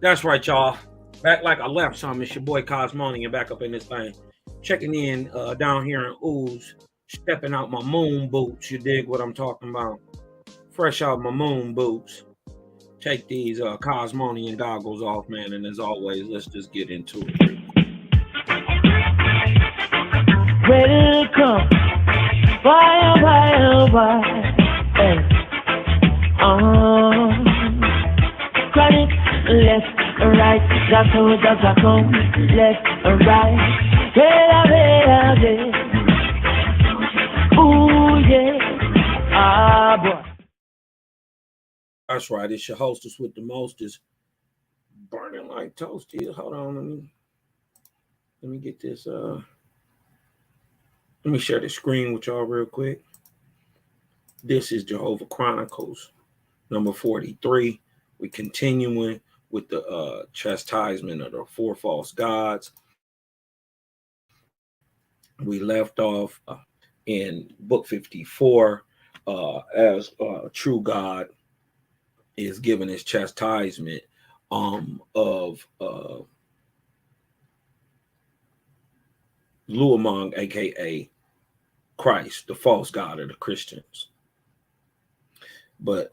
That's right, y'all. Back like I left some. It's your boy Cosmonian back up in this thing. Checking in down here in Ooze, stepping out my moon boots. You dig what I'm talking about? Fresh out my moon boots. Take these Cosmonian goggles off, man. And as always, let's just get into it real quick. Welcome. Why? Chronic, left, right, Jacko, left, right. Hey, ooh, yeah. Boy. That's right. It's your hostess with the mostest. Burning like toast. Hold on, let me get this. Let me share the screen with y'all real quick. This is Jehovah Chronicles, number 43. We continuing with the chastisement of the four false gods. We left off in book 54 as true God is given his chastisement of Luamong, aka Christ, the false God of the Christians. But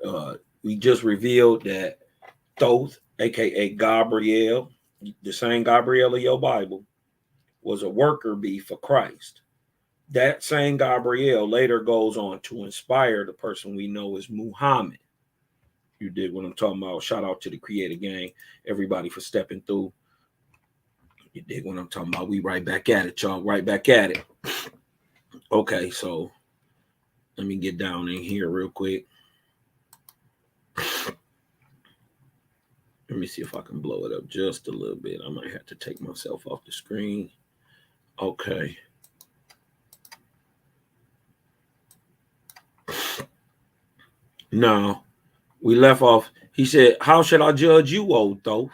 we just revealed that Thoth, aka Gabriel, the same Gabriel of your Bible, was a worker bee for Christ. That same Gabriel later goes on to inspire the person we know as Muhammad. You did what I'm talking about. Shout out to the Creator Gang, everybody for stepping through. You dig what I'm talking about. We right back at it, y'all. Right back at it. Okay, so let me get down in here real quick. Let me see if I can blow it up just a little bit. I might have to take myself off the screen. Okay. Now, we left off. He said, how should I judge you, O Thoth?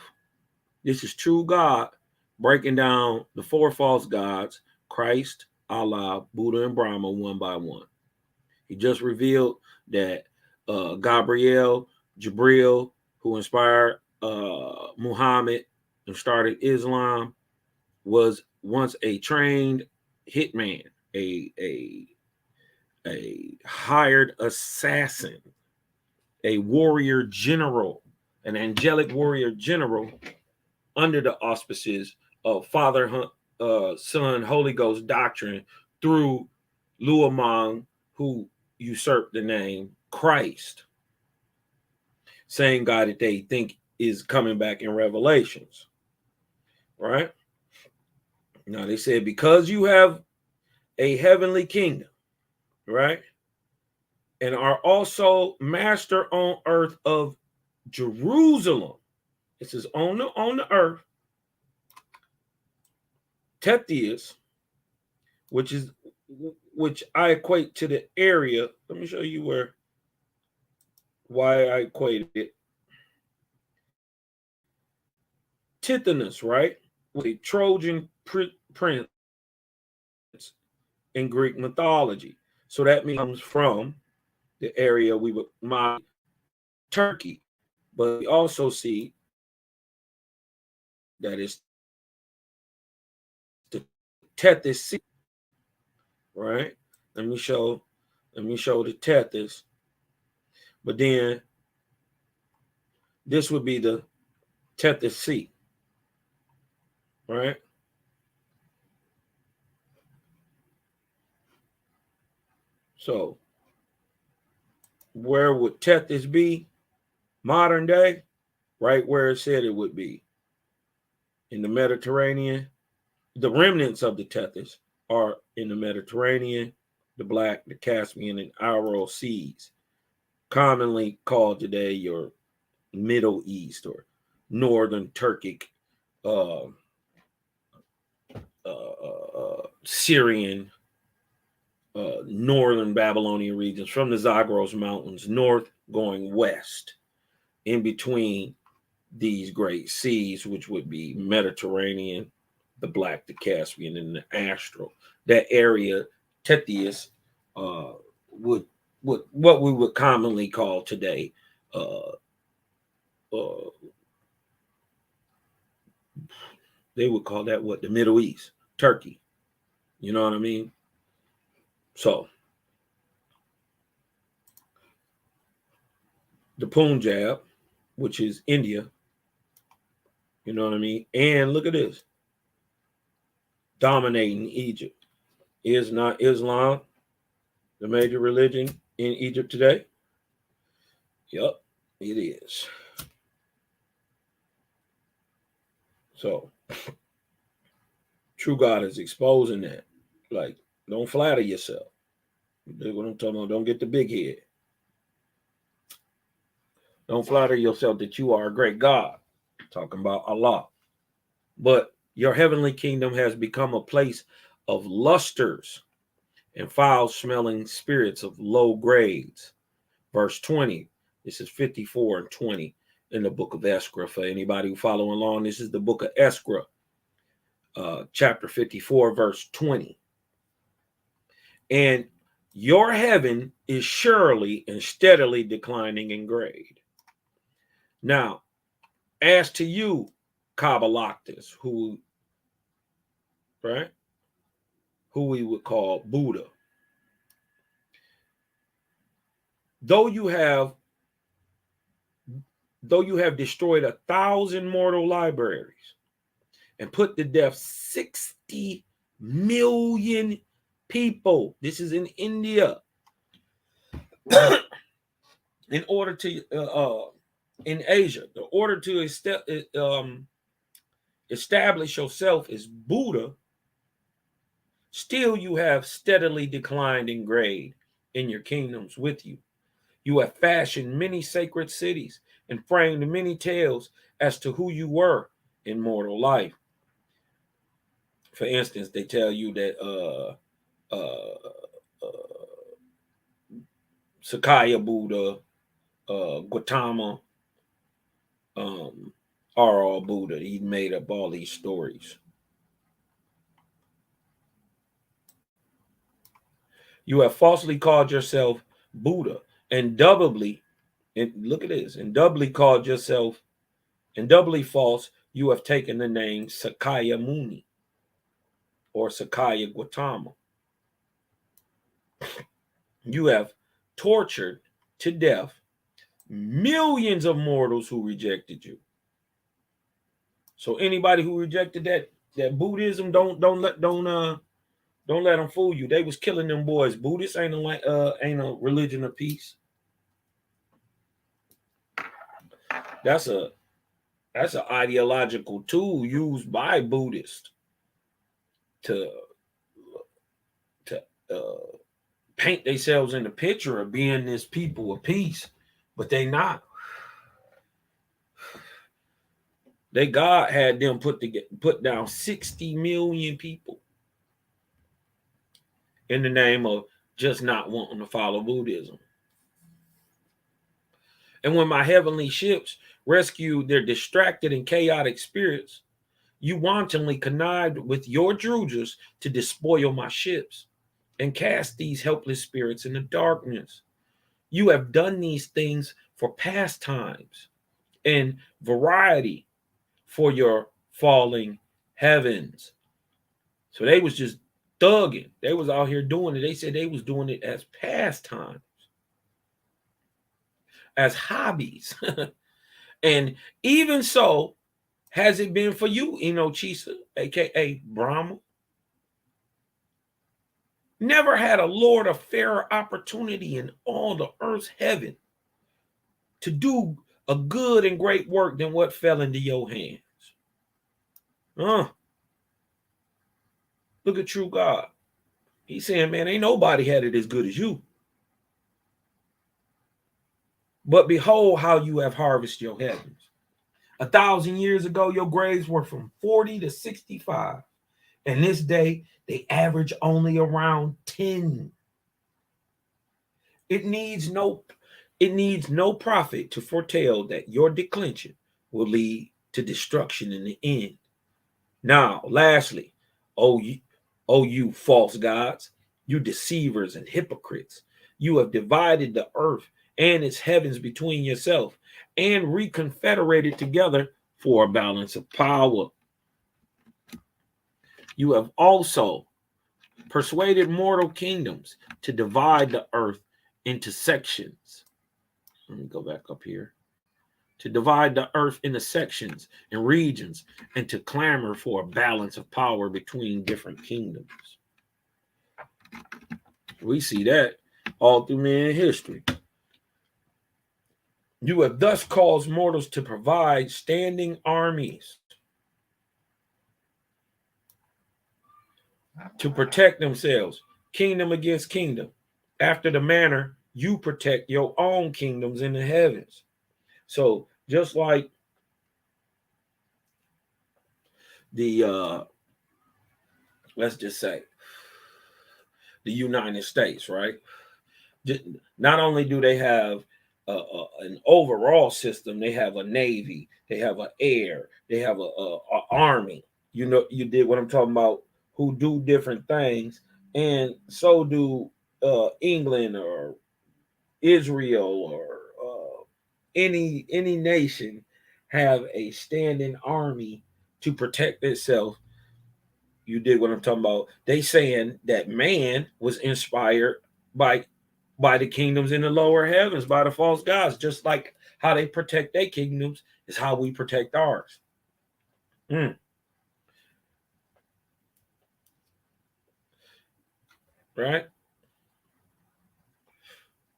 This is true God breaking down the four false gods, Christ, Allah, Buddha, and Brahma, one by one. He just revealed that Gabriel, Jibril, who inspired Muhammad and started Islam, was once a trained hitman, a hired assassin, a warrior general, an angelic warrior general under the auspices of Father, Son, Holy Ghost doctrine through Luamong, who usurped the name Christ. Same God that they think is coming back in Revelations, right? Now they said, because you have a heavenly kingdom, right, and are also master on earth of Jerusalem. This is on the earth. Tethys, which I equate to the area. Let me show you why I equated it. Tithonus, right, was a Trojan prince in Greek mythology. So that means from the area we would model Turkey. But we also see that it's the Tethys Sea, right? Let me show the Tethys. But then this would be the Tethys Sea, right? So where would Tethys be? Modern day, right where it said it would be. In the Mediterranean. The remnants of the Tethys are in the Mediterranean, the Black, the Caspian, and Aral Seas, commonly called today your Middle East or Northern Turkic, Syrian, Northern Babylonian regions, from the Zagros Mountains north going west, in between these great seas, which would be Mediterranean, the Black, the Caspian, and the Astral. That area, Tethys, would what we would commonly call today They would call that what? The Middle East, Turkey. You know what I mean? So the Punjab, which is India, you know what I mean? And look at this, dominating Egypt. Is not Islam the major religion in Egypt today? Yep, it is. So true God is exposing that. Like, don't flatter yourself. That's what I'm talking about. Don't get the big head. Don't flatter yourself that you are a great God. Talking about Allah. But your heavenly kingdom has become a place of lusters and foul-smelling spirits of low grades. Verse 20. This is 54 and 20 in the book of Esra. For anybody who following along, this is the book of Esra, chapter 54, verse 20. And your heaven is surely and steadily declining in grade. Now, as to you, Kabbalactus, who we would call Buddha, though you have destroyed 1,000 mortal libraries and put to death 60 million people. This is in India. In order to in Asia, in order to establish yourself as Buddha, still you have steadily declined in grade in your kingdoms with you. You have fashioned many sacred cities and framed many tales as to who you were in mortal life. For instance, they tell you that Sakaya Buddha, Gautama are all Buddha. He made up all these stories. You have falsely called yourself Buddha, and doubly, and look at this, and doubly called yourself, and doubly false, you have taken the name Sakaya Muni or Sakaya Gautama. You have tortured to death millions of mortals who rejected you. So anybody who rejected that Buddhism, don't let them fool you. They was killing them boys. Buddhists ain't a religion of peace. That's an ideological tool used by Buddhists to paint themselves in the picture of being this people of peace, but they not. They God had them put down 60 million people in the name of just not wanting to follow Buddhism. And when my heavenly ships rescued their distracted and chaotic spirits, you wantonly connived with your drugers to despoil my ships and cast these helpless spirits into darkness. You have done these things for pastimes and variety for your falling heavens. So they was just thugging. They was out here doing it. They said they was doing it as pastimes, as hobbies. And even so, has it been for you, Enochisa, aka Brahma? Never had a Lord of fairer opportunity in all the earth's heaven to do a good and great work than what fell into your hands. Look at true God. He's saying, man, ain't nobody had it as good as you. But behold how you have harvested your heavens. 1,000 years ago, your grades were from 40 to 65. And this day, they average only around 10. It needs no prophet to foretell that your declension will lead to destruction in the end. Now, lastly, oh you false gods, you deceivers and hypocrites, you have divided the earth and its heavens between yourself and reconfederated together for a balance of power. You have also persuaded mortal kingdoms to divide the earth into sections. Let me go back up here. To divide the earth into sections and regions and to clamor for a balance of power between different kingdoms. We see that all through man history. You have thus caused mortals to provide standing armies to protect themselves, kingdom against kingdom, after the manner you protect your own kingdoms in the heavens. So just like the let's just say the United States, right? Not only do they have an overall system, they have a navy, they have an air, they have a army. You know, you did what I'm talking about. Who do different things, and so do England or Israel or any nation have a standing army to protect itself. You did what I'm talking about. They saying that man was inspired by the kingdoms in the lower heavens, by the false gods, just like how they protect their kingdoms is how we protect ours. Right?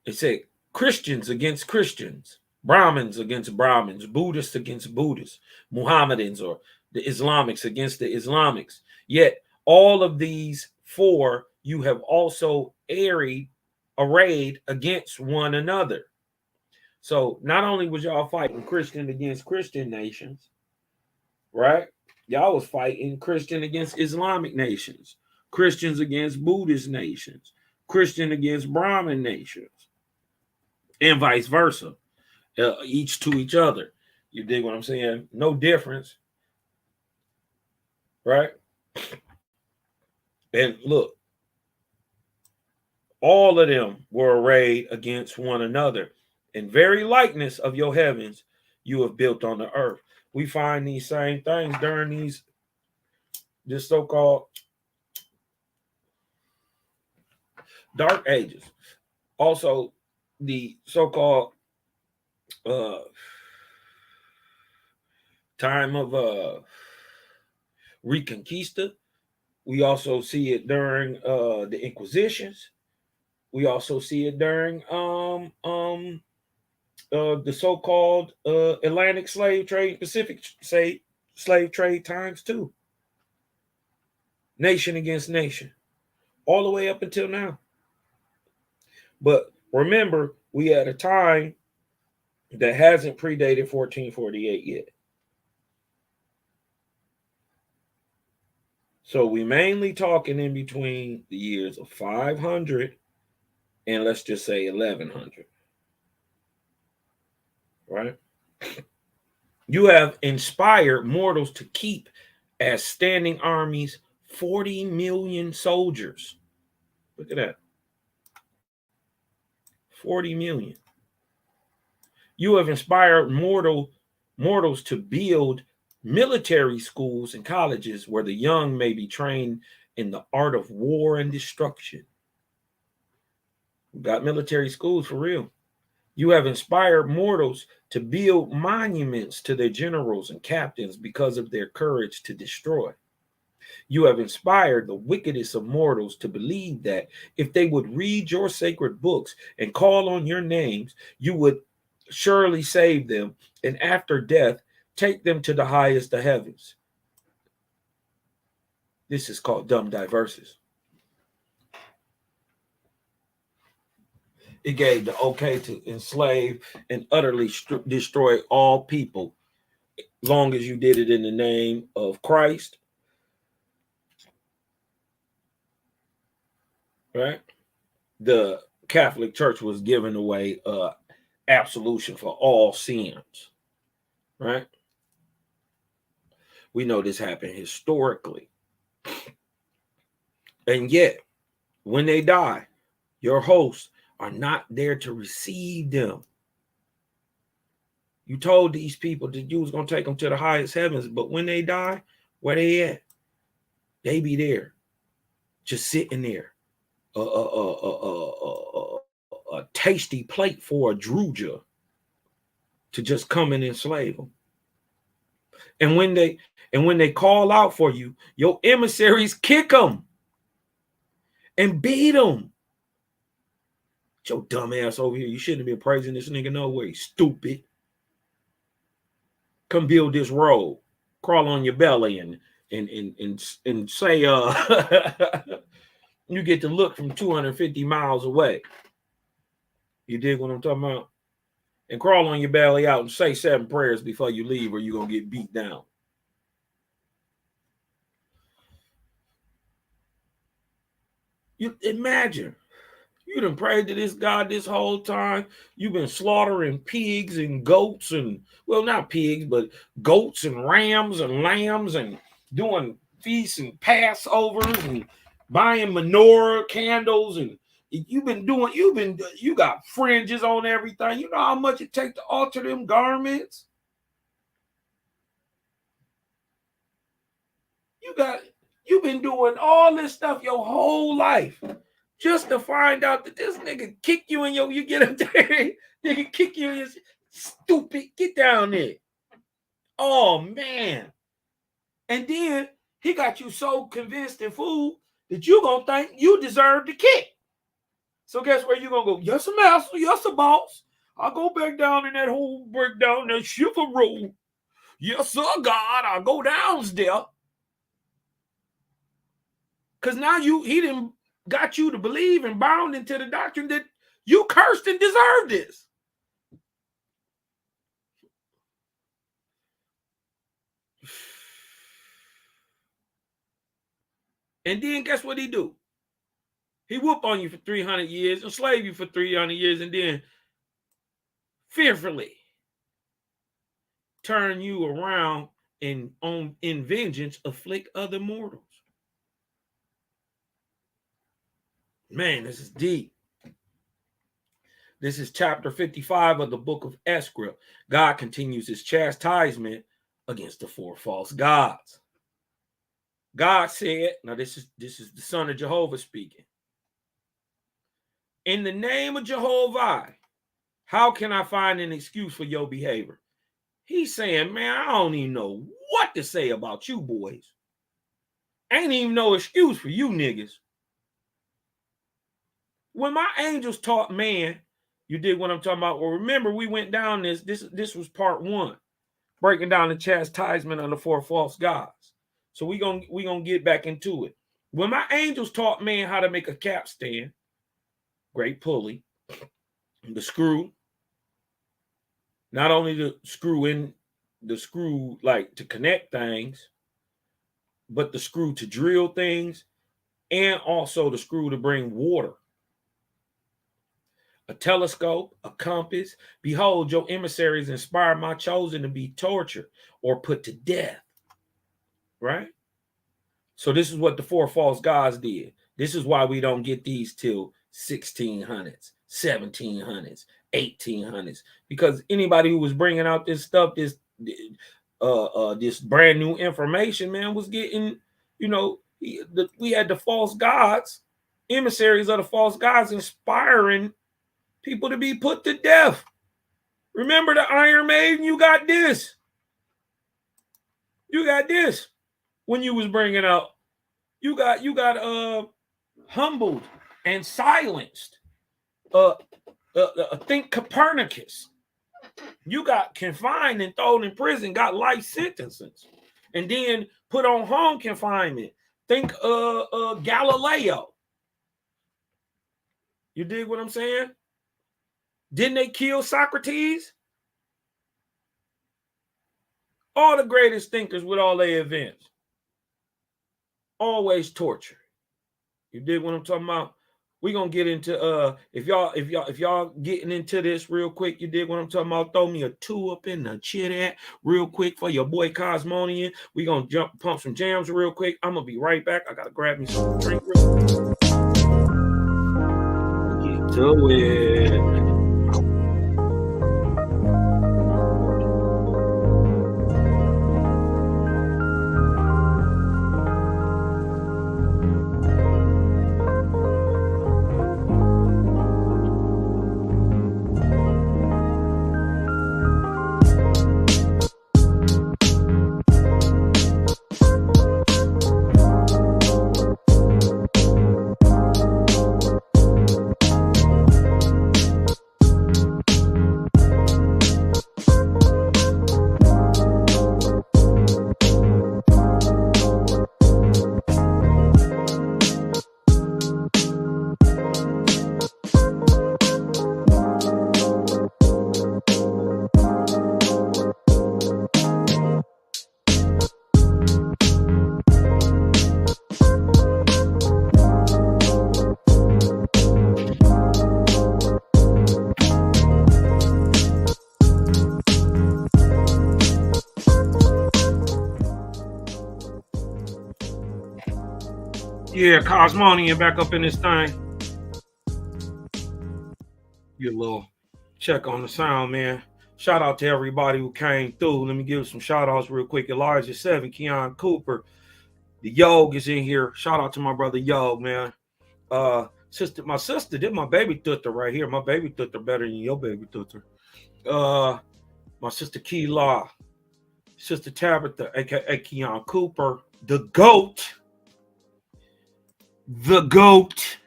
It said Christians against Christians, Brahmins against Brahmins, Buddhists against Buddhists, Muhammadans or the Islamics against the Islamics. Yet all of these four you have also arrayed against one another. So not only was y'all fighting Christian against Christian nations, right? Y'all was fighting Christian against Islamic nations, Christians against Buddhist nations, Christian against Brahmin nations, and vice versa, each to each other. You dig what I'm saying? No difference, right? And look, all of them were arrayed against one another. In very likeness of your heavens, you have built on the earth. We find these same things during this so-called dark ages. Also, the so-called time of Reconquista. We also see it during the Inquisitions. We also see it during the so-called Atlantic slave trade, Pacific slave trade times too. Nation against nation, all the way up until now. But remember, we at a time that hasn't predated 1448 yet. So we mainly talking in between the years of 500 and let's just say 1100. Right? You have inspired mortals to keep as standing armies 40 million soldiers. Look at that. 40 million. You have inspired mortals to build military schools and colleges where the young may be trained in the art of war and destruction. We got military schools for real. You have inspired mortals to build monuments to their generals and captains because of their courage to destroy. You have inspired the wickedest of mortals to believe that if they would read your sacred books and call on your names, you would surely save them, and after death, take them to the highest of heavens. This is called dumb diverses. It gave the okay to enslave and utterly destroy all people, long as you did it in the name of Christ. Right? The Catholic Church was giving away absolution for all sins. Right? We know this happened historically. And yet, when they die, your hosts are not there to receive them. You told these people that you was going to take them to the highest heavens, but when they die, where they at? They be there, just sitting there, a tasty plate for a Druja to just come and enslave them. And when they call out for you, your emissaries kick them and beat them. Your dumb ass over here. You shouldn't have been praising this nigga no way. Stupid. Come build this road. Crawl on your belly and say you get to look from 250 miles away. You dig what I'm talking about? And crawl on your belly out and say 7 prayers before you leave, or you're gonna get beat down. You imagine. You done prayed to this God this whole time. You've been slaughtering pigs and goats and, well, not pigs, but goats and rams and lambs and doing feasts and Passovers and buying menorah candles. And you got fringes on everything. You know how much it takes to alter them garments? You've been doing all this stuff your whole life, just to find out that this nigga kick you in you get up there, nigga kick you in your stupid, get down there. Oh, man. And then he got you so convinced and fooled that you gonna think you deserve the kick. So guess where you gonna go? Yes, master, yes, boss. I'll go back down in that hole, break down that shiver road. Yes, sir, God, I'll go down there. Because now he didn't got you to believe and bound into the doctrine that you cursed and deserve this. And then guess what he do? He whoop on you for 300 years, enslave you for 300 years, and then fearfully turn you around and in vengeance afflict other mortals. Man, this is deep. This is chapter 55 of the book of Esra. God continues his chastisement against the 4 false gods. God said, now this is the son of Jehovah speaking. In the name of Jehovah, how can I find an excuse for your behavior? He's saying, man, I don't even know what to say about you boys. Ain't even no excuse for you niggas. When my angels taught man, you did what I'm talking about. Well, remember, we went down this was part 1, breaking down the chastisement of the 4 false gods. So we gonna get back into it. When my angels taught man how to make a capstan, great pulley, the screw, not only the screw like to connect things, but the screw to drill things, and also the screw to bring water. A telescope, a compass. Behold, your emissaries inspire my chosen to be tortured or put to death. Right? So this is what the 4 false gods did. This is why we don't get these till 1600s, 1700s, 1800s. Because anybody who was bringing out this stuff, this brand new information, man, was getting, we had the false gods, emissaries of the false gods, inspiring people to be put to death. Remember the Iron Maiden? You got this. You got this. When you was bringing out, you got humbled and silenced. Think Copernicus. You got confined and thrown in prison, got life sentences, and then put on home confinement. Think Galileo. You dig what I'm saying? Didn't they kill Socrates? All the greatest thinkers with all their events. Always torture. You dig what I'm talking about? We're gonna get into if y'all getting into this real quick, you dig what I'm talking about? Throw me a 2 up in the chat real quick for your boy Cosmonian. We're gonna pump some jams real quick. I'm gonna be right back. I gotta grab me some drink real quick. Get to it. Yeah, Cosmonian back up in this thing. Get a little check on the sound, man. Shout out to everybody who came through. Let me give some shout outs real quick. Elijah 7, Keon Cooper. The Yog is in here. Shout out to my brother Yog, man. My sister did my baby tutor right here. My baby tutor better than your baby tutor. My sister Key Law, Sister Tabitha, aka Keon Cooper, the GOAT. The GOAT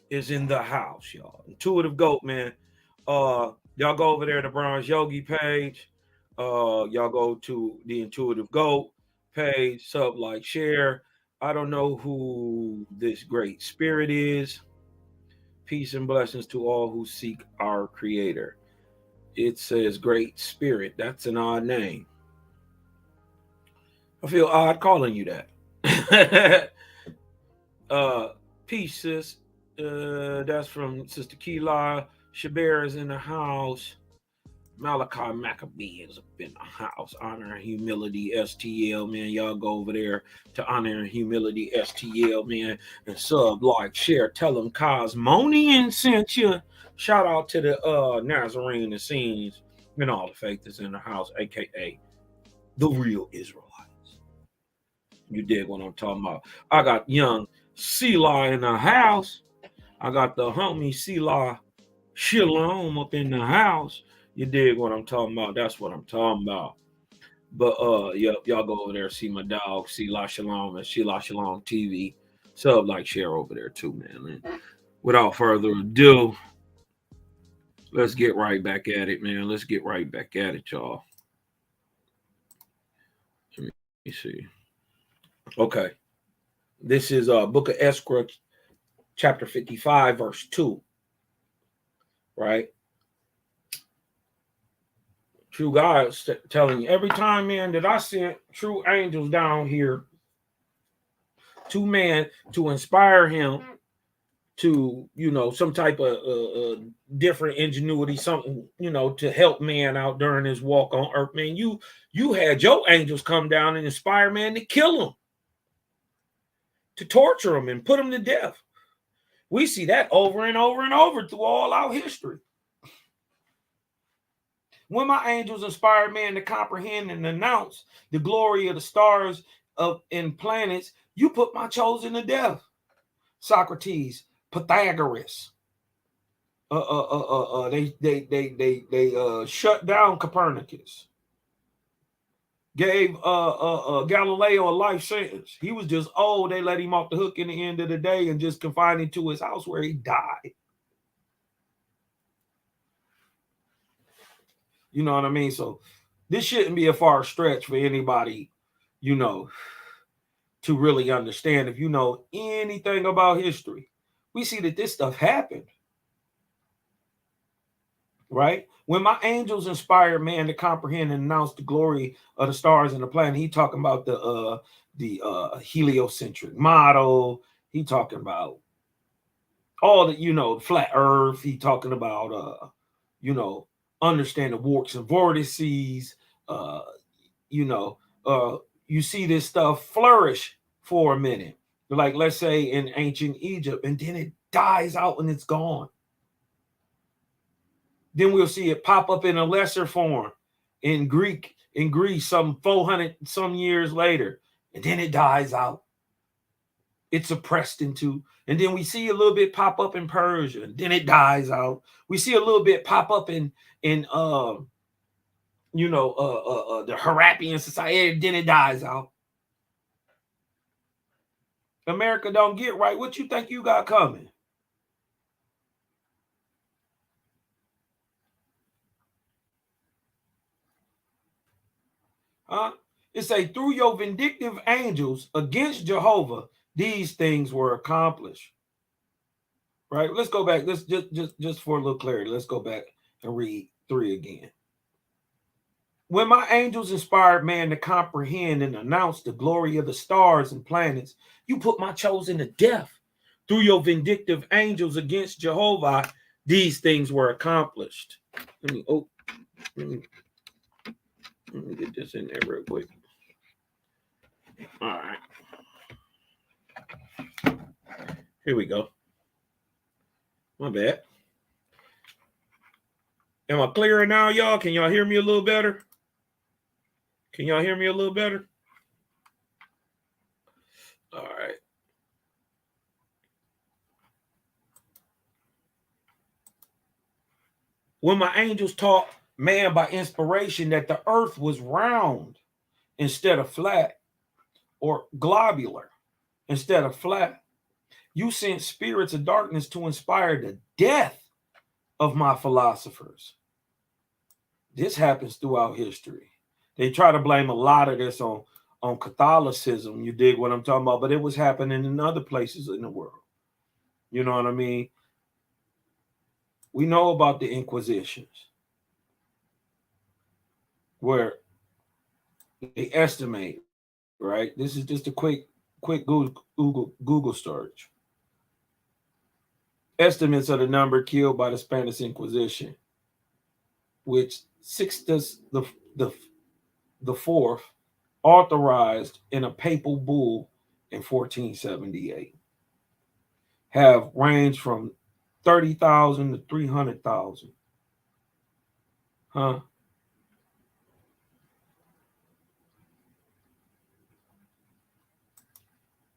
is in the house, y'all. Intuitive GOAT, man. Y'all go over there to Bronze Yogi page. Y'all go to the Intuitive GOAT page, sub, like, share. I don't know who this great spirit is. Peace and blessings to all who seek our creator. It says great spirit. That's an odd name. I feel odd calling you that. Peace, sis. That's from Sister Kila. Shaber is in the house. Malachi Maccabee is up in the house. Honor and Humility STL, man. Y'all go over there to Honor and Humility STL, man, and sub, like, share. Tell them Cosmonian sent you. Shout out to the Nazarene Essenes and all the faith is in the house, aka the real Israelites. You dig what I'm talking about? I got young Selah in the house. I got the homie Selah Shalom up in the house. You dig what I'm talking about? That's what I'm talking about. But y'all go over there, see my dog, Selah Shalom and Sheila Shalom TV. Sub, like, share over there too, man. And without further ado, let's get right back at it, man. Let's get right back at it, y'all. Let me see. Okay. This is Book of Esdras, chapter 55, verse 2. Right? True God telling you, every time, man, that I sent true angels down here to man to inspire him to, some type of different ingenuity, something, to help man out during his walk on earth, man. You had your angels come down and inspire man to kill him, to torture him and put him to death. We see that over and over and over through all our history. When my angels inspired man to comprehend and announce the glory of the stars and planets, you put my chosen to death. Socrates, Pythagoras. They shut down Copernicus. Gave Galileo a life sentence. He was just old. They let him off the hook in the end of the day and just confined him to his house where he died. You know what I mean? So this shouldn't be a far stretch for anybody, to really understand. If you know anything about history, we see that this stuff happened. Right? When my angels inspired man to comprehend and announce the glory of the stars and the planet, he talking about the heliocentric model. He talking about all the, flat earth. He talking about, understand the warps and vortices. You see this stuff flourish for a minute. Like, let's say in ancient Egypt, and then it dies out and it's gone. Then we'll see it pop up in a lesser form in Greece, some 400 some years later, and then it dies out. It's suppressed into, and then we see a little bit pop up in Persia, and then it dies out. We see a little bit pop up in the Harappian society, and then it dies out. America don't get right. What you think you got coming? It say, through your vindictive angels against Jehovah, these things were accomplished. Right? Let's go back. Let's just for a little clarity. Let's go back and read 3 again. When my angels inspired man to comprehend and announce the glory of the stars and planets, you put my chosen to death. Through your vindictive angels against Jehovah, these things were accomplished. Let me get this in there real quick. All right. Here we go. My bad. Am I clearer now, y'all? Can y'all hear me a little better? Can y'all hear me a little better? All right. When my angels taught man by inspiration that the earth was round instead of flat, or globular instead of flat, you sent spirits of darkness to inspire the death of my philosophers. This happens throughout history. They try to blame a lot of this on Catholicism. You dig what I'm talking about? But it was happening in other places in the world. You know what I mean? We know about the Inquisitions, where they estimate, right? This is just a quick Google search. Estimates of the number killed by the Spanish Inquisition, which Sixtus the Fourth authorized in a papal bull in 1478, have ranged from 30,000 to 300,000. Huh?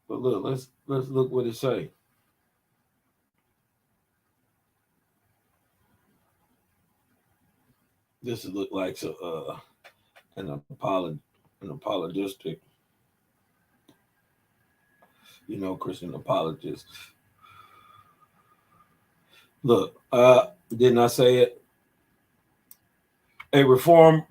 But look, let's look what it say. This look like an apologistic, Christian apologist. Look, didn't I say it? A Reformed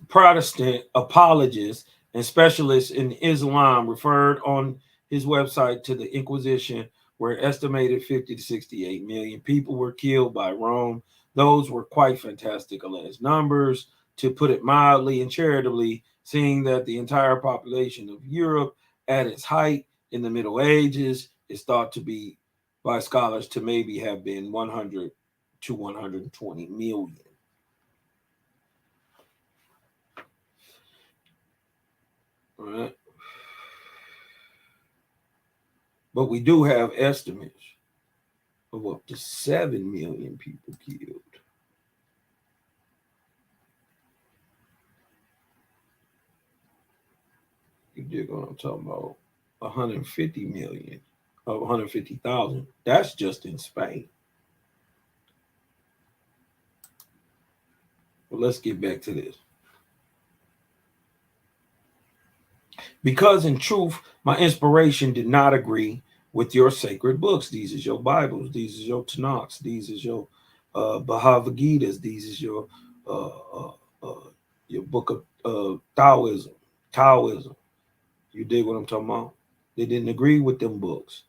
Protestant apologist and specialist in Islam referred on his website to the Inquisition, where an estimated 50 to 68 million people were killed by Rome. Those were quite fantastic alleged numbers, to put it mildly and charitably, seeing that the entire population of Europe at its height in the Middle Ages is thought to be, by scholars, to maybe have been 100 to 120 million. All right. But we do have estimates of up to 7 million people killed. You dig what I'm talking about? 150 million of 150,000. That's just in Spain. Well, let's get back to this. Because in truth, my inspiration did not agree with your sacred books. These is your Bibles. These is your Tanakhs. These is your Bhagavad Gitas. These is your book of Taoism. You dig what I'm talking about? They didn't agree with them books.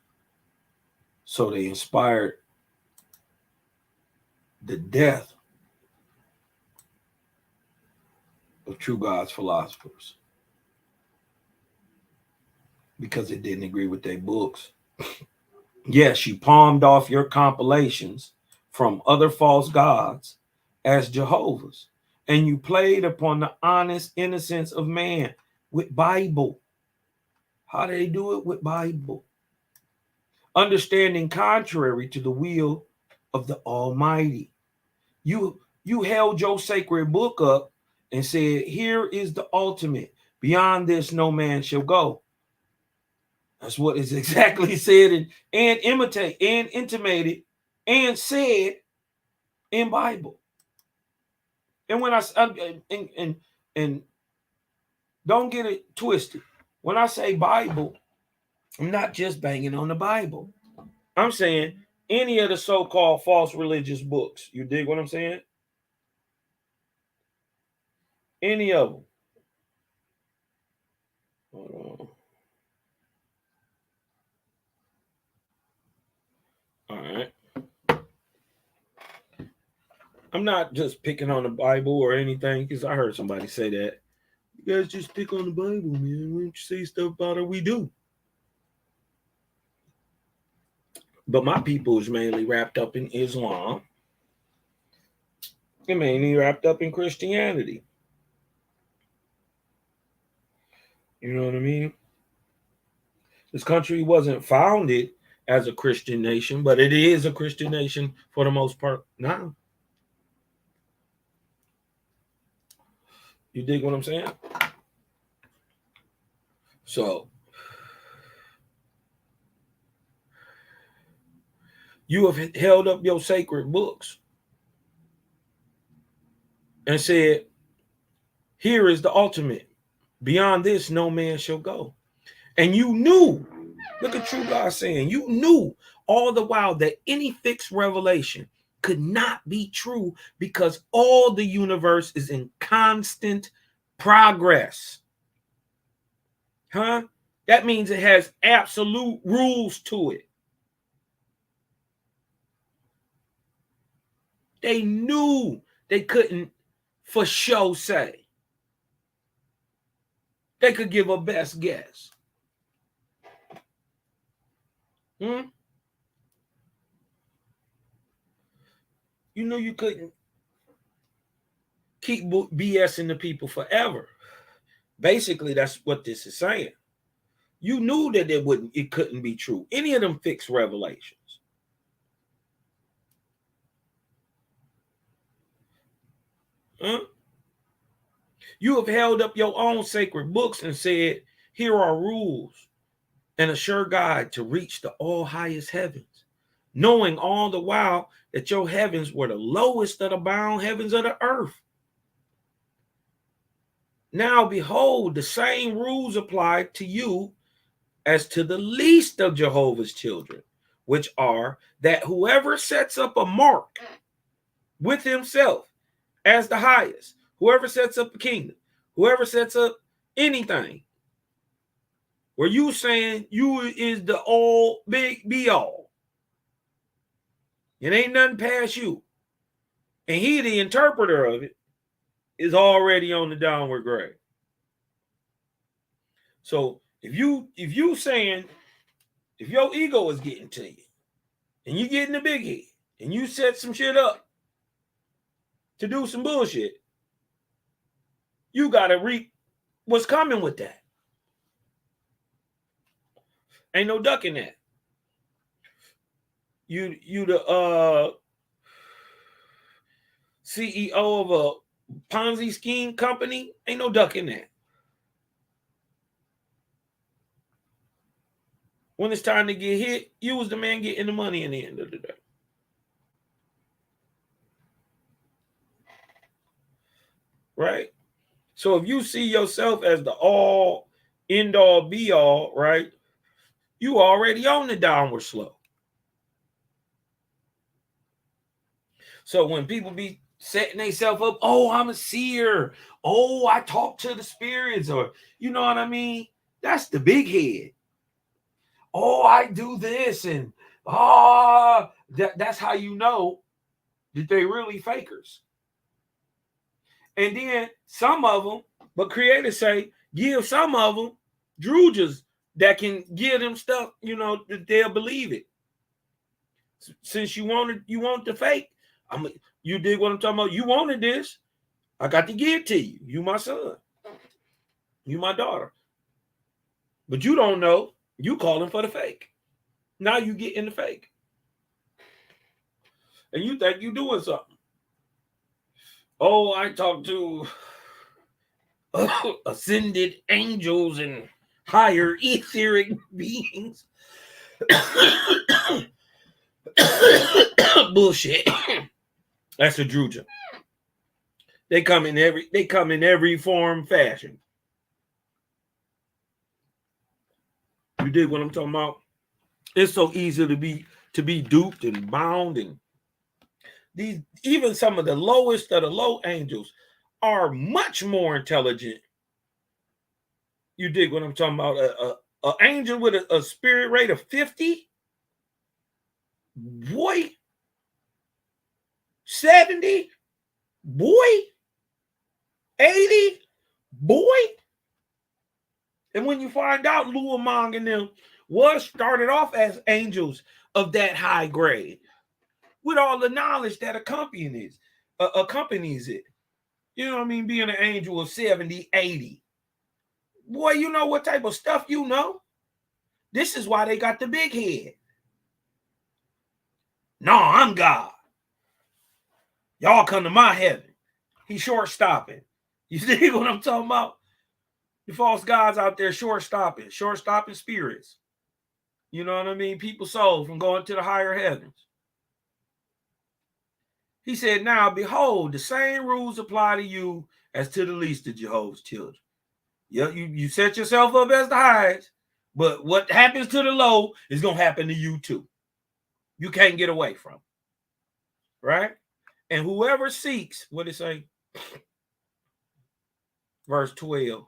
So they inspired the death of true God's philosophers, because it didn't agree with their books. Yes, you palmed off your compilations from other false gods as Jehovah's, and you played upon the honest innocence of man with Bible. How do they do it? With Bible. Understanding contrary to the will of the Almighty. You held your sacred book up and said, here is the ultimate. Beyond this, no man shall go. That's what is exactly said and intimated and said in Bible. And when and don't get it twisted. When I say Bible, I'm not just banging on the Bible. I'm saying any of the so-called false religious books. You dig what I'm saying? Any of them. Hold on. All right. I'm not just picking on the Bible or anything, because I heard somebody say that. You guys just pick on the Bible, man. Why don't you say stuff about it? We do. But my people is mainly wrapped up in Islam. They're mainly wrapped up in Christianity. You know what I mean? This country wasn't founded as a Christian nation, but it is a Christian nation for the most part now. You dig what I'm saying? So you have held up your sacred books and said, here is the ultimate. Beyond this, no man shall go. And you knew, look at true God saying, you knew all the while that any fixed revelation could not be true because all the universe is in constant progress. Huh? That means it has absolute rules to it. They knew they couldn't for show say. They could give a best guess. You knew you couldn't keep BSing the people forever. Basically, that's what this is saying. You knew that it couldn't be true. Any of them fixed revelations. You have held up your own sacred books and said, here are rules and a sure guide to reach the all highest heavens, knowing all the while that your heavens were the lowest of the bound heavens of the earth. Now, behold, the same rules apply to you as to the least of Jehovah's children, which are that whoever sets up a mark with himself as the highest, whoever sets up a kingdom, whoever sets up anything, where you saying you is the all big be all, it ain't nothing past you, and he, the interpreter of it, is already on the downward grade. So if you saying, if your ego is getting to you and you getting the big head and you set some shit up to do some bullshit, you gotta reap what's coming with that. Ain't no ducking that. You the CEO of a Ponzi scheme company, ain't no ducking that. When it's time to get hit, you was the man getting the money in the end of the day. Right? So if you see yourself as the all, end all, be all, right, you already on the downward slope. So when people be setting themselves up, oh, I'm a seer, oh, I talk to the spirits, or you know what I mean? That's the big head. Oh, I do this, and that's how you know that they really fakers. And then some of them, but creators say, give some of them drooges that can give them stuff, you know, that they'll believe it. Since you want the fake, you dig what I'm talking about? You wanted this, I got to give it to you. You my son. You my daughter. But you don't know, you calling for the fake. Now you get in the fake. And you think you doing something. Oh, I talk to ascended angels and higher etheric beings. Bullshit. That's a druja. They come in every form, fashion. You dig what I'm talking about? It's so easy to be duped and bound, and these, even some of the lowest of the low angels are much more intelligent. You dig what I'm talking about? An angel with a spirit rate of 50, boy, 70, boy, 80, boy. And when you find out Luamong and them was started off as angels of that high grade, with all the knowledge that accompanies it. You know what I mean? Being an angel of 70, 80. Boy, you know what type of stuff you know? This is why they got the big head. No, I'm God. Y'all come to my heaven. He's short stopping. You see what I'm talking about? The false gods out there short stopping spirits. You know what I mean? People's souls from going to the higher heavens. He said, now behold, the same rules apply to you as to the least of Jehovah's children. You set yourself up as the highest, but what happens to the low is going to happen to you too. You can't get away from it. Right? And whoever seeks, what did it say? Verse 12.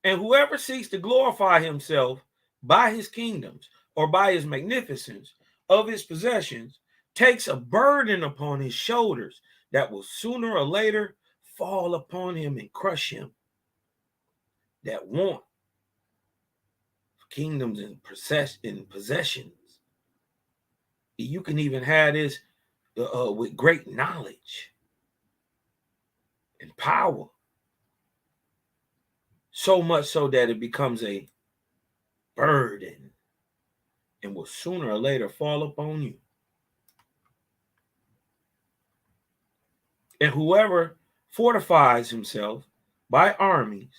And whoever seeks to glorify himself by his kingdoms or by his magnificence of his possessions takes a burden upon his shoulders that will sooner or later fall upon him and crush him. That want kingdoms and possessions. You can even have this with great knowledge and power. So much so that it becomes a burden and will sooner or later fall upon you. And whoever fortifies himself by armies,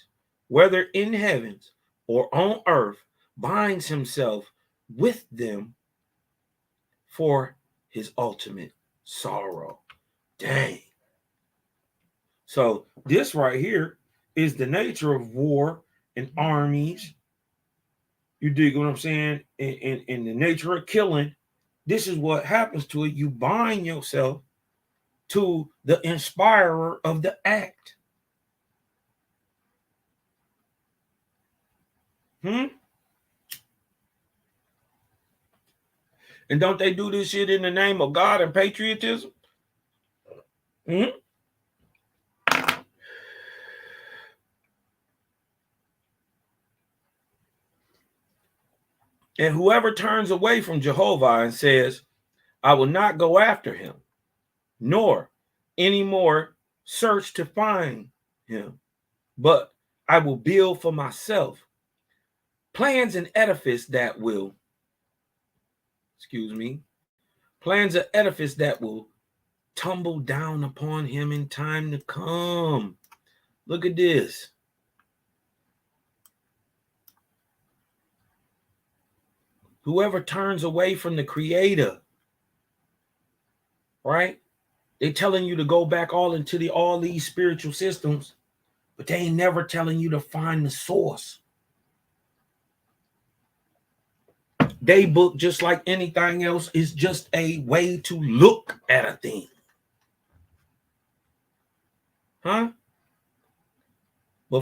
whether in heavens or on earth, binds himself with them for his ultimate sorrow. Dang. So this right here is the nature of war and armies. You dig what I'm saying? In the nature of killing, this is what happens to it. You bind yourself to the inspirer of the act. And don't they do this shit in the name of God and patriotism? And whoever turns away from Jehovah and says, I will not go after him, nor any more search to find him, but I will build for myself plans and edifice that will, plans an edifice that will tumble down upon him in time to come. Look at this. Whoever turns away from the Creator, right? They're telling you to go back all these spiritual systems, but they ain't never telling you to find the source. They book, just like anything else, is just a way to look at a thing. But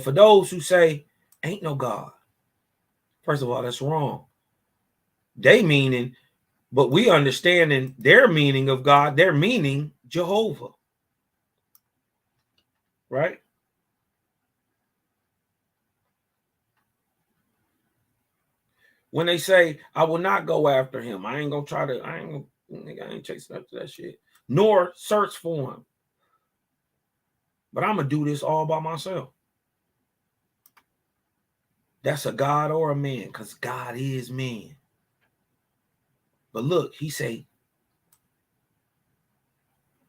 for those who say, ain't no God, first of all, that's wrong. They meaning, but we understanding their meaning of God, their meaning Jehovah. Right? When they say, I will not go after him, I ain't chasing after that shit, nor search for him. But I'm going to do this all by myself. That's a God or a man, because God is man. But look, he say,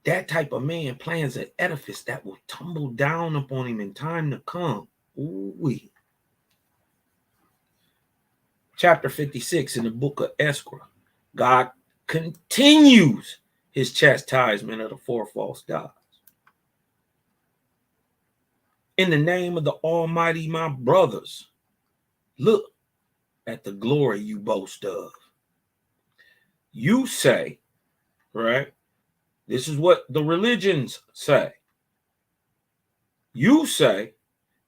that type of man plans an edifice that will tumble down upon him in time to come. Ooh-wee. Chapter 56 in the book of Ezra, God continues his chastisement of the four false gods. In the name of the Almighty, my brothers, look at the glory you boast of. You say, right? This is what the religions say. You say,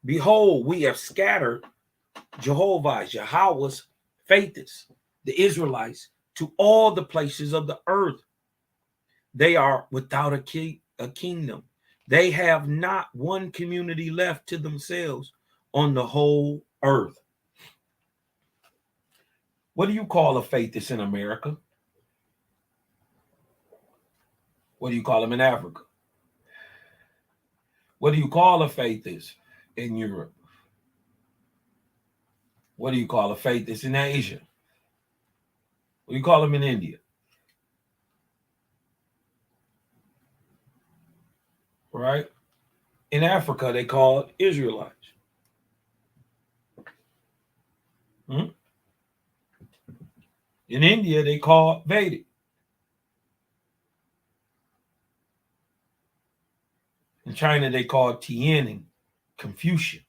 behold, we have scattered Jehovah's, Yahweh's faithists, the Israelites, to all the places of the earth. They are without a kingdom. They have not one community left to themselves on the whole earth. What do you call a faithist in America? What do you call them in Africa? What do you call a faithist in Europe? What do you call a faith that's in Asia? What do you call them in India? Right? In Africa, they call it Israelites. In India, they call it Vedic. In China, they call it Tian and Confucius.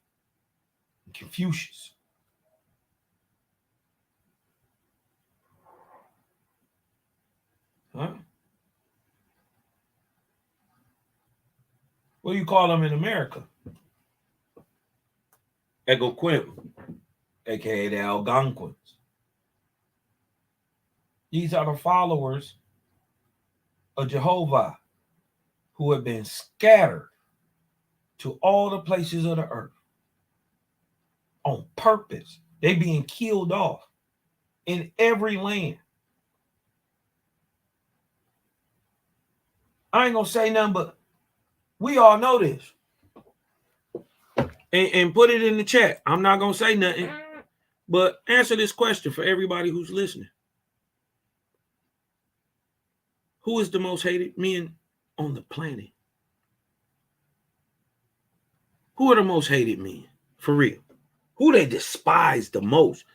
Huh? What do you call them in America? Egoquim, aka the Algonquins. These are the followers of Jehovah who have been scattered to all the places of the earth on purpose. They being killed off in every land. I ain't gonna say nothing, but we all know this. And put it in the chat. I'm not gonna say nothing, but answer this question for everybody who's listening. Who is the most hated men on the planet? Who are the most hated men? For real. Who they despise the most?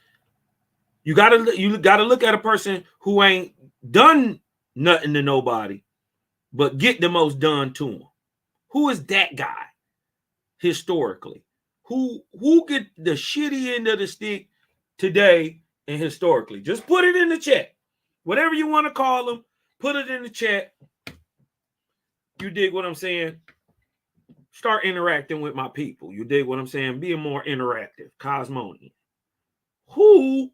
You gotta look at a person who ain't done nothing to nobody, but get the most done to him. Who is that guy historically? Who get the shitty end of the stick today and historically? Just put it in the chat. Whatever you want to call them, put it in the chat. You dig what I'm saying? Start interacting with my people. You dig what I'm saying? Being more interactive. Cosmonian. Who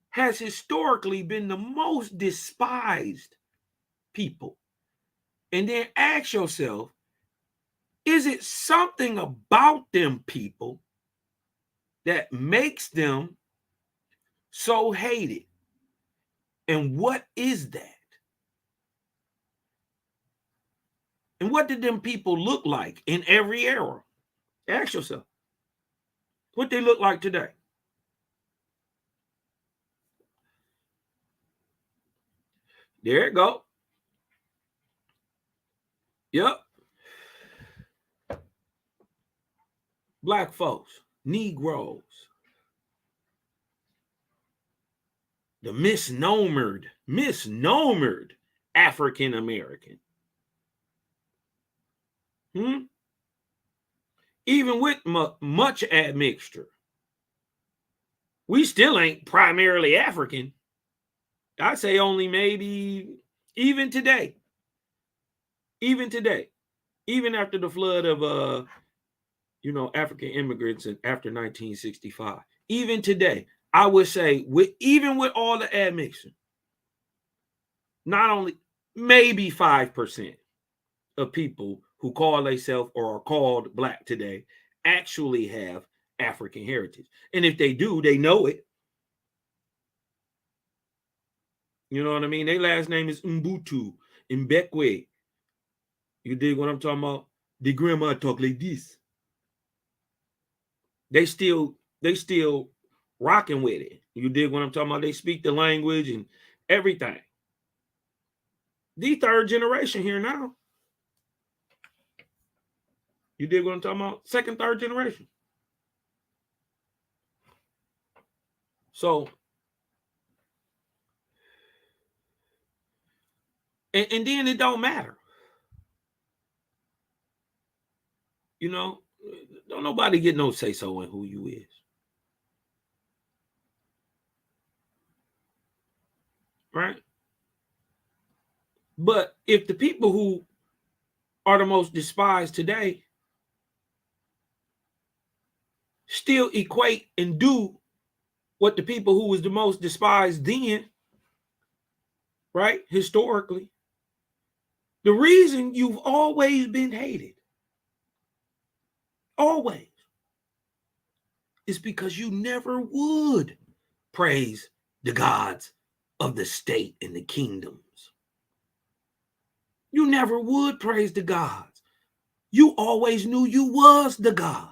has historically been the most despised people? And then ask yourself, is it something about them people that makes them so hated? And what is that? And what did them people look like in every era? Ask yourself. What they look like today? There it go. Yep. Black folks, Negroes, the misnomered African American. Even with much admixture, we still ain't primarily African. I'd say only maybe even today, even after the flood of African immigrants after 1965, even today, I would say even with all the admixture, not only maybe 5% of people who call themselves or are called Black today actually have African heritage. And if they do, they know it. You know what I mean? Their last name is Mbutu, Mbekwe. You dig what I'm talking about? The grandma talk like this. They still rocking with it. You dig what I'm talking about? They speak the language and everything. The third generation here now. You dig what I'm talking about? Second, third generation. So, and then it don't matter. Don't nobody get no say so in who you is. Right? But if the people who are the most despised today still equate and do what the people who was the most despised then, right, historically, the reason you've always been hated, always, is because you never would praise the gods of the state and the kingdoms. You never would praise the gods. You always knew you was the God.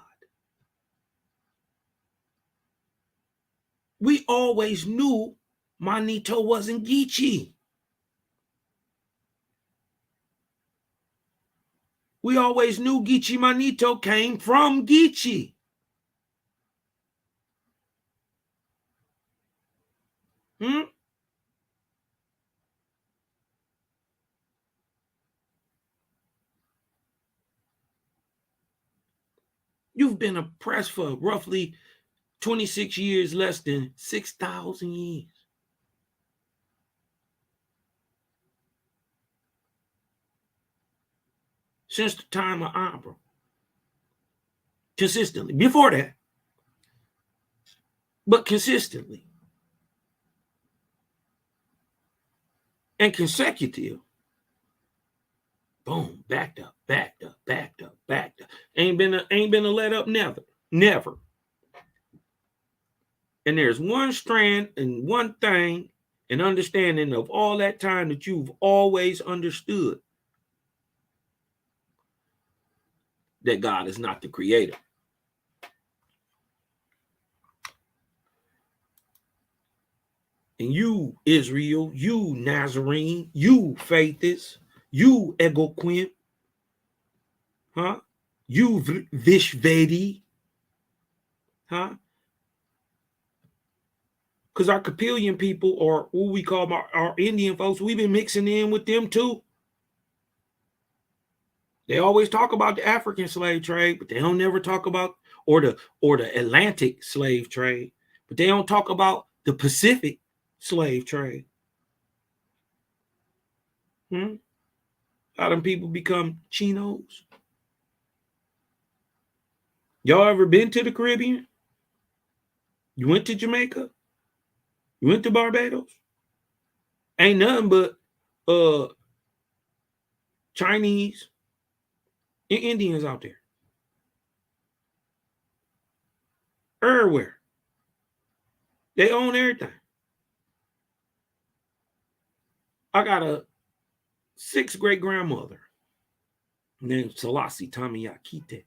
We always knew Manito wasn't Geechee. We always knew Geechee Manito came from Geechee. You've been oppressed for roughly 26 years, less than 6,000 years. Since the time of Abram. Consistently. Before that. But consistently. And consecutive. Boom. Backed up. Ain't been a let up, never. And there's one strand and one thing and understanding of all that time that you've always understood. That God is not the creator. And you, Israel, you, Nazarene, you, Faithist, you, Egoquim, you, Vishvedi, because our Capillion people, or what we call our Indian folks, we've been mixing in with them too. They always talk about the African slave trade, but they don't never talk about or the Atlantic slave trade, but they don't talk about the Pacific slave trade. How them people become chinos? Y'all ever been to the Caribbean? You went to Jamaica? You went to Barbados? Ain't nothing but Chinese and Indians out there. Everywhere. They own everything. I got a 6th great grandmother named Selassie Tamiyakite,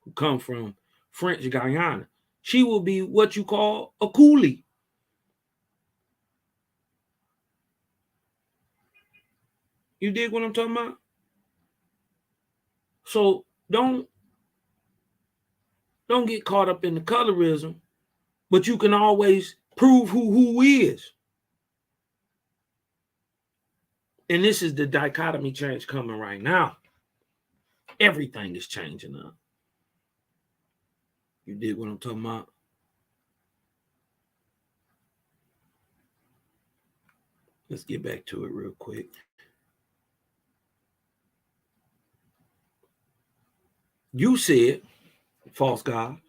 who come from French Guyana. She will be what you call a coolie. You dig what I'm talking about? So don't get caught up in the colorism, but you can always prove who is. And this is the dichotomy change coming right now. Everything is changing up. You dig what I'm talking about? Let's get back to it real quick. You said, false gods,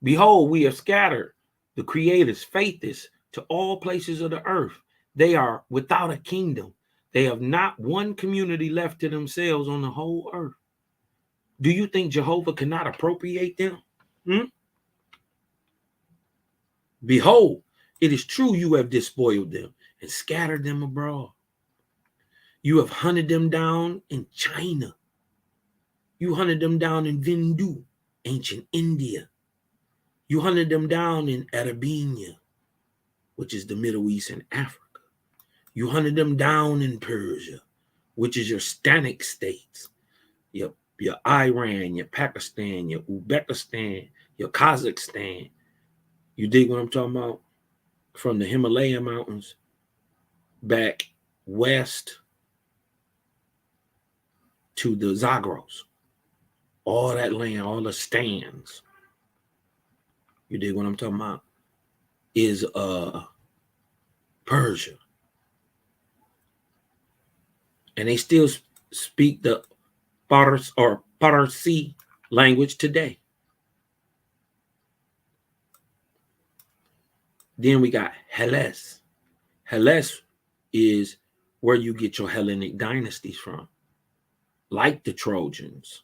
behold, we have scattered the creators, faithists, to all places of the earth. They are without a kingdom. They have not one community left to themselves on the whole earth. Do you think Jehovah cannot appropriate them? Behold, it is true you have despoiled them and scattered them abroad. You have hunted them down in China. You hunted them down in Vindu, ancient India. You hunted them down in Arabia, which is the Middle East and Africa. You hunted them down in Persia, which is your Stanic states, your Iran, your Pakistan, your Uzbekistan, your Kazakhstan. You dig what I'm talking about? From the Himalaya mountains back west to the Zagros. All that land, all the stands. You dig what I'm talking about? Is Persia. And they still speak the Parsi language today. Then we got Hellas. Hellas is where you get your Hellenic dynasties from. Like the Trojans.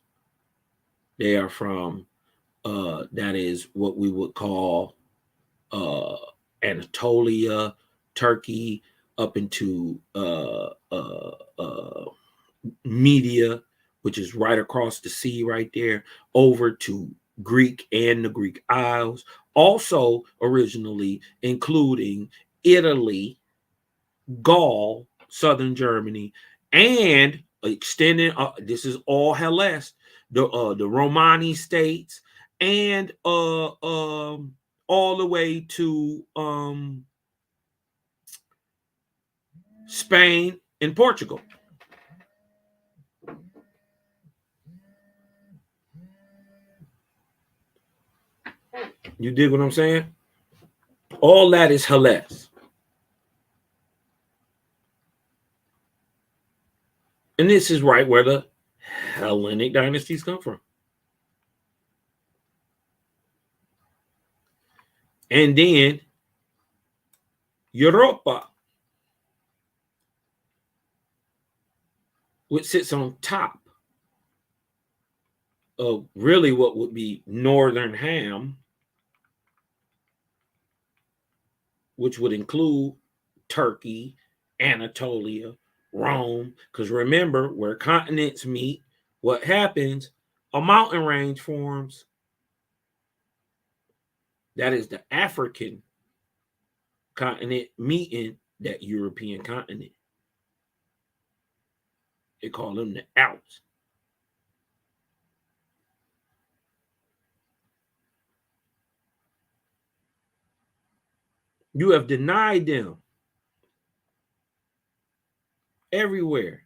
They are from, that is what we would call Anatolia, Turkey, up into Media, which is right across the sea right there, over to Greek and the Greek Isles, also originally including Italy, Gaul, southern Germany, and extending. This is all Hellas, the Romani states, and all the way to Spain and Portugal. You dig what I'm saying? All that is Hellas. And this is right where the Hellenic dynasties come from. And then Europa, which sits on top of really what would be Northern Ham, which would include Turkey, Anatolia, Rome. Because remember, where continents meet, what happens? A mountain range forms. That is the African continent meeting that European continent. They call them the Alps. You have denied them everywhere.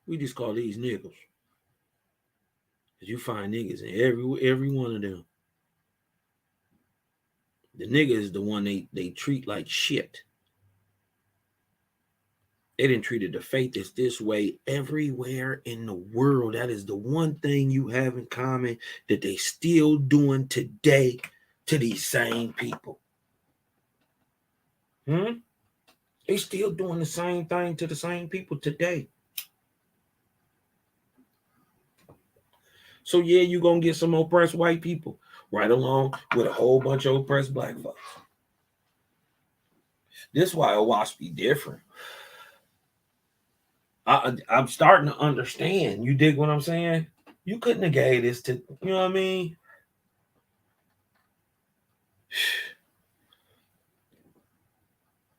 We just call these niggas. You find niggas in every one of them. The nigga is the one they treat like shit. They didn't treat the faith as this way everywhere in the world. That is the one thing you have in common that they still doing today to these same people. They still doing the same thing to the same people today. So yeah, you're going to get some oppressed white people right along with a whole bunch of oppressed black folks. This is why Owash be different. I'm starting to understand. You dig what I'm saying? You couldn't have gave this to, you know what I mean?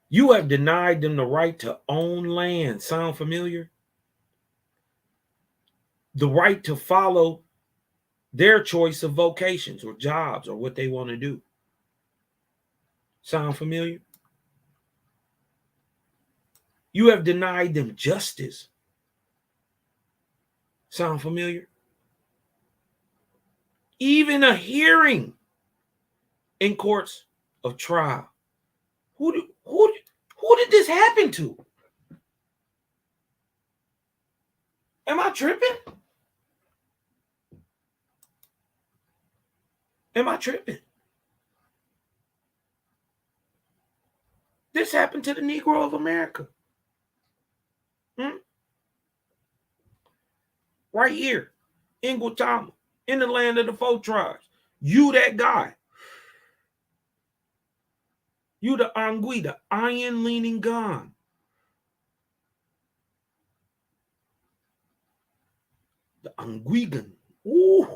You have denied them the right to own land. Sound familiar? The right to follow their choice of vocations or jobs or what they want to do. Sound familiar? You have denied them justice. Sound familiar? Even a hearing in courts of trial. Who did this happen to? Am I tripping? Am I tripping? This happened to the Negro of America. Right here in Guatemala, in the land of the 4 tribes. You that guy. You the Angui, the iron-leaning gun. The Anguigan. Ooh.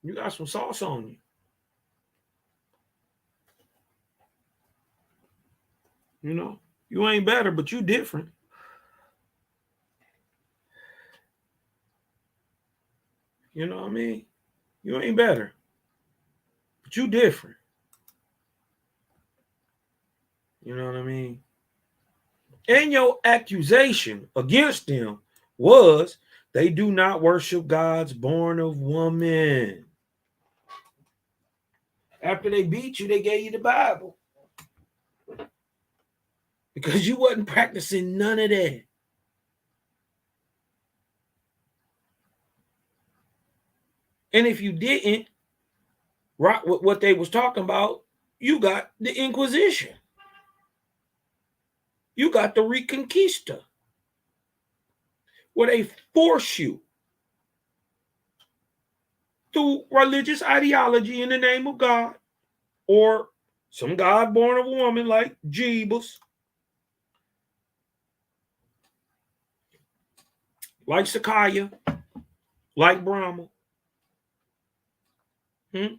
You got some sauce on you. You know, you ain't better, but you different. You know what I mean? You ain't better, but you different. You know what I mean? And your accusation against them was they do not worship gods born of woman. After they beat you, they gave you the Bible. Because you wasn't practicing none of that. And if you didn't, right, what they was talking about, you got the Inquisition. You got the Reconquista, where they force you through religious ideology in the name of God or Some God born of a woman like Jebus, like Sakiah, like Brahma. And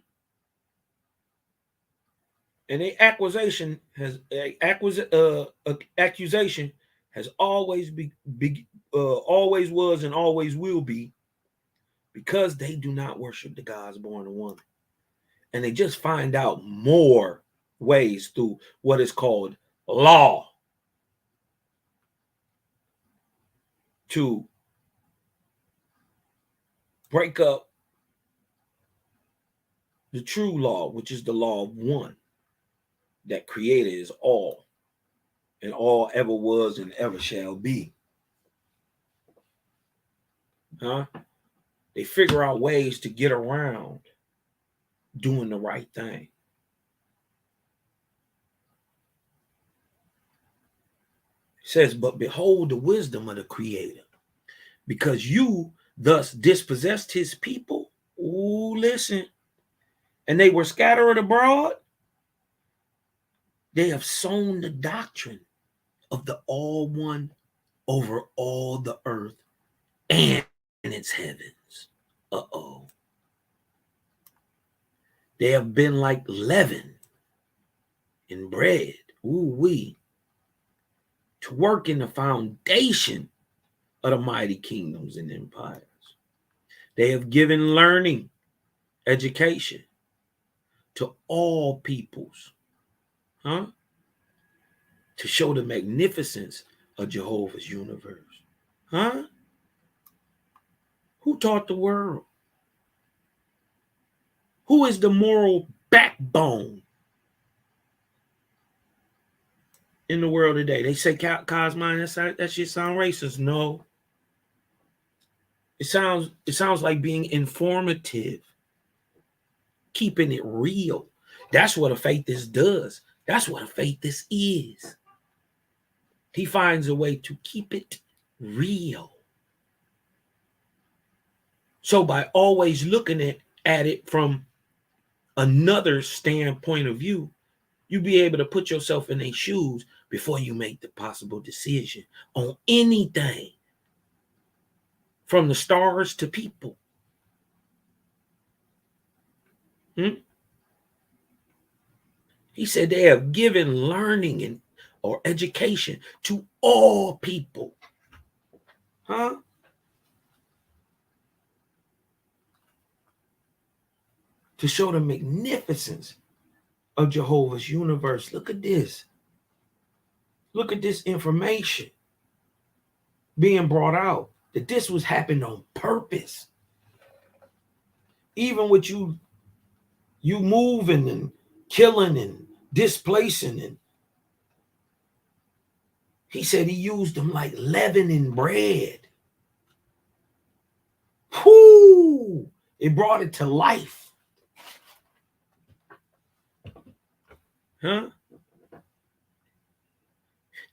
the accusation has always always was and always will be, because they do not worship the gods born of woman, and they just find out more ways through what is called law to break up the true law, which is the law of one, that creator is all, and all ever was and ever shall be. They figure out ways to get around doing the right thing. It says, but behold the wisdom of the creator, because you thus dispossessed his people. Ooh, listen. And they were scattered abroad. They have sown the doctrine of the all one over all the earth and its heavens. Uh-oh. They have been like leaven in bread. Ooh-wee. To work in the foundation of the mighty kingdoms and empires. They have given learning, education to all peoples, to show the magnificence of Jehovah's universe. Who taught the world? Who is the moral backbone in the world today? They say Cosmine, that shit sound racist. No. It sounds like being informative, keeping it real. That's what a faithist does. That's what a faithist is. He finds a way to keep it real. So by always looking at it from another standpoint of view, you be able to put yourself in their shoes before you make the possible decision on anything, from the stars to people. He said they have given learning or education to all people. To show the magnificence of Jehovah's universe. Look at this. Look at this information being brought out, that this was happened on purpose. Even with you moving and killing and displacing, and he said he used them like leaven in bread. Whoo! It brought it to life.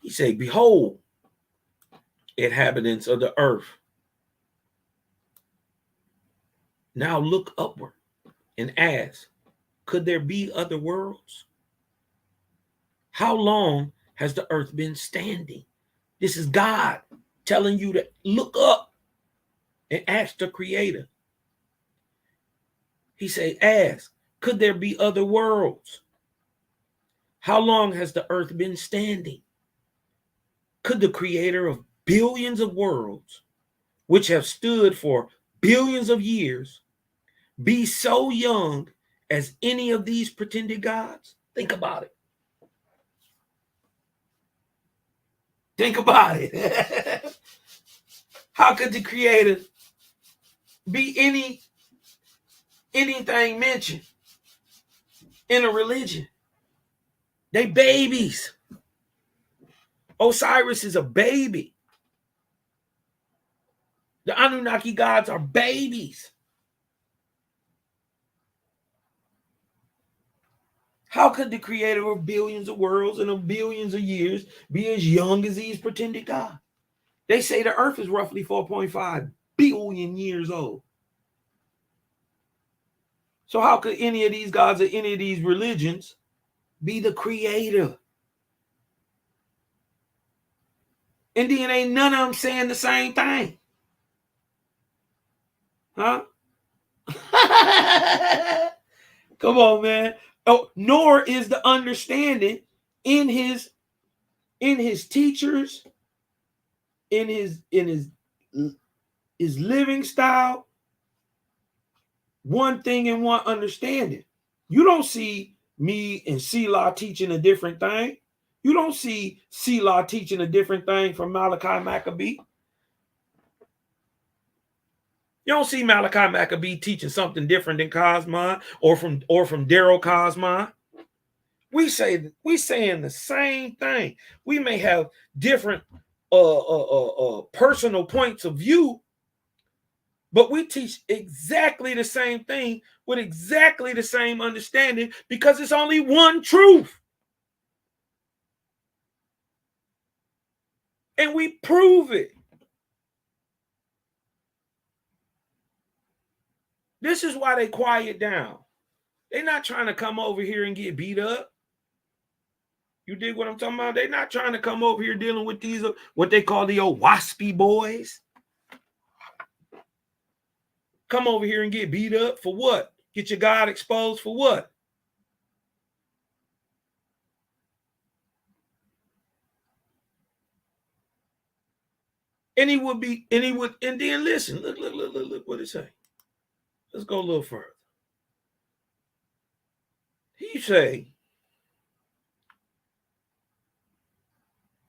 He said, behold, inhabitants of the earth, now look upward and ask, could there be other worlds? How long has the earth been standing? This is God telling you to look up and ask the creator. He said, ask, could there be other worlds? How long has the earth been standing? Could the creator of billions of worlds, which have stood for billions of years, be so young as any of these pretended gods? Think about it. Think about it. How could the creator be anything mentioned in a religion? They babies. Osiris is a baby. The Anunnaki gods are babies. How could the creator of billions of worlds and of billions of years be as young as these pretended gods? They say the earth is roughly 4.5 billion years old. So how could any of these gods or any of these religions be the creator. And then ain't none of them saying the same thing. Huh? Come on, man. Oh, nor is the understanding in his teachers, in his living style, one thing and one understanding. You don't see me and Selah teaching a different thing. You don't see Selah teaching a different thing from Malachi Maccabee. You don't see Malachi Maccabee teaching something different than Cosmon or from Daryl Cosmon. We saying the same thing. We may have different personal points of view, but we teach exactly the same thing with exactly the same understanding because it's only one truth. And we prove it. This is why they quiet down. They're not trying to come over here and get beat up. You dig what I'm talking about? They're not trying to come over here dealing with these, what they call the old waspy boys. Come over here and get beat up for what? Get your God exposed for what? And then listen, look what it say. Let's go a little further. He say,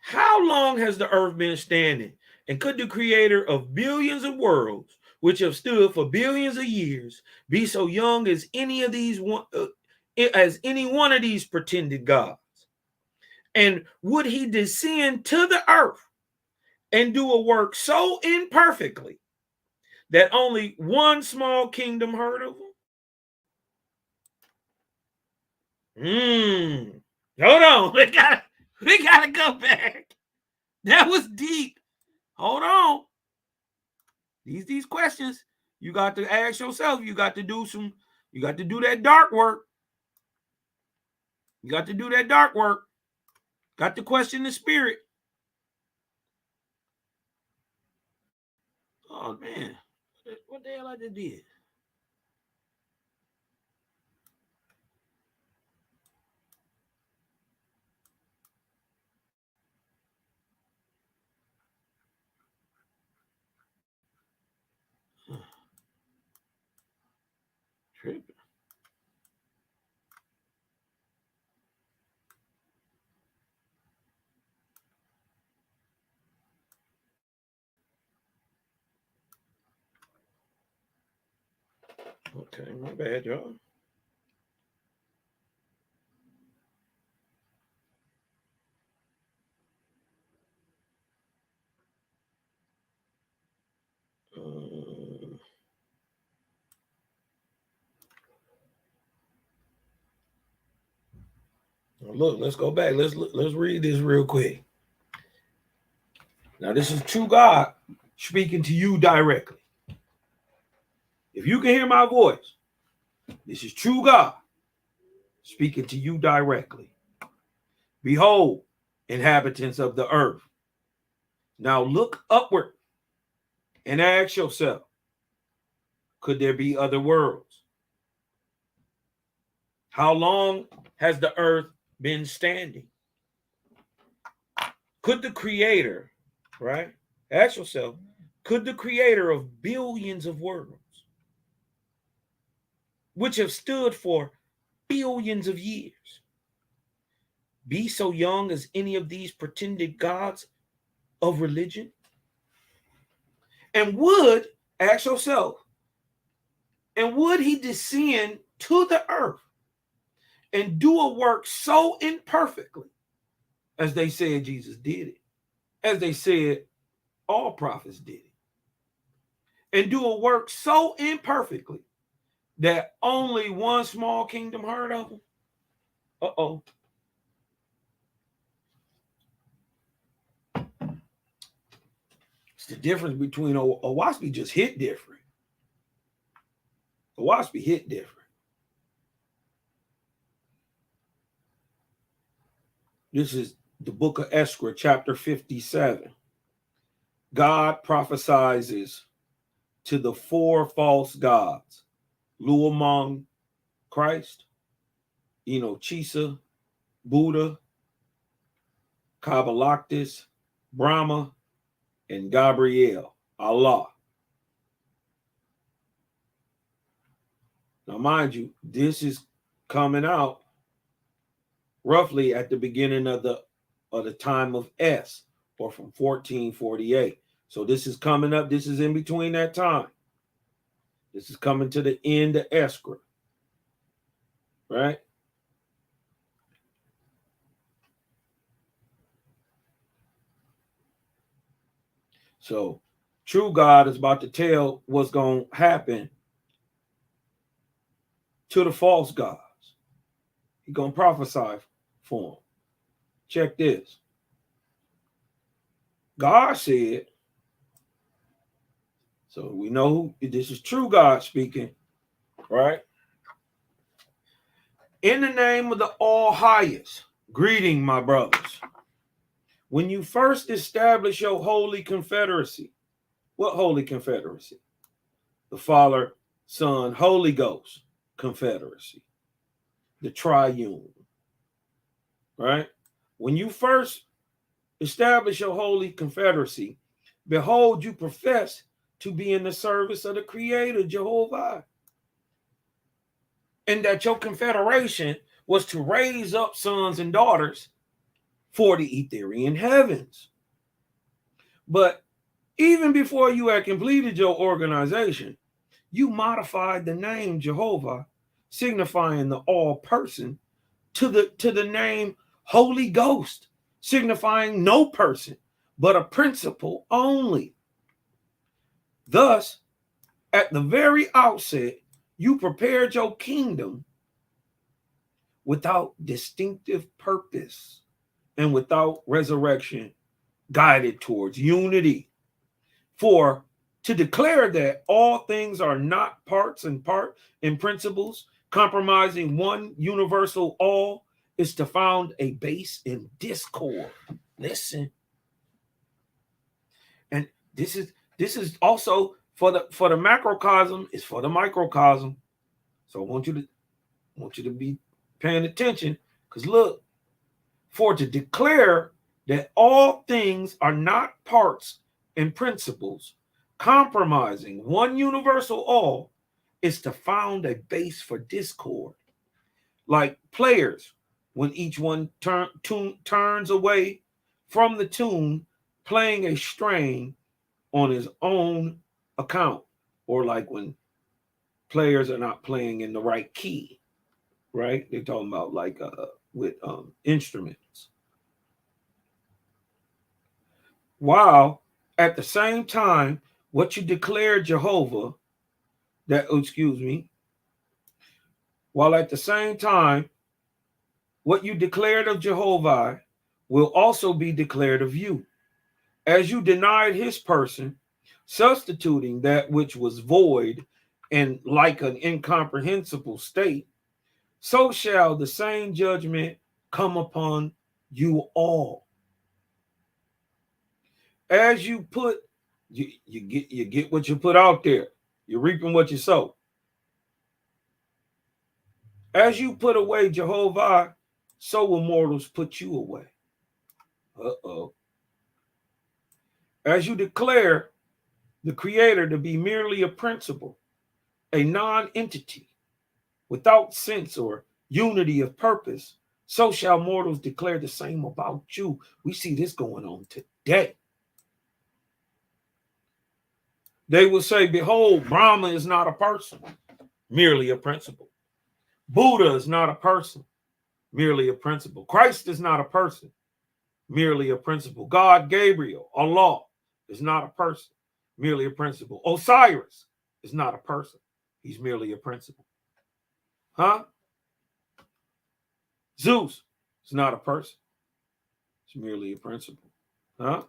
how long has the earth been standing? And could the creator of billions of worlds, which have stood for billions of years, be so young as any one of these pretended gods? And would he descend to the earth and do a work so imperfectly that only one small kingdom heard of him? Hold on. We gotta go back. That was deep. Hold on. These questions you got to ask yourself. You got to do that dark work. You got to do that dark work. Got to question the spirit. Oh man, what the hell I just did? Tripping. Okay, my bad, y'all. Look, let's go back. Let's read this real quick. Now, this is true God speaking to you directly. If you can hear my voice, this is true God speaking to you directly. Behold, inhabitants of the earth. Now look upward and ask yourself, could there be other worlds? How long has the earth been standing? Could the creator, right? Ask yourself, could the creator of billions of worlds, which have stood for billions of years, be so young as any of these pretended gods of religion? And would, ask yourself, and would he descend to the earth and do a work so imperfectly, as they said Jesus did it, as they said all prophets did it, and do a work so imperfectly that only one small kingdom heard of him? Uh-oh. It's the difference between a waspy just hit different. A waspy hit different. This is the book of Esther, chapter 57. God prophesies to the 4 false gods: Luamong, Christ, Chisa, Buddha, Kabbalactus, Brahma, and Gabriel, Allah. Now, mind you, this is coming out roughly at the beginning of the time of S, or from 1448. So this is coming up. This is in between that time. This is coming to the end of Esther, right? So true God is about to tell what's going to happen to the false gods. He's going to prophesy for them. Check this. God said, so we know this is true God speaking, right? In the name of the All-Highest, greeting, my brothers. When you first establish your holy confederacy, what holy confederacy? The Father, Son, Holy Ghost confederacy, the triune, right? When you first establish your holy confederacy, behold, you profess to be in the service of the Creator, Jehovah, and that your confederation was to raise up sons and daughters for the Etherian heavens. But even before you had completed your organization, you modified the name Jehovah, signifying the all person, to the name Holy Ghost, signifying no person, but a principle only. Thus, at the very outset, you prepared your kingdom without distinctive purpose and without resurrection, guided towards unity. For to declare that all things are not parts and principles, compromising one universal all, is to found a base in discord. Listen. And this is also for the macrocosm, is for the microcosm. So I want you to be paying attention, because look, for to declare that all things are not parts and principles, compromising one universal all, is to found a base for discord. Like players, when each one turns away from the tune, playing a strain on his own account, or like when players are not playing in the right key, right? They're talking about like with instruments. While at the same time, what you declare Jehovah, while at the same time, what you declared of Jehovah will also be declared of you. As you denied his person, substituting that which was void and like an incomprehensible state, so shall the same judgment come upon you all. As you put, you get what you put out there. You're reaping what you sow. As you put away Jehovah, so will mortals put you away. As you declare the Creator to be merely a principle, a non-entity, without sense or unity of purpose, so shall mortals declare the same about you. We see this going on today. They will say, behold, Brahma is not a person, merely a principle. Buddha is not a person, merely a principle. Christ is not a person, merely a principle. God, Gabriel, Allah is not a person, merely a principle. Osiris is not a person. He's merely a principle. Huh? Zeus is not a person. It's merely a principle. Huh?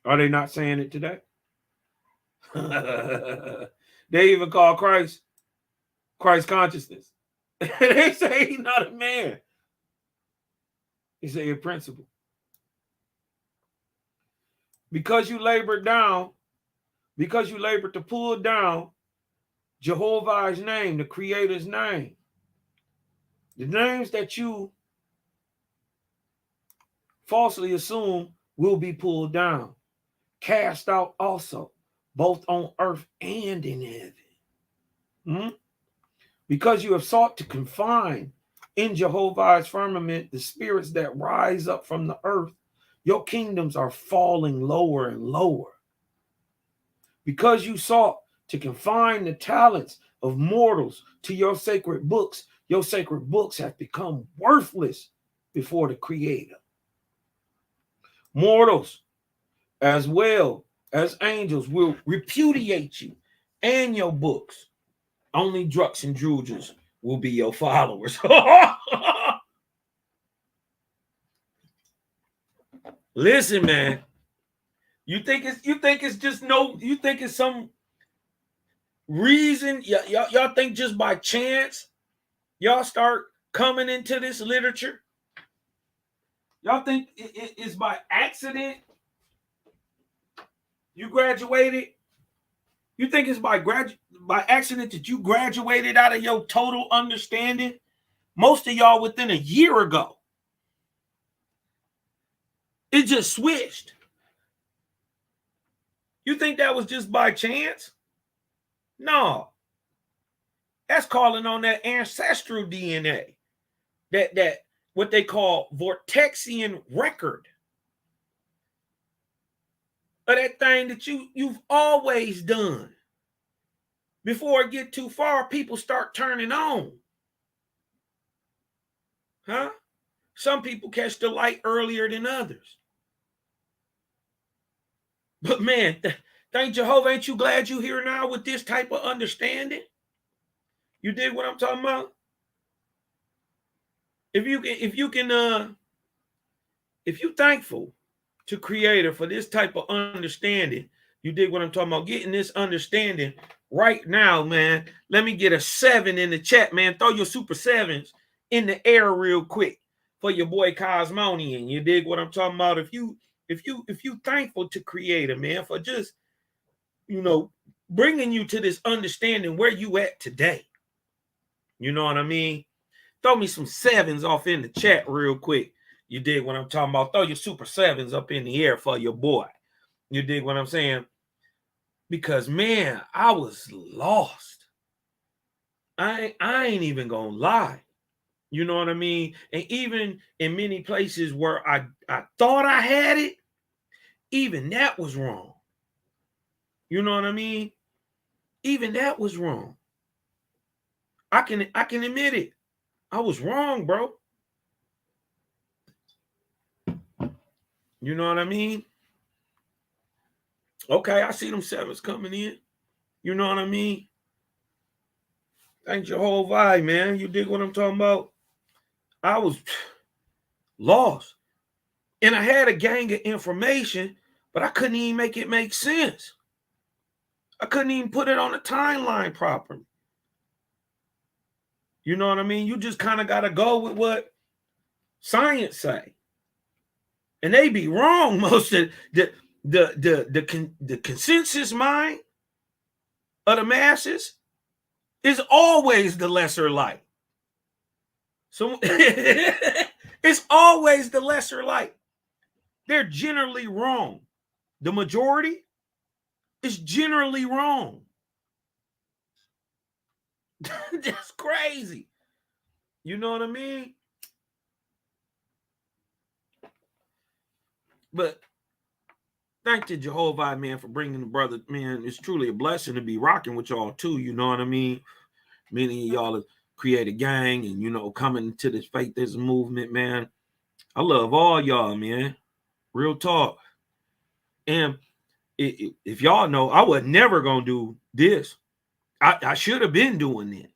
Are they not saying it today? They even call Christ consciousness. They say he's not a man. He said, your principle. Because you labored to pull down Jehovah's name, the Creator's name, the names that you falsely assume will be pulled down, cast out also, both on earth and in heaven. Because you have sought to confine in Jehovah's firmament the spirits that rise up from the earth, your kingdoms are falling lower and lower. Because you sought to confine the talents of mortals to your sacred books have become worthless before the Creator. Mortals, as well as angels, will repudiate you and your books. Only druks and drudges will be your followers. Listen, man. You think it's some reason? Y'all think just by chance y'all start coming into this literature? Y'all think it's by accident you graduated? You think it's by accident that you graduated out of your total understanding? Most of y'all within a year ago. It just switched. You think that was just by chance? No. That's calling on that ancestral DNA. That what they call Vortexian record. Of that thing that you've always done. Before it get too far, people start turning on. Huh? Some people catch the light earlier than others. But man, thank Jehovah, ain't you glad you here now with this type of understanding? You dig what I'm talking about? If you thankful to Creator for this type of understanding, you dig what I'm talking about? Getting this understanding right now, man. Let me get a 7 in the chat, man. Throw your super 7s in the air real quick for your boy Cosmonian. You dig what I'm talking about? If you thankful to Creator, man, for just, bringing you to this understanding where you at today. You know what I mean? Throw me some 7s off in the chat real quick. You dig what I'm talking about? Throw your super 7s up in the air for your boy. You dig what I'm saying? Because, man, I was lost. I ain't even gonna lie. You know what I mean? And even in many places where I thought I had it, even that was wrong. You know what I mean? Even that was wrong. I can admit it. I was wrong, bro. You know what I mean? Okay, I see them 7s coming in. You know what I mean? Thank Jehovah, man. You dig what I'm talking about? I was lost. And I had a gang of information, but I couldn't even make it make sense. I couldn't even put it on the timeline properly. You know what I mean? You just kind of got to go with what science say. And they be wrong most of the consensus mind of the masses is always the lesser light. So it's always the lesser light. They're generally wrong. The majority is generally wrong. That's crazy. You know what I mean? But thank you, Jehovah, man, for bringing the brother. Man, it's truly a blessing to be rocking with y'all, too. You know what I mean? Many of y'all have created a gang and, coming to this faithism movement, man. I love all y'all, man. Real talk. And if y'all know, I was never going to do this. I should have been doing this.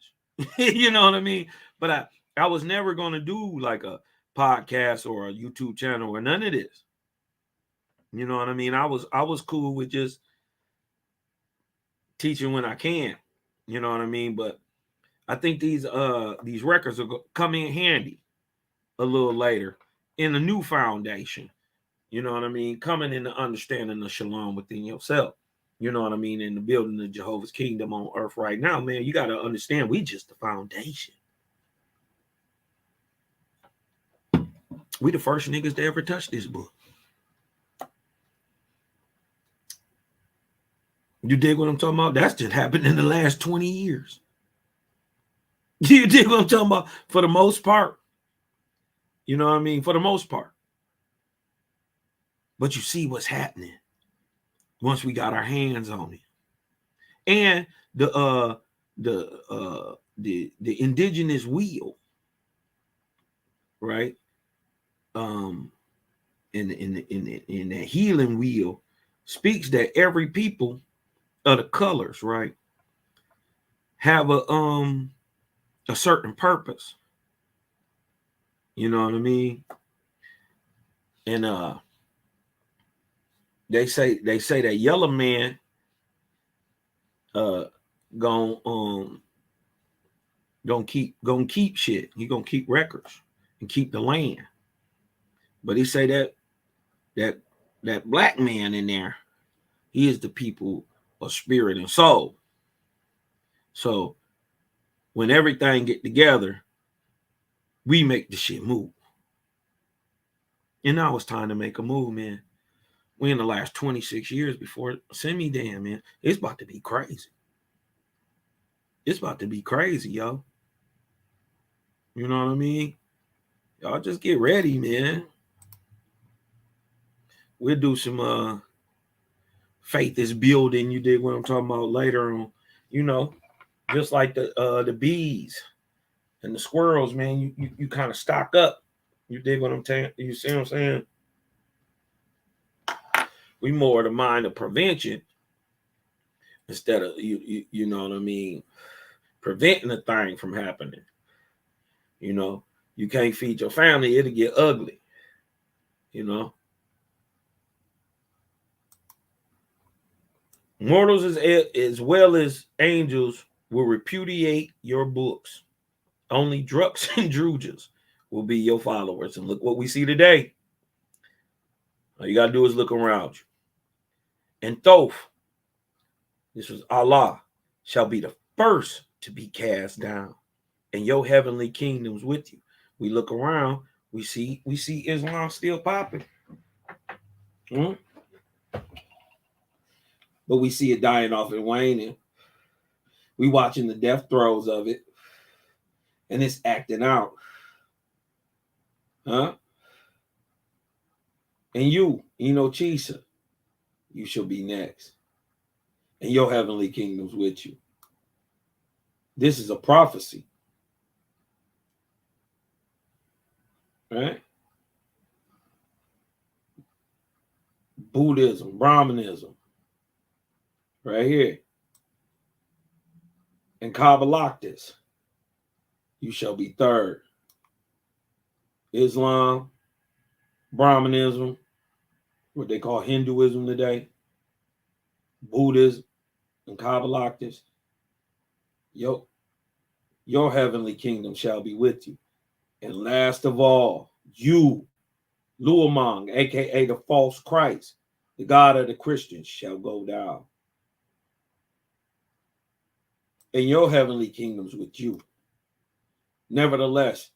You know what I mean? But I was never going to do like a podcast or a YouTube channel or none of this. You know what I mean? I was cool with just teaching when I can. You know what I mean? But I think these records will come in handy a little later. in a new foundation. You know what I mean? Coming into understanding the shalom within yourself. You know what I mean? In the building of Jehovah's kingdom on earth right now, man, you got to understand we just the foundation. We the first niggas to ever touch this book. You dig what I'm talking about? That's just happened in the last 20 years. You dig what I'm talking about? For the most part. You know what I mean? For the most part. But you see what's happening once we got our hands on it. And the indigenous wheel, right? In the healing wheel speaks that every people of the colors, right, have a certain purpose. You know what I mean? And they say that yellow man gonna keep shit. He gonna keep records and keep the land. But he say that black man in there, he is the people of spirit and soul. So when everything get together, we make the shit move. And now it's time to make a move, man. We in the last 26 years before semi-damn, man. It's about to be crazy. It's about to be crazy, yo. You know what I mean? Y'all just get ready, man. We'll do some faith is building. You dig what I'm talking about later on. You know, just like the bees and the squirrels, man. You kind of stock up. You dig what I'm saying? You see what I'm saying? We more the mind of prevention instead of you know what I mean, preventing a thing from happening. You know, you can't feed your family, it'll get ugly. You know, mortals as well as angels will repudiate your books. Only druks and druges will be your followers. And look what we see today. All you gotta do is look around you. And Thoth, this was Allah, shall be the first to be cast down, and your heavenly kingdoms with you. We look around, we see Islam still popping. But we see it dying off and waning. We watching the death throes of it, and it's acting out. And you know, Chisa, you shall be next. And your heavenly kingdoms with you. This is a prophecy. Right? Buddhism, Brahmanism. Right here. And Kabbalactus, you shall be third. Islam, Brahmanism, what they call Hinduism today, Buddhism, and Kabbalactus, your heavenly kingdom shall be with you. And last of all, you, Luamang, aka the false Christ, the God of the Christians, shall go down. And your heavenly kingdoms with you. Nevertheless,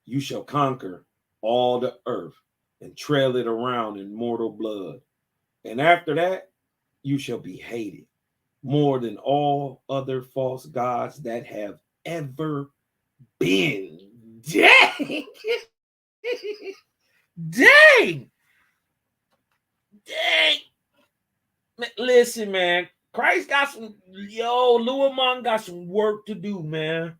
you shall conquer all the earth and trail it around in mortal blood. And after that, you shall be hated more than all other false gods that have ever been. Dang! Dang! Dang! Listen, man. Christ got some, Luamon got some work to do, man.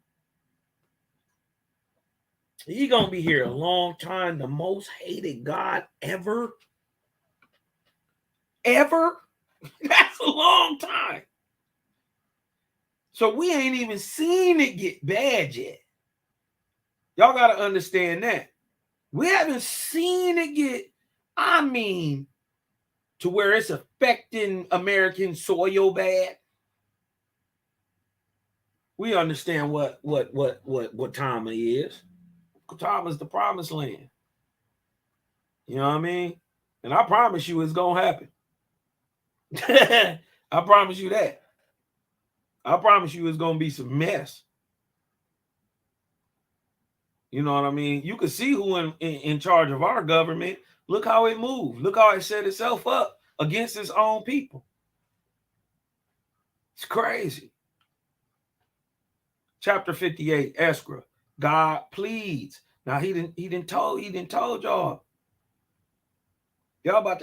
He gonna be here a long time. The most hated God ever. Ever? That's a long time. So we ain't even seen it get bad yet. Y'all got to understand that. We haven't seen it get, to where it's affecting American soil bad. We understand what time it is. Time is the promised land. You know what I mean? And I promise you it's going to happen. I promise you that. I promise you it's going to be some mess. You know what I mean? You can see who in charge of our government. Look how it moved. Look how it set itself up against its own people. It's crazy. Chapter 58, Esdras. God pleads. Now he didn't told y'all. Y'all about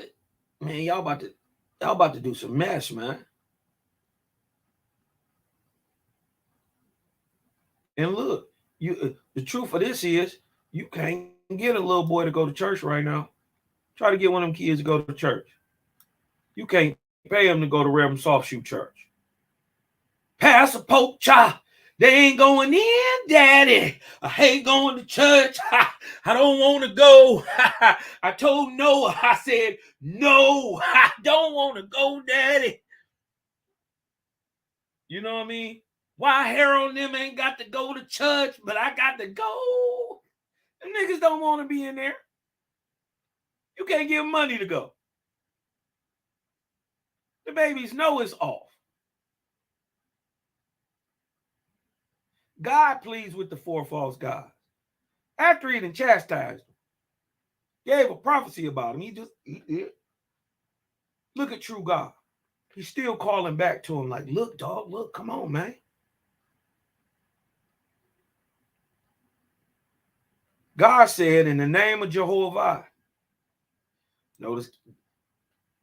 to do some mess, man. And look, the truth of this is you can't get a little boy to go to church right now. Try to get one of them kids to go to church. You can't pay him to go to Reverend Soft Shoe Church. Pastor Pope Cha, they ain't going in, Daddy. I hate going to church. I don't want to go. I told Noah, I said, no, I don't want to go, Daddy. You know what I mean? Why Harold and them ain't got to go to church, but I got to go? Them niggas don't want to be in there. You can't give them money to go. The babies know it's off. God pleads with the four false gods. After he done chastised them, gave a prophecy about him, he did. Look at true God. He's still calling back to him like, look, dog, look, come on, man. God said, in the name of Jehovah. Notice,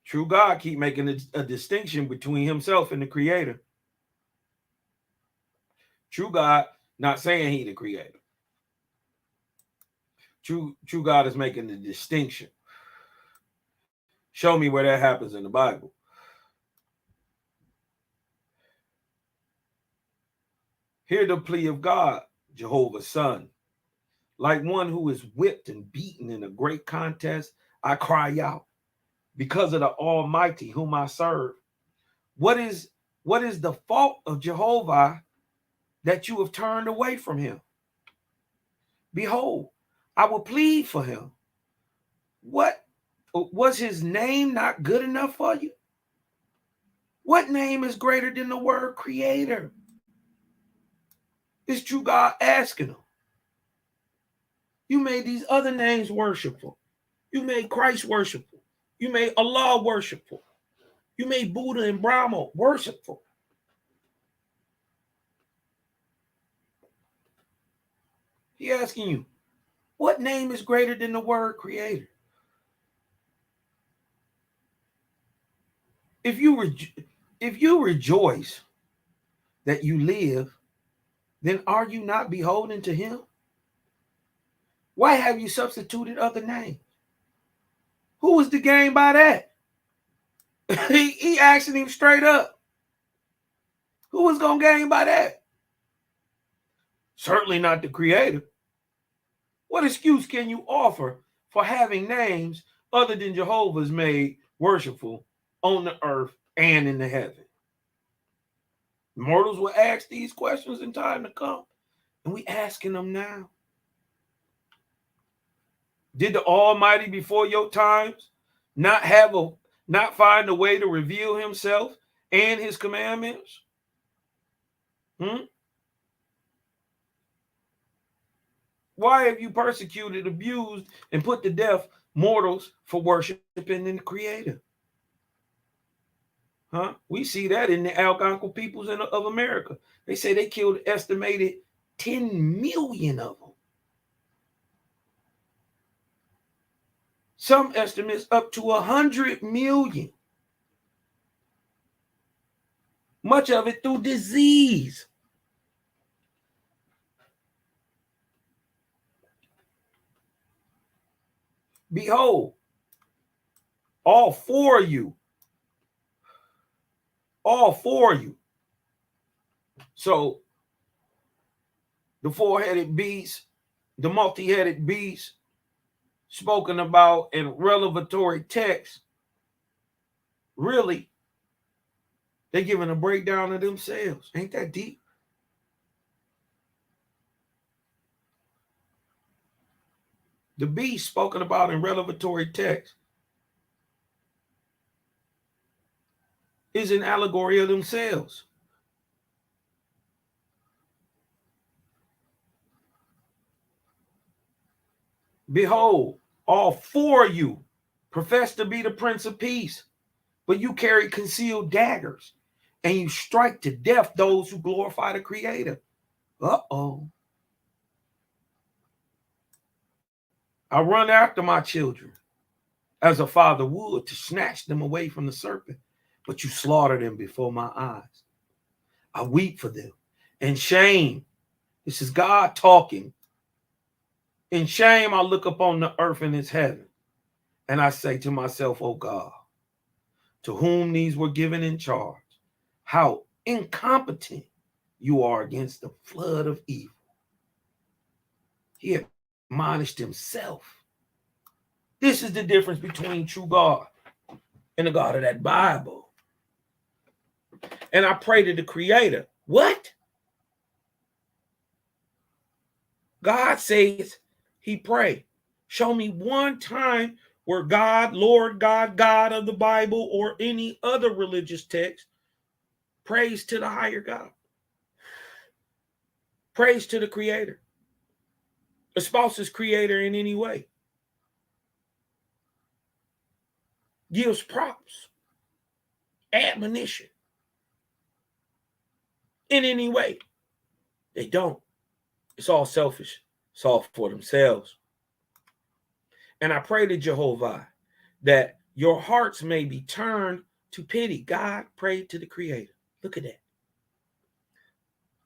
true God keep making a distinction between himself and the creator. True God not saying he the creator. True God is making the distinction. Show me where that happens in the Bible. Hear the plea of God, Jehovah's son. Like one who is whipped and beaten in a great contest, I cry out because of the Almighty whom I serve. What is the fault of Jehovah that you have turned away from him? Behold, I will plead for him. What was his name not good enough for you? What name is greater than the word creator? It's true God asking him. You made these other names worshipful. You made Christ worshipful. You made Allah worshipful. You made Buddha and Brahma worshipful. He asking you, what name is greater than the word creator? If you rejoice that you live, then are you not beholden to him? Why have you substituted other names? Who was to gain by that? he asking him straight up. Who was going to gain by that? Certainly not the creator. What excuse can you offer for having names other than Jehovah's made worshipful on the earth and in the heaven? Mortals will ask these questions in time to come, and we asking them now. Did the Almighty before your times not find a way to reveal himself and his commandments? Why have you persecuted, abused, and put to death mortals for worshiping in the Creator? We see that in the Algonquin peoples of America. They say they killed an estimated 10 million of them. Some estimates up to 100 million. Much of it through disease. Behold, all for you. So the four-headed beast, the multi-headed beast, spoken about in revelatory text, really, they're giving a breakdown of themselves. Ain't that deep? The beast spoken about in revelatory text is an allegory of themselves. Behold, all four of you profess to be the Prince of Peace, but you carry concealed daggers, and you strike to death those who glorify the Creator. Uh-oh. I run after my children, as a father would, to snatch them away from the serpent, but you slaughter them before my eyes. I weep for them. In shame, this is God talking. In shame, I look upon the earth and its heaven, and I say to myself, O God, to whom these were given in charge, how incompetent you are against the flood of evil. He admonished himself. This is the difference between true God and the God of that Bible. And I pray to the Creator. What? God says he prayed. Show me one time where God, Lord God, God of the Bible or any other religious text prays to the higher God. Prays to the Creator. Espouses Creator in any way. Gives props. Admonition. In any way. They don't. It's all selfish. It's all for themselves. And I pray to Jehovah that your hearts may be turned to pity. God prayed to the Creator. Look at that.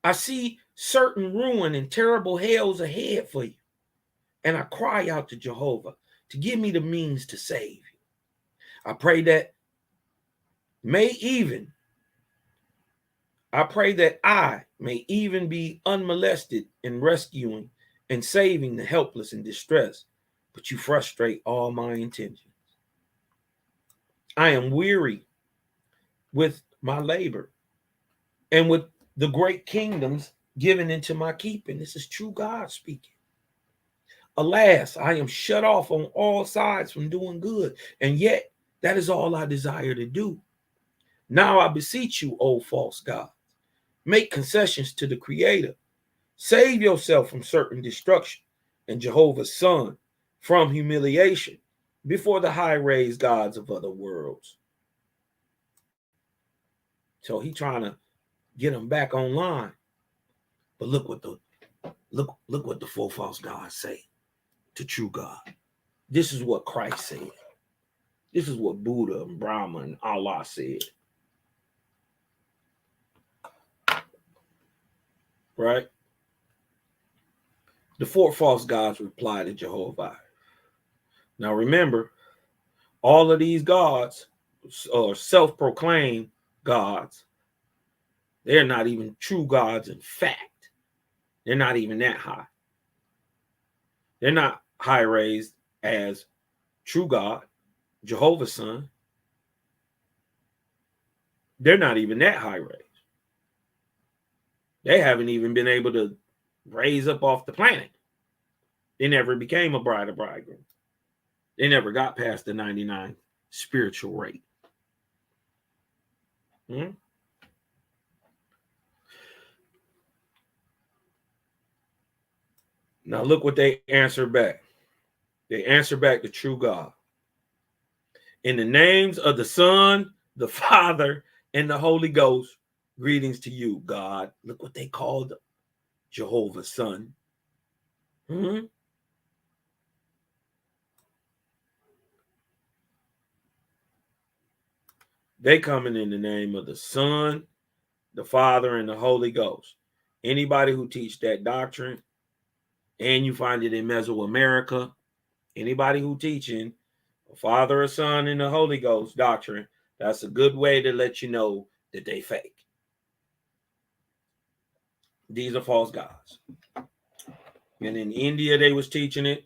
I see certain ruin and terrible hells ahead for you. And I cry out to Jehovah to give me the means to save you. I pray that I may even be unmolested in rescuing and saving the helpless and distressed, but you frustrate all my intentions. I am weary with my labor and with the great kingdoms given into my keeping. This is true God speaking. Alas, I am shut off on all sides from doing good, and yet that is all I desire to do. Now I beseech you, O false God, make concessions to the Creator. Save yourself from certain destruction, and Jehovah's Son from humiliation before the high-raised gods of other worlds. So he trying to get them back online. But look what the four false gods say to true God. This is what Christ said. This is what Buddha and Brahma and Allah said. Right? The four false gods replied to Jehovah. Now remember, all of these gods are self-proclaimed gods. They're not even true gods in fact. They're not even that high. They're not high raised as true God, Jehovah's Son. They're not even that high raised. They haven't even been able to raise up off the planet. They never became a bride or bridegroom. They never got past the 99 spiritual rate. Now look what they answer back. They answer back the true God. In the names of the Son, the Father, and the Holy Ghost, greetings to you, God. Look what they called Jehovah's Son. They coming in the name of the Son, the Father, and the Holy Ghost. Anybody who teach that doctrine, and you find it in Mesoamerica, anybody who teaching the Father, a Son, and the Holy Ghost doctrine, that's a good way to let you know that they fake. These are false gods. And in India, they was teaching it.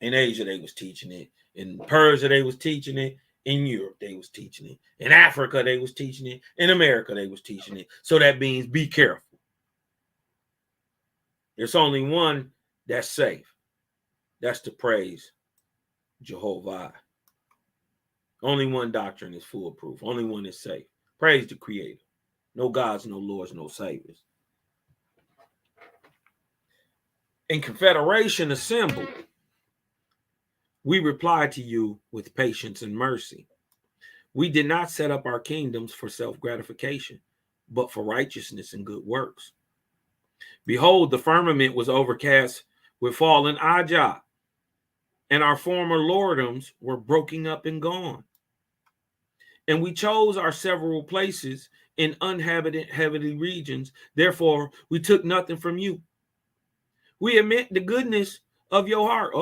In Asia, they was teaching it. In Persia, they was teaching it. In Europe, they was teaching it. In Africa, they was teaching it. In America, they was teaching it. So that means be careful. There's only one that's safe. That's to praise Jehovah. Only one doctrine is foolproof. Only one is safe. Praise the Creator. No gods, no lords, no saviors. In confederation assembled, we reply to you with patience and mercy. We did not set up our kingdoms for self-gratification, but for righteousness and good works. Behold, the firmament was overcast with fallen Ajah, and our former lordoms were broken up and gone. And we chose our several places in uninhabited heavenly regions. Therefore, we took nothing from you. We admit the goodness of your heart.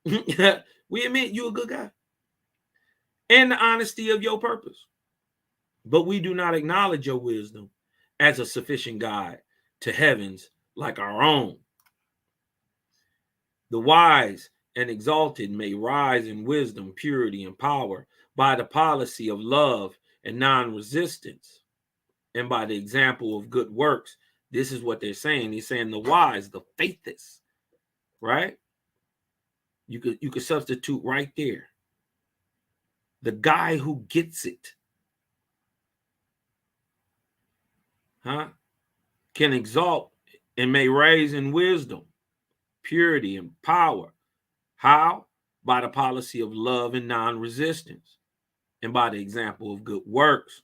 We admit you a good guy. And the honesty of your purpose. But we do not acknowledge your wisdom as a sufficient guide to heavens like our own. The wise and exalted may rise in wisdom, purity, and power by the policy of love and non-resistance, and by the example of good works. This is what they're saying. He's saying the wise, the faithless, right? You could substitute right there. The guy who gets it, can exalt and may rise in wisdom, purity, and power. How? By the policy of love and non-resistance, and by the example of good works.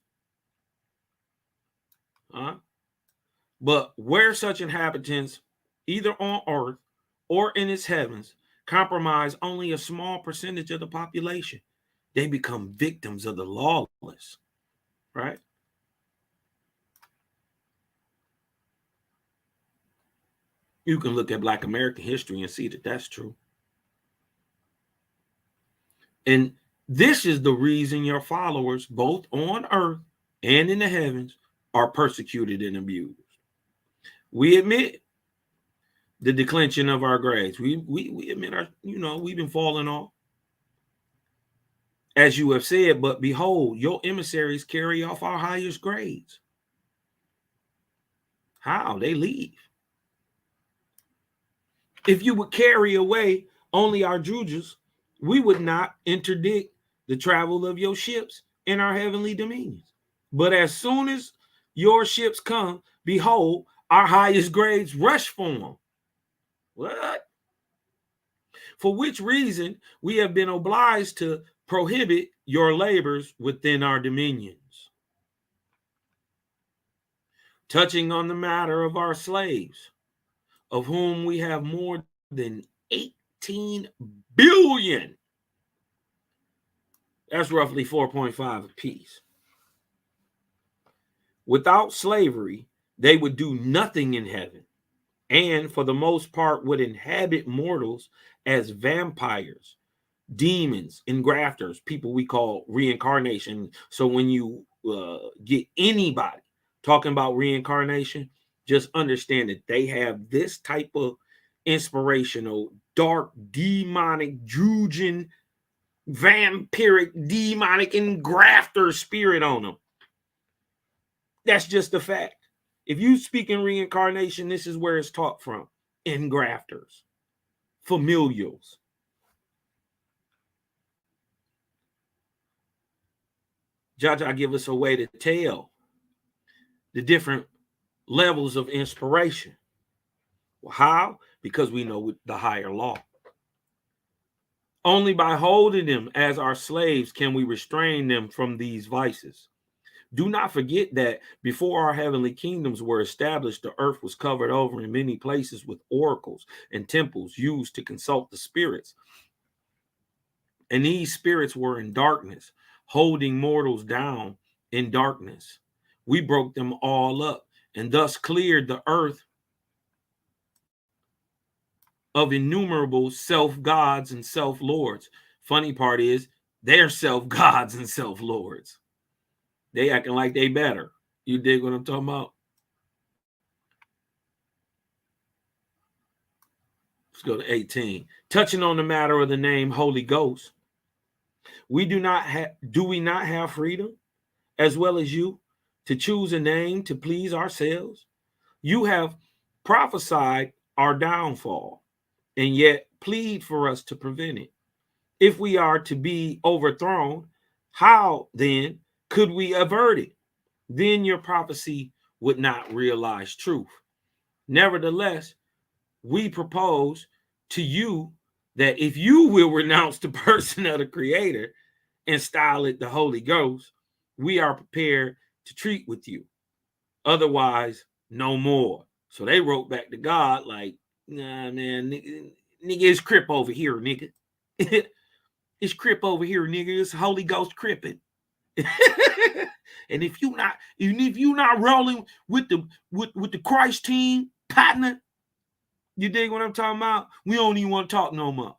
But where such inhabitants, either on earth or in its heavens, compromise only a small percentage of the population, they become victims of the lawless, right? You can look at Black American history and see that that's true. And this is the reason your followers, both on earth and in the heavens, are persecuted and abused. We admit the declension of our grades. We admit our, we've been falling off. As you have said, but behold, your emissaries carry off our highest grades. How? They leave. If you would carry away only our jujus, we would not interdict the travel of your ships in our heavenly dominions. But as soon as your ships come, behold, our highest grades rush for them. What? For which reason we have been obliged to prohibit your labors within our dominions. Touching on the matter of our slaves, of whom we have more than 18 billion. That's roughly 4.5 apiece. Without slavery, they would do nothing in heaven, and for the most part would inhabit mortals as vampires, demons, engrafters, people we call reincarnation. So when you get anybody talking about reincarnation, just understand that they have this type of inspirational, dark, demonic, Jujan, vampiric, demonic engrafter spirit on them. That's just a fact. If you speak in reincarnation, this is where it's taught from. Engrafters, familials. Jaja give us a way to tell the different levels of inspiration. Well, how? Because we know the higher law. Only by holding them as our slaves can we restrain them from these vices. Do not forget that before our heavenly kingdoms were established, the earth was covered over in many places with oracles and temples used to consult the spirits. And these spirits were in darkness, holding mortals down in darkness. We broke them all up and thus cleared the earth of innumerable self-gods and self-lords. Funny part is they're self-gods and self-lords. They acting like they better. You dig what I'm talking about? Let's go to 18. Touching on the matter of the name Holy Ghost, do we not have freedom, as well as you, to choose a name to please ourselves? You have prophesied our downfall, and yet plead for us to prevent it. If we are to be overthrown, how then could we avert it? Then your prophecy would not realize truth. Nevertheless, we propose to you that if you will renounce the person of the Creator and style it the Holy Ghost, we are prepared to treat with you. Otherwise, no more. So they wrote back to God like, nah, man, nigga, it's Crip over here, nigga. It's Crip over here, nigga. It's Holy Ghost cripping. And if you not rolling with the Christ team, partner, you dig what I'm talking about? We don't even want to talk no more.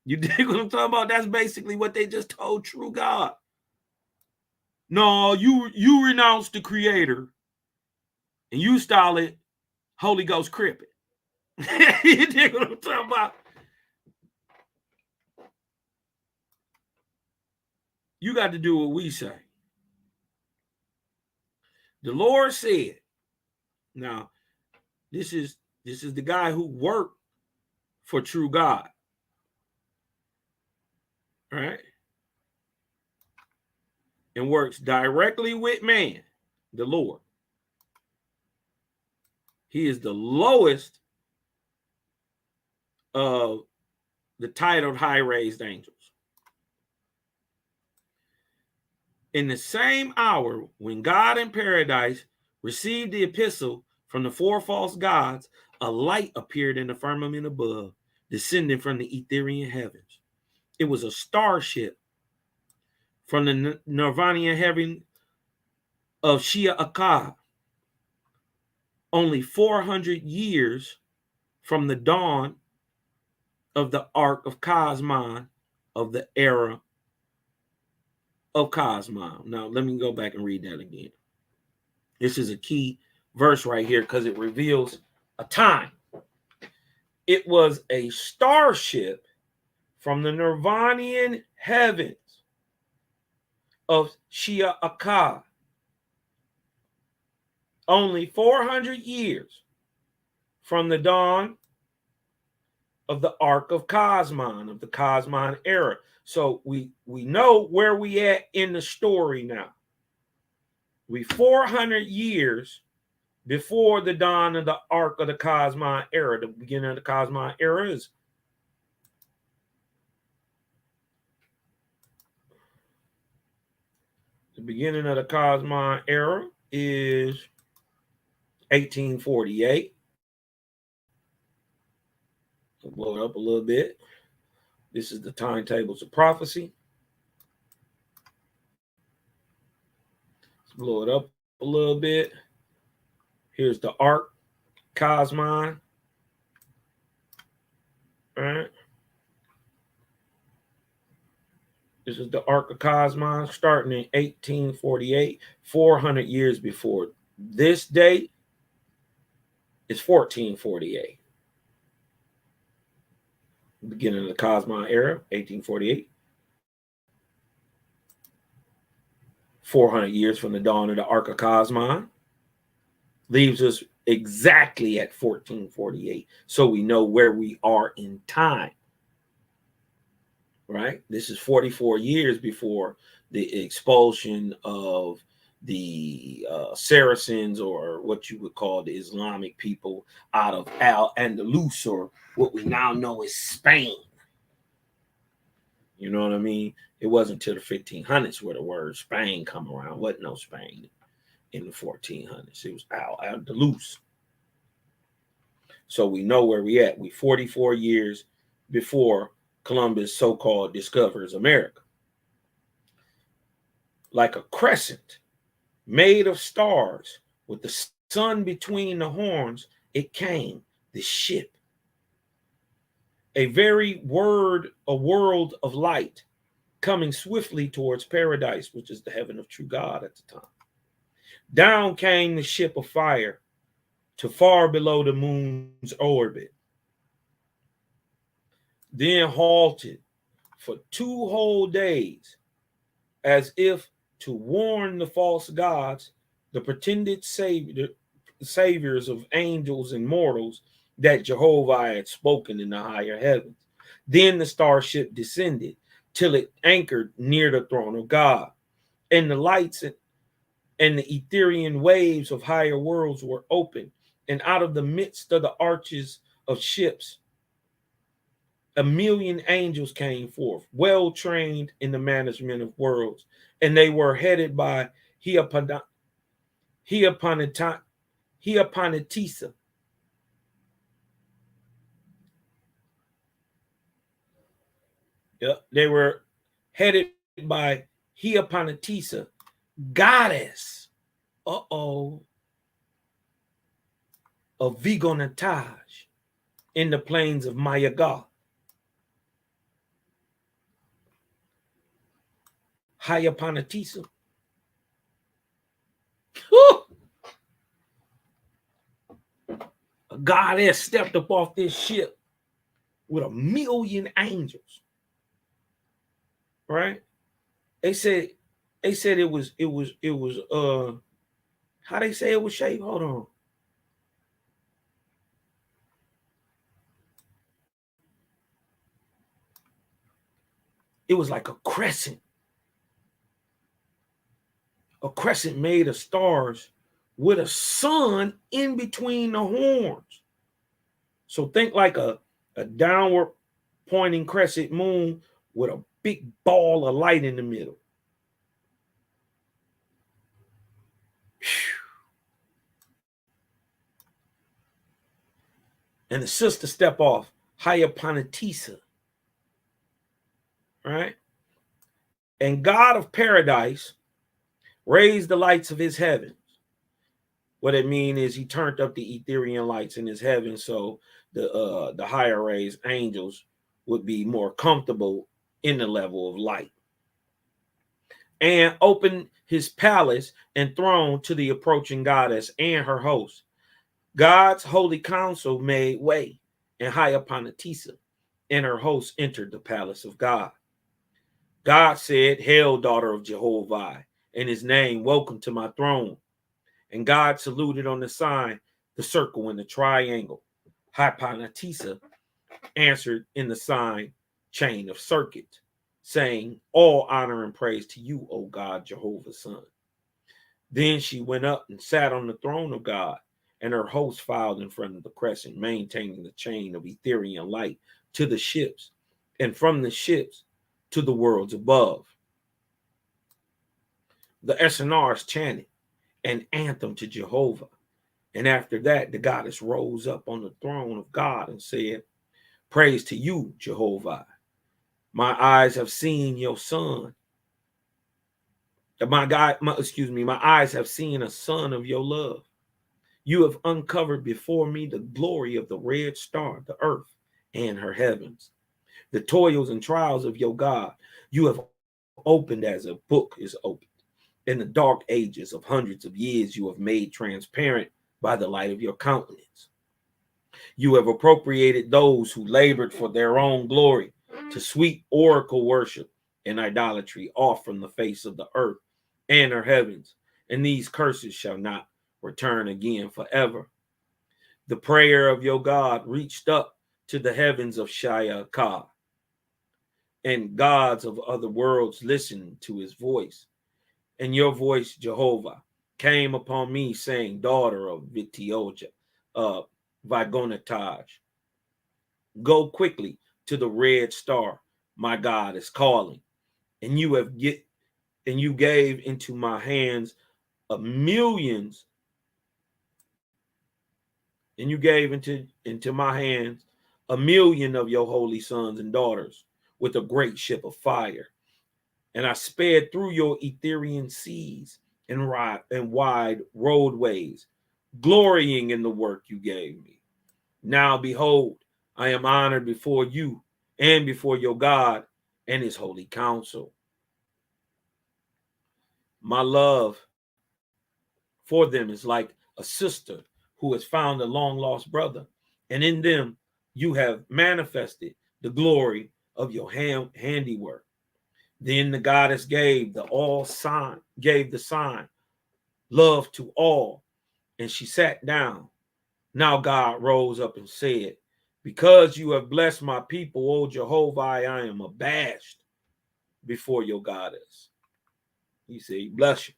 You dig what I'm talking about? That's basically what they just told true God. No, you renounce the Creator and you style it Holy Ghost cripping. You dig what I'm talking about? You got to do what we say. The Lord said, now, this is the guy who worked for true God. All right? And works directly with man, the Lord. He is the lowest of the titled high-raised angels. In the same hour when God in paradise received the epistle from the four false gods, a light appeared in the firmament above, descending from the Etherian heavens. It was a starship from the Nirvanian heaven of Shia Akkad, only 400 years from the dawn of the ark of Chastisement of the era of Chastisement. Now, let me go back and read that again. This is a key verse right here because it reveals a time. It was a starship from the Nirvanian heavens of Shia Akkad, only 400 years from the dawn of the ark of Chastisement, of the Chastisement era. So we know where we at in the story now. We 400 years before the dawn of the ark of the Chastisement era. The beginning of the Chastisement era is the beginning of the Chastisement era is 1848. I'll blow it up a little bit. This is the timetables of prophecy. Let's blow it up a little bit. Here's the ark, Chastisement. All right. This is the ark of Chastisement starting in 1848, 400 years before this date is 1448. Beginning of the Chastisement era, 1848. 400 years from the dawn of the ark of Chastisement. Leaves us exactly at 1448. So we know where we are in time. Right? This is 44 years before the expulsion of the Saracens, or what you would call the Islamic people, out of Al-Andalus, or what we now know as Spain. You know what I mean? It wasn't until the 1500s where the word Spain come around. Wasn't no Spain in the 1400s. It was Al-Andalus. So we know where we at. We 44 years before Columbus so-called discovers America. Like a crescent made of stars with the sun between the horns, it came, the ship. A world of light coming swiftly towards paradise, which is the heaven of true God at the time. Down came the ship of fire to far below the moon's orbit, then halted for 2 whole days, as if to warn the false gods, the pretended saviors of angels and mortals, that Jehovah had spoken in the higher heavens. Then the starship descended till it anchored near the throne of God, and the lights and the Ethereal waves of higher worlds were opened, and out of the midst of the arches of ships, 1,000,000 angels came forth, well trained in the management of worlds, and they were headed by Heopanetisa. They were headed by Heopanetisa, goddess, of Vigonatage in the plains of Mayaga. Heopanetisa. A goddess stepped up off this ship with 1,000,000 angels. Right? They said it was how they say it was shaped? Hold on. It was like a crescent. A crescent made of stars with a sun in between the horns. So think like a downward pointing crescent moon with a big ball of light in the middle. And the sister step off, Heopanetisa, right? And God of paradise raised the lights of his heavens. What it means is he turned up the Ethereal lights in his heaven, so the higher raised angels would be more comfortable in the level of light, and opened his palace and throne to the approaching goddess and her host. God's holy council made way, and Heopanetisa and her host entered the palace of God. God said, "Hail, daughter of Jehovah, in his name, welcome to my throne." And God saluted on the sign, the circle, and the triangle. Heopanetisa answered in the sign, chain of circuit, saying, "All honor and praise to you, O God, Jehovah's son." Then she went up and sat on the throne of God, and her host filed in front of the crescent, maintaining the chain of Ethereal light to the ships, and from the ships to the worlds above. The Emissaries chanted an anthem to Jehovah. And after that, the goddess rose up on the throne of God and said, "Praise to you, Jehovah. My eyes have seen your son. My eyes have seen a son of your love. You have uncovered before me the glory of the red star, the earth, and her heavens. The toils and trials of your God you have opened as a book is opened. In the dark ages of hundreds of years you have made transparent by the light of your countenance. You have appropriated those who labored for their own glory to sweep oracle worship and idolatry off from the face of the earth and her heavens, and these curses shall not return again forever. The prayer of your God reached up to the heavens of Shayakah, and gods of other worlds listened to his voice. And your voice, Jehovah, came upon me, saying, "Daughter of Vitioja, Vigonatage, go quickly to the red star. My God is calling, and you gave into my hands millions, and you gave into my hands 1,000,000 of your holy sons and daughters with a great ship of fire. And I sped through your Ethereal seas and wide roadways, glorying in the work you gave me. Now behold, I am honored before you and before your God and his holy council. My love for them is like a sister who has found a long lost brother, and in them you have manifested the glory of your handiwork." Then the goddess gave the sign, love to all, and she sat down Now God rose up and said, because you have blessed my people, O Jehovah, I am abashed before your goddess. He said, bless you,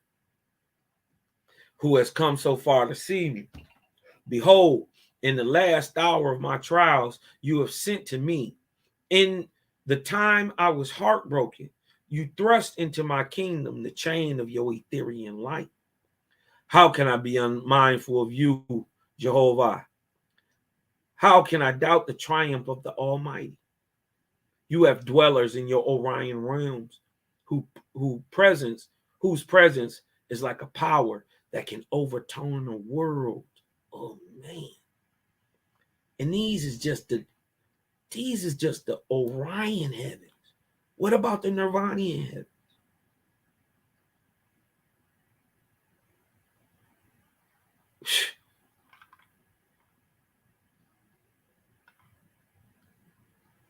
who has come so far to see me. Behold, in the last hour of my trials, you have sent to me. In the time I was heartbroken, you thrust into my kingdom the chain of your Ethereal light. How can I be unmindful of you, Jehovah? How can I doubt the triumph of the Almighty? You have dwellers in your Orion realms, whose presence is like a power that can overturn a world. Oh man. And these is just the Orion heavens. What about the Nirvanian heavens?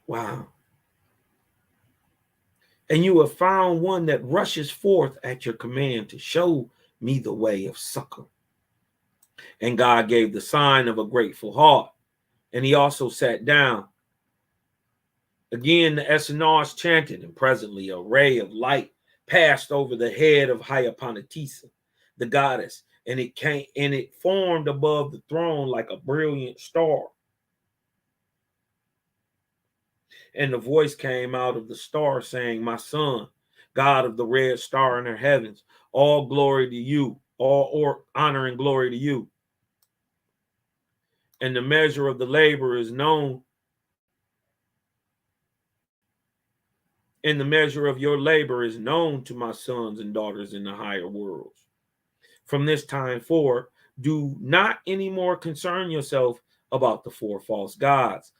Wow. And you have found one that rushes forth at your command to show me the way of succor. And God gave the sign of a grateful heart. And he also sat down. Again, the Essenas chanted, and presently a ray of light passed over the head of Hyapanatisa, the goddess, and it formed above the throne like a brilliant star. And the voice came out of the star saying, my son, God of the red star in the heavens, all glory to you, all honor and glory to you. And the measure of the labor is known. And the measure of your labor is known to my sons and daughters in the higher worlds. From this time forward, do not anymore concern yourself about the four false gods.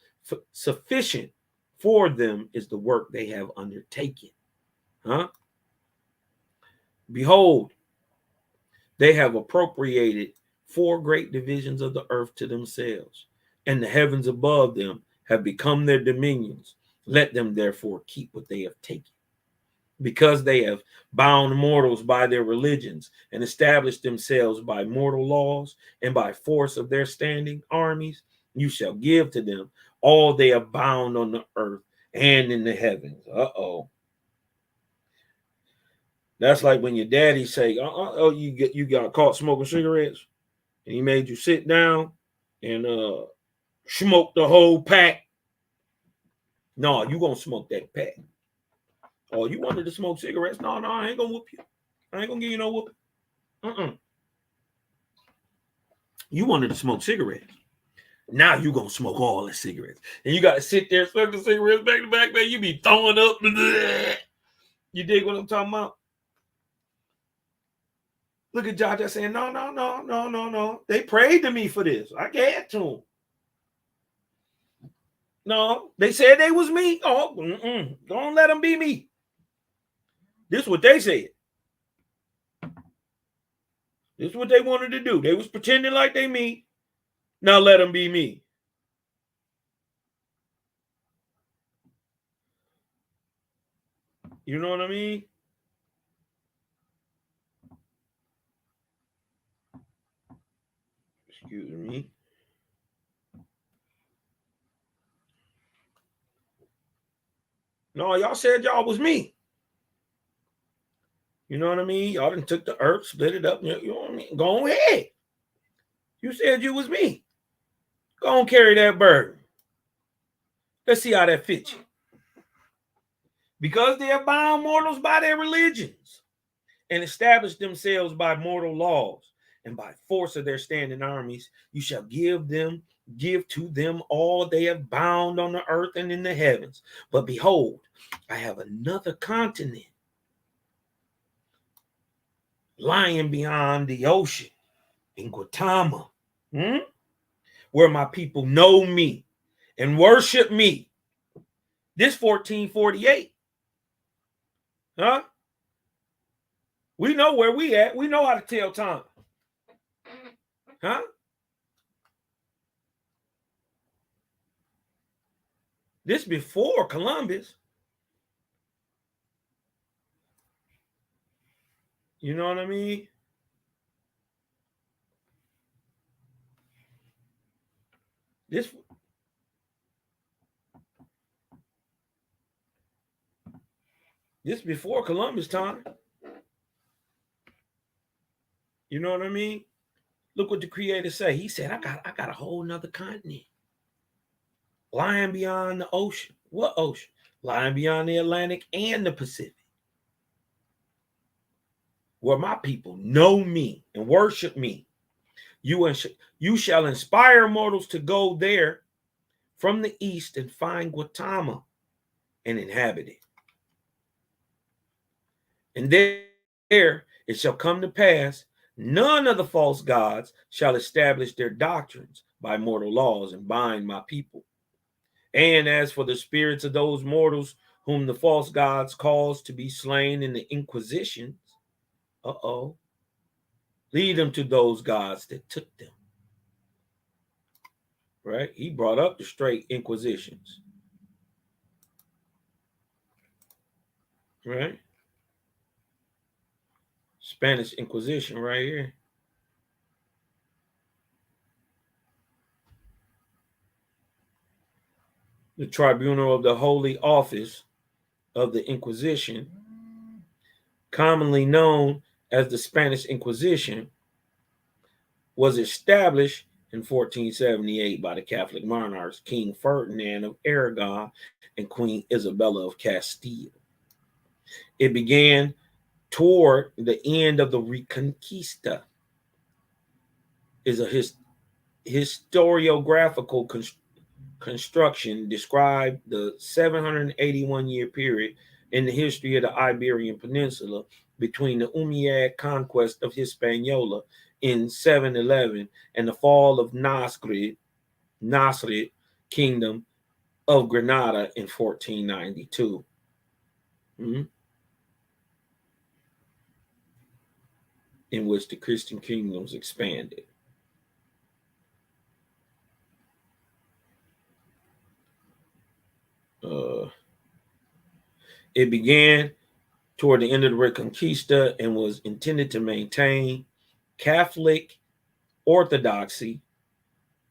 Sufficient for them is the work they have undertaken. Behold, they have appropriated 4 great divisions of the earth to themselves, and the heavens above them have become their dominions. Let them therefore keep what they have taken. Because they have bound mortals by their religions and established themselves by mortal laws and by force of their standing armies, you shall give to them all they have bound on the earth and in the heavens. That's like when your daddy say, you got caught smoking cigarettes, and he made you sit down and smoke the whole pack. No, you gonna smoke that pack. Oh, you wanted to smoke cigarettes? No, I ain't gonna whoop you. I ain't gonna give you no whooping. You wanted to smoke cigarettes. Now you gonna smoke all the cigarettes. And you gotta sit there, smoke the cigarettes back to back, man. You be throwing up. You dig what I'm talking about? Look at Jaja saying, no. They prayed to me for this. I gave to them. No, they said they was me. Don't let them be me. This is what they said. This is what they wanted to do. They was pretending like they me. Now let them be me. You know what I mean? Excuse me. No, y'all said y'all was me. You know what I mean? Y'all done took the earth, split it up. You know what I mean? Go ahead. You said you was me. Go on, carry that burden. Let's see how that fits you. Because they have bound mortals by their religions and established themselves by mortal laws and by force of their standing armies, you shall give to them all they have bound on the earth and in the heavens. But behold, I have another continent lying beyond the ocean in Gautama, where my people know me and worship me. This 1448. We know where we at. We know how to tell time. This before Columbus. You know what I mean? This before Columbus time. You know what I mean? Look what the creator say. He said, I got a whole nother continent. Lying beyond the ocean. What ocean? Lying beyond the Atlantic and the Pacific. Where my people know me and worship me. You shall inspire mortals to go there from the east and find Gautama and inhabit it. And there it shall come to pass, none of the false gods shall establish their doctrines by mortal laws and bind my people. And as for the spirits of those mortals whom the false gods caused to be slain in the inquisitions, lead them to those gods that took them. Right? He brought up the straight inquisitions. Right? Spanish Inquisition right here. The tribunal of the Holy Office of the Inquisition, commonly known as the Spanish Inquisition, was established in 1478 by the Catholic monarchs King Ferdinand of Aragon and Queen Isabella of Castile. It began toward the end of the Reconquista. Is a historiographical construction described the 781-year period in the history of the Iberian Peninsula between the Umayyad conquest of Hispaniola in 711 and the fall of Nasrid Kingdom of Granada in 1492. In which the Christian kingdoms expanded. It began toward the end of the Reconquista and was intended to maintain Catholic orthodoxy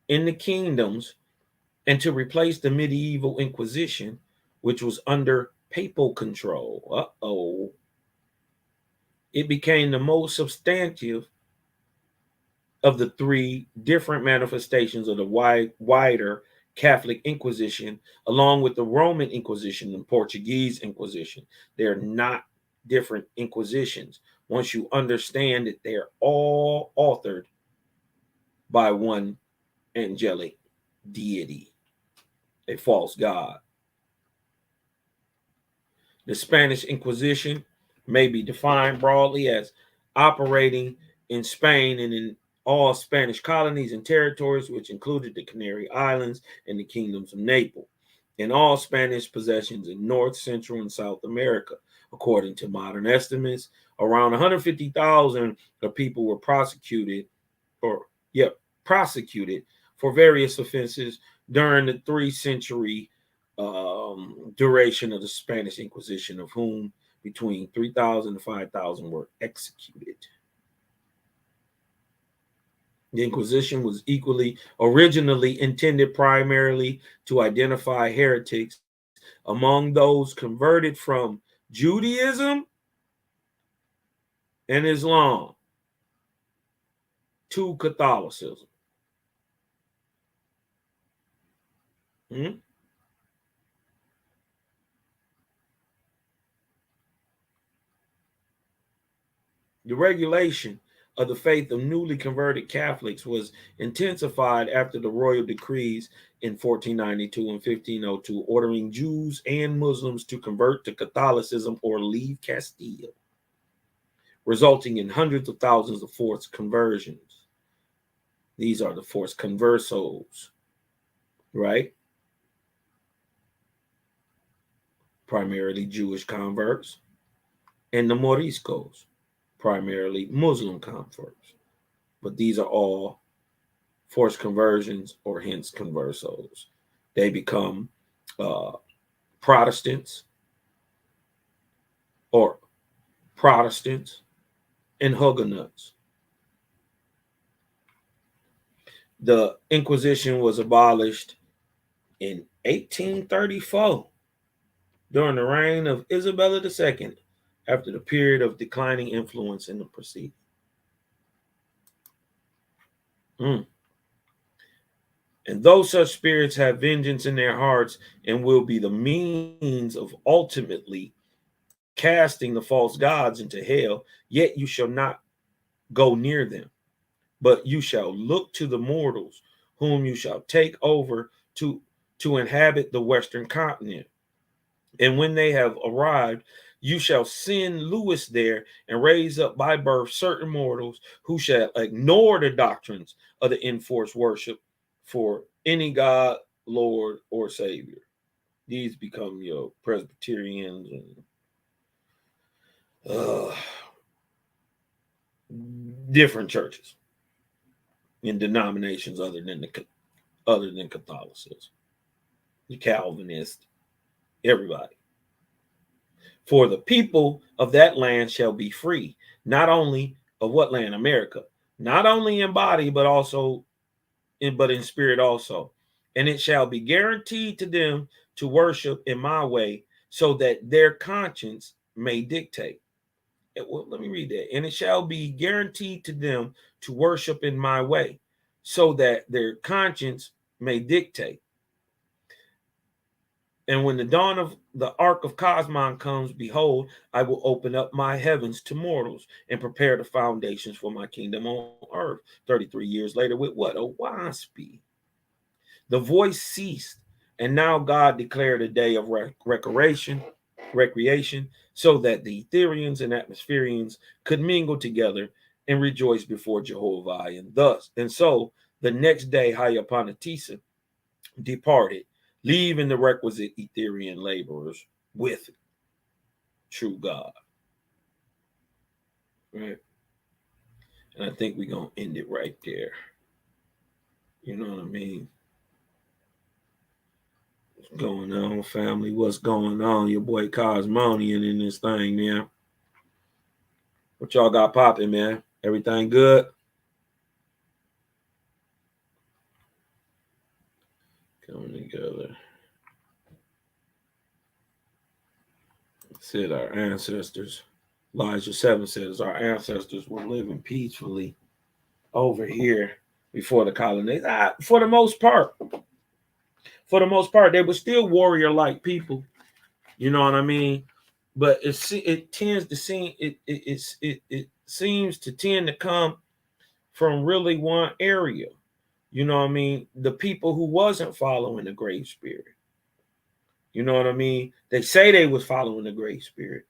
in the kingdoms and to replace the medieval Inquisition, which was under papal control. It became the most substantive of the three different manifestations of the wider Catholic Inquisition, along with the Roman Inquisition and Portuguese Inquisition. They're not different inquisitions once you understand that they're all authored by one angelic deity, a false god. The Spanish Inquisition may be defined broadly as operating in Spain and in all Spanish colonies and territories, which included the Canary Islands and the kingdoms of Naples, and all Spanish possessions in North, Central, and South America. According to modern estimates, around 150,000 of people were prosecuted for various offenses during the 3-century duration of the Spanish Inquisition, of whom between 3,000 and 5,000 were executed. The Inquisition was originally intended primarily to identify heretics among those converted from Judaism and Islam to Catholicism. The regulation of the faith of newly converted Catholics was intensified after the royal decrees in 1492 and 1502, ordering Jews and Muslims to convert to Catholicism or leave Castile, resulting in hundreds of thousands of forced conversions. These are the forced conversos, right? Primarily Jewish converts, and the Moriscos, primarily Muslim converts. But these are all forced conversions or hence conversos. They become Protestants and Huguenots. The Inquisition was abolished in 1834 during the reign of Isabella II, after the period of declining influence in the proceeding. And those such spirits have vengeance in their hearts and will be the means of ultimately casting the false gods into hell, yet you shall not go near them, but you shall look to the mortals whom you shall take over to inhabit the western continent. And when they have arrived, you shall send Lewis there and raise up by birth certain mortals who shall ignore the doctrines of the enforced worship for any God, Lord, or Savior. These become your Presbyterians and different churches in denominations other than Catholicism, the Calvinist, everybody. For the people of that land shall be free, not only of what land? America, not only in body, but in spirit also. And it shall be guaranteed to them to worship in my way, so that their conscience may dictate. Well, let me read that. And it shall be guaranteed to them to worship in my way, so that their conscience may dictate. And when the dawn of the ark of Cosmon comes, behold, I will open up my heavens to mortals and prepare the foundations for my kingdom on earth. 33 years later, with what? A waspy. The voice ceased, and now God declared a day of recreation, so that the Etherians and Atmospherians could mingle together and rejoice before Jehovah. And so the next day, Hyapanatisa departed, leaving the requisite Etherian laborers with true God. Right? And I think we're going to end it right there. You know what I mean? What's going on, family? What's going on? Your boy Cosmonian in this thing, man. What y'all got popping, man? Everything good? Coming together. Said our ancestors, Elijah 7 says our ancestors were living peacefully over here before the colonization. For the most part, they were still warrior-like people. You know what I mean? But it tends to seem it seems to tend to come from really one area. You know what I mean? The people who wasn't following the Great Spirit. You know what I mean? They say they was following the Great Spirit,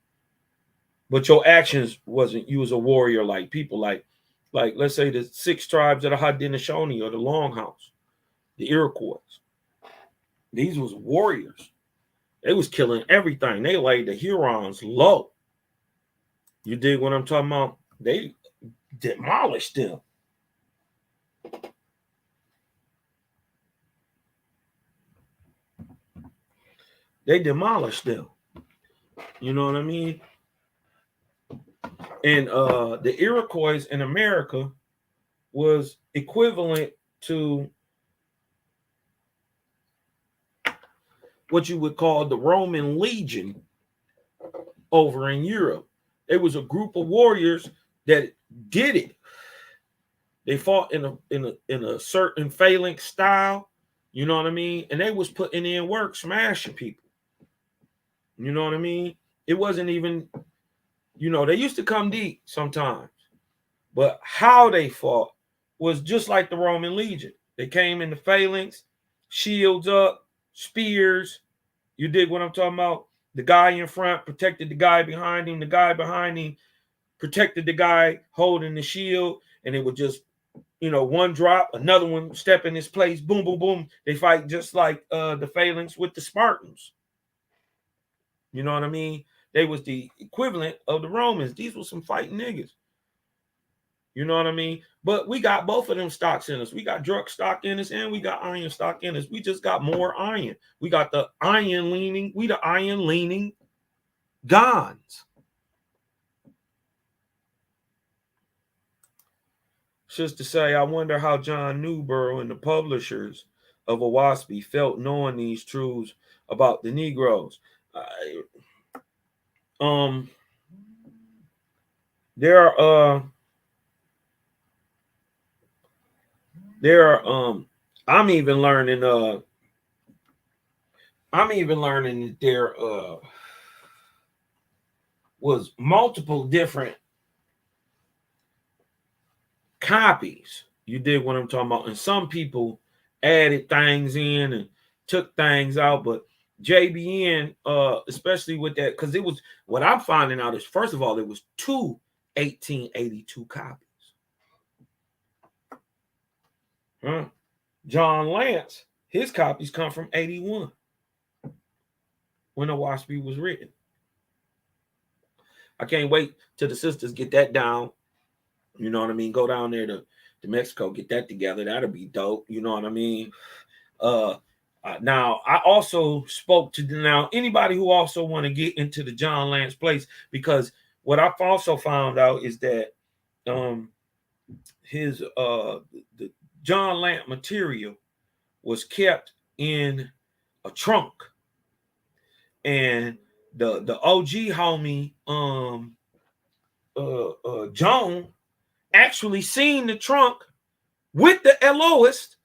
but your actions wasn't. You was a warrior like people, like let's say the 6 tribes of the Haudenosaunee or the Longhouse, the Iroquois. These was warriors. They was killing everything. They laid the Hurons low. You dig what I'm talking about? They demolished them. They demolished them. You know what I mean? And the Iroquois in America was equivalent to what you would call the Roman Legion over in Europe. It was a group of warriors that did it. They fought in a certain phalanx style, you know what I mean? And they was putting in work, smashing people. You know what I mean? It wasn't even, they used to come deep sometimes, but how they fought was just like the Roman Legion. They came in the phalanx, shields up, spears. You dig what I'm talking about? The guy in front protected the guy behind him. The guy behind him protected the guy holding the shield. And it would just, one drop, another one step in his place. Boom, boom, boom. They fight just like the phalanx with the Spartans. You know what I mean? They was the equivalent of the Romans. These were some fighting niggas. You know what I mean? But we got both of them stocks in us. We got drug stock in us and we got iron stock in us. We just got more iron. We got the iron leaning Gons. Sister say, I wonder how John Newborough and the publishers of Owaspy felt knowing these truths about the Negroes. I'm even learning that there was multiple different copies. You dig what I'm talking about? And some people added things in and took things out, but JBN, especially with that, because it was what I'm finding out is, first of all, there was two 1882 copies. John Lance, his copies come from 81 when Owaspy was written. I can't wait till the sisters get that down. You know what I mean? Go down there to Mexico, get that together. That'll be dope. You know what I mean? Now, I also spoke to anybody who also want to get into the John Lance place, because what I've also found out is that his the John Lance material was kept in a trunk, and the OG homie Joan actually seen the trunk with the Eloist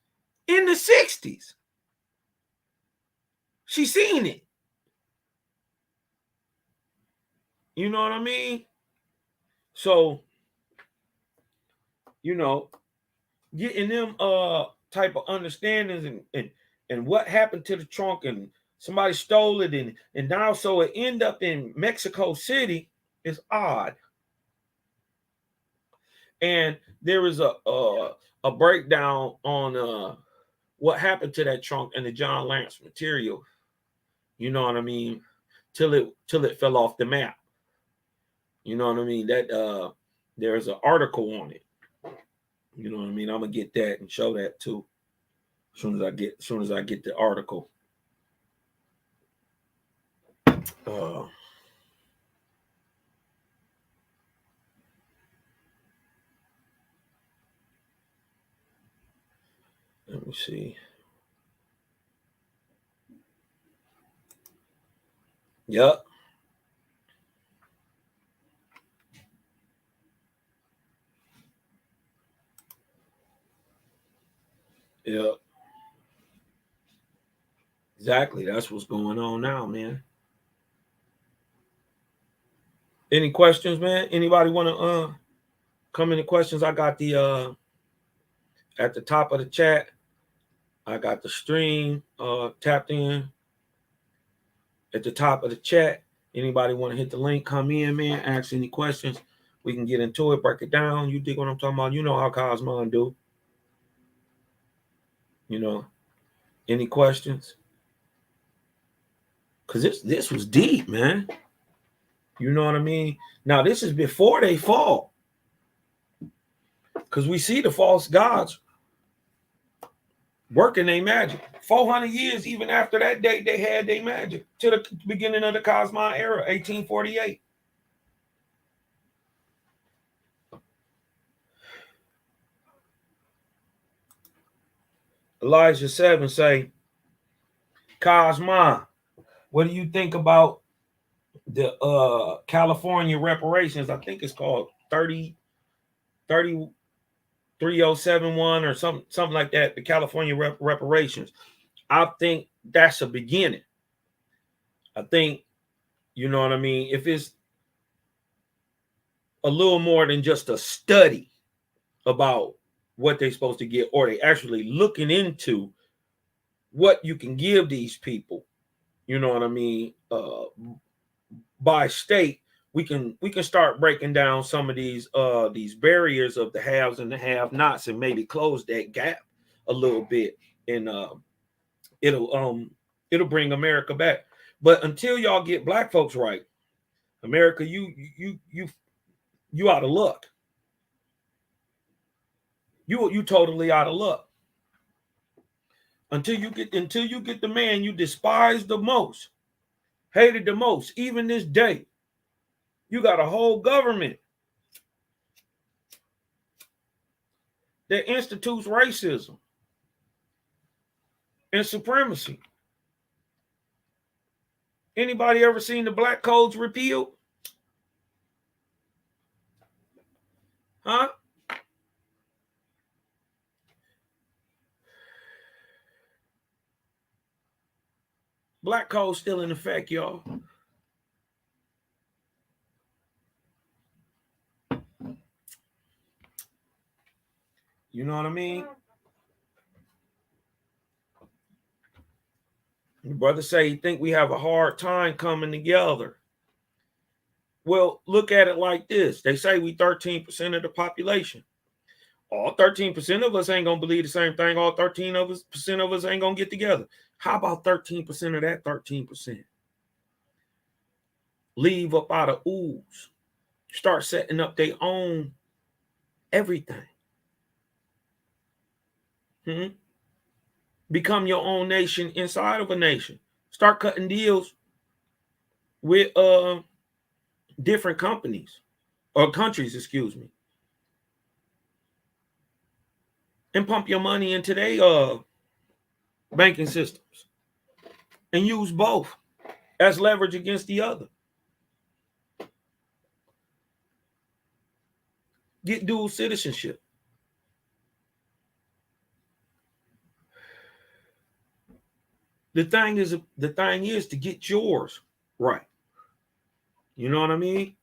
in the 60s. She seen it. You know what I mean? So, you know, getting them type of understandings and what happened to the trunk, and somebody stole it, and now so it end up in Mexico City is odd. And there is a breakdown on what happened to that trunk and the John Lance material. You know what I mean? Till it fell off the map. You know what I mean? That there's an article on it. You know what I mean? I'm gonna get that and show that too. As soon as I get the article. Let me see. Yep. Yep. Exactly. That's what's going on now, man. Any questions, man? Anybody want to come into questions? I got the at the top of the chat. I got the stream tapped in at the top of the chat. Anybody want to hit the link, come in, man, ask any questions. We can get into it, break it down. You dig what I'm talking about? You know how Cosmon do. You know, any questions? Because this was deep, man. You know what I mean? Now, this is before they fall. Because we see the false gods working their magic. 400 years, even after that date, they had their magic to the beginning of the Cosmon era, 1848. Elijah 7 say, Cosmon, what do you think about the California reparations? I think it's called 3071 or something like that. The California reparations. I think that's a beginning. I think, you know what I mean? If it's a little more than just a study about what they're supposed to get, or they actually looking into what you can give these people, you know what I mean, by state, we can start breaking down some of these barriers of the haves and the have-nots, and maybe close that gap a little bit, and it'll bring America back. But until y'all get black folks right, America, you out of luck. You totally out of luck. Until you get the man you despise the most, hated the most, even this day, you got a whole government that institutes racism and supremacy. Anybody ever seen the black codes repealed? Huh? Black code still in effect, y'all. You know what I mean? The brother say he think we have a hard time coming together. Well, look at it like this. They say we 13% of the population. All 13% of us ain't gonna believe the same thing. All 13% of us ain't gonna get together. How about 13% of that 13%? Leave up out of ooze. Start setting up their own everything. Become your own nation inside of a nation. Start cutting deals with different companies or countries, excuse me, and pump your money into their banking systems and use both as leverage against the other. Get dual citizenship. The thing is to get yours right. You know what I mean?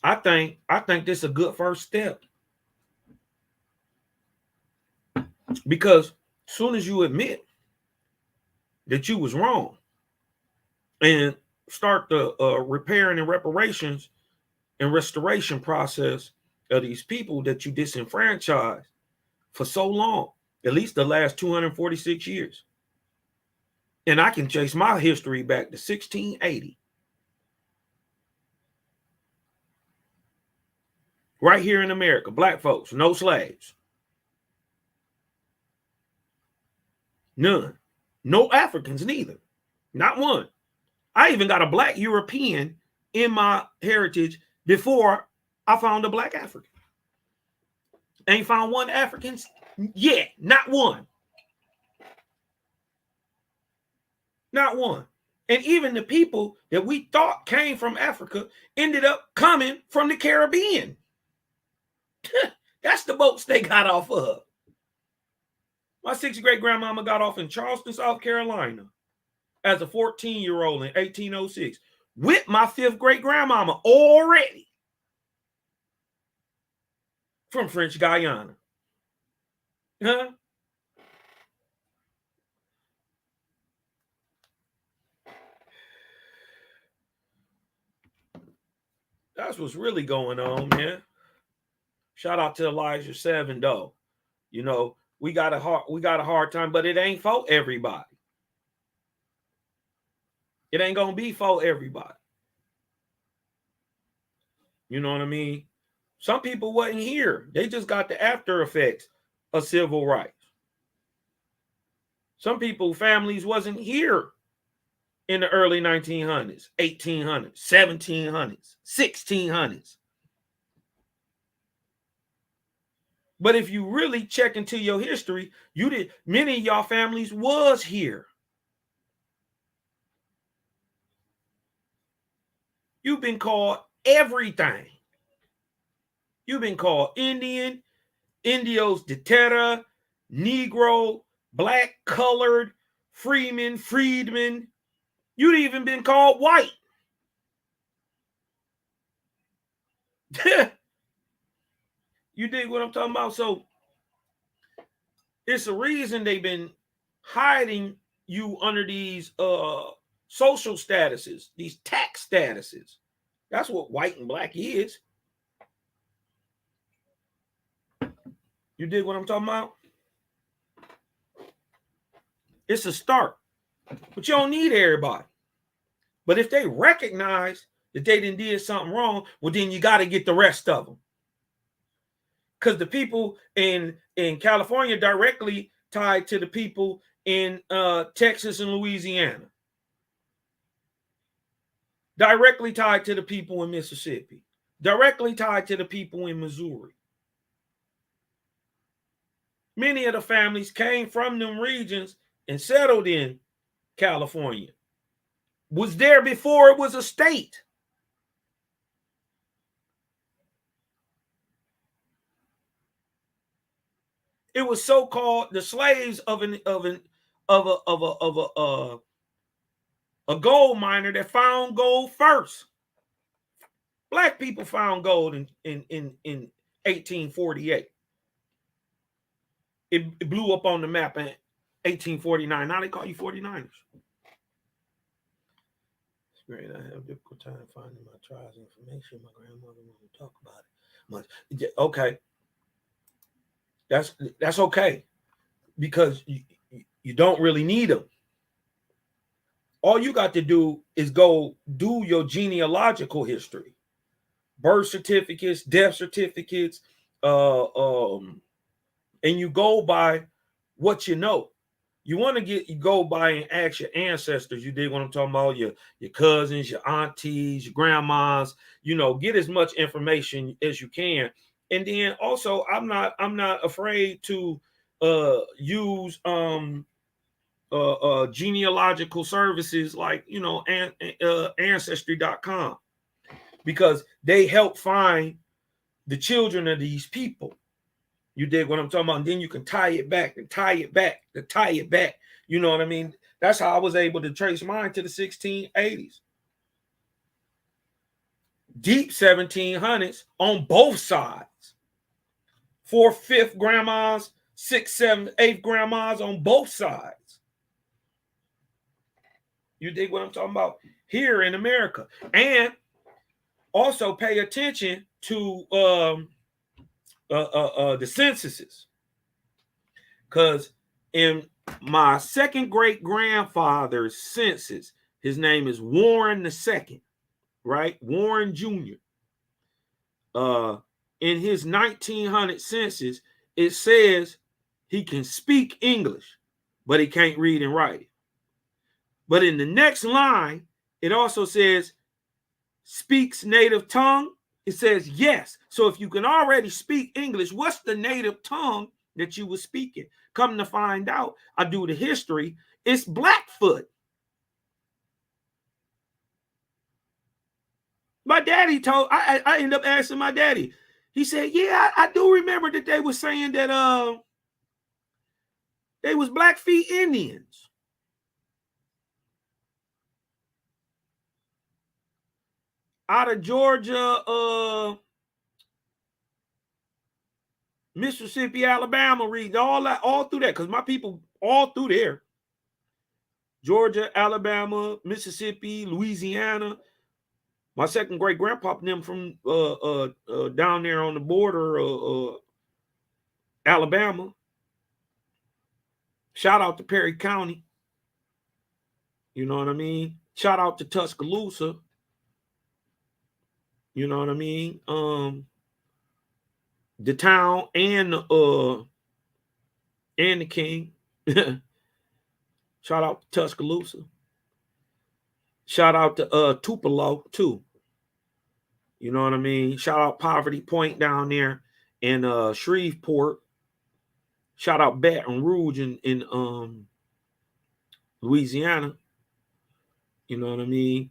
I think this is a good first step. Because as soon as you admit that you was wrong and start the repairing and reparations and restoration process of these people that you disenfranchised for so long, at least the last 246 years. And I can trace my history back to 1680. Right here in America, black folks, no slaves. None. No Africans neither. Not one. I even got a black European in my heritage before I found a black African. Ain't found one African yet. Not one. Not one. And even the people that we thought came from Africa ended up coming from the Caribbean. That's the boats they got off of. My 6th great grandmama got off in Charleston, South Carolina as a 14-year-old in 1806 with my 5th great grandmama already from French Guiana. Huh? That's what's really going on, man. Shout out to Elijah 7, though. You know, we got a hard time, but it ain't for everybody. It ain't gonna be for everybody. You know what I mean? Some people wasn't here. They just got the after effects of civil rights. Some people, families wasn't here in the early 1900s, 1800s, 1700s, 1600s. But if you really check into your history, many of y'all families was here. You've been called everything. You've been called Indian, Indios de Terra, Negro, black, colored, freedman. You'd even been called white. You dig what I'm talking about? So it's a reason they've been hiding you under these social statuses, these tax statuses. That's what white and black is. You dig what I'm talking about? It's a start, but you don't need everybody. But if they recognize that they did something wrong, well, then you got to get the rest of them. Because the people in California directly tied to the people in Texas and Louisiana. Directly tied to the people in Mississippi. Directly tied to the people in Missouri. Many of the families came from them regions and settled in California. Was there before it was a state. It was so-called the slaves of a gold miner that found gold first. Black people found gold in 1848. It blew up on the map in 1849. Now they call you 49ers. It's great. I have a difficult time finding my trials information. My grandmother won't talk about it much. Okay. That's okay. Because you don't really need them. All you got to do is go do your genealogical history. Birth certificates, death certificates, and you go by what you know. You want to go by and ask your ancestors. You dig what I'm talking about? Your cousins, your aunties, your grandmas. Get as much information as you can. And then also, I'm not afraid to use genealogical services like ancestry.com, because they help find the children of these people. You dig what I'm talking about? And then you can tie it back and tie it back to tie it back. You know what I mean? That's how I was able to trace mine to the 1680s. Deep 1700s on both sides. 4th, 5th grandmas, 6th, 7th, 8th grandmas on both sides. You dig what I'm talking about? Here in America. And also pay attention to the censuses, because in my second great grandfather's census, his name is Warren II, right? Warren Jr. In his 1900 census, it says he can speak English, but he can't read and write it. But in the next line, it also says speaks native tongue. It says yes. So if you can already speak English, what's the native tongue that you were speaking? Come to find out, I do the history. It's Blackfoot. My daddy told, I ended up asking my daddy. He said, yeah, I do remember that they were saying that they was Blackfeet Indians. Out of Georgia, Mississippi, Alabama region, all through that, because my people all through there. Georgia, Alabama, Mississippi, Louisiana. My second great grandpa them from down there on the border, Alabama. Shout out to Perry County. You know what I mean? Shout out to Tuscaloosa. You know what I mean? The town and the king. Shout out to Tuscaloosa. Shout out to Tupelo too. You know what I mean? Shout out Poverty Point down there in Shreveport. Shout out Baton Rouge in Louisiana. You know what I mean?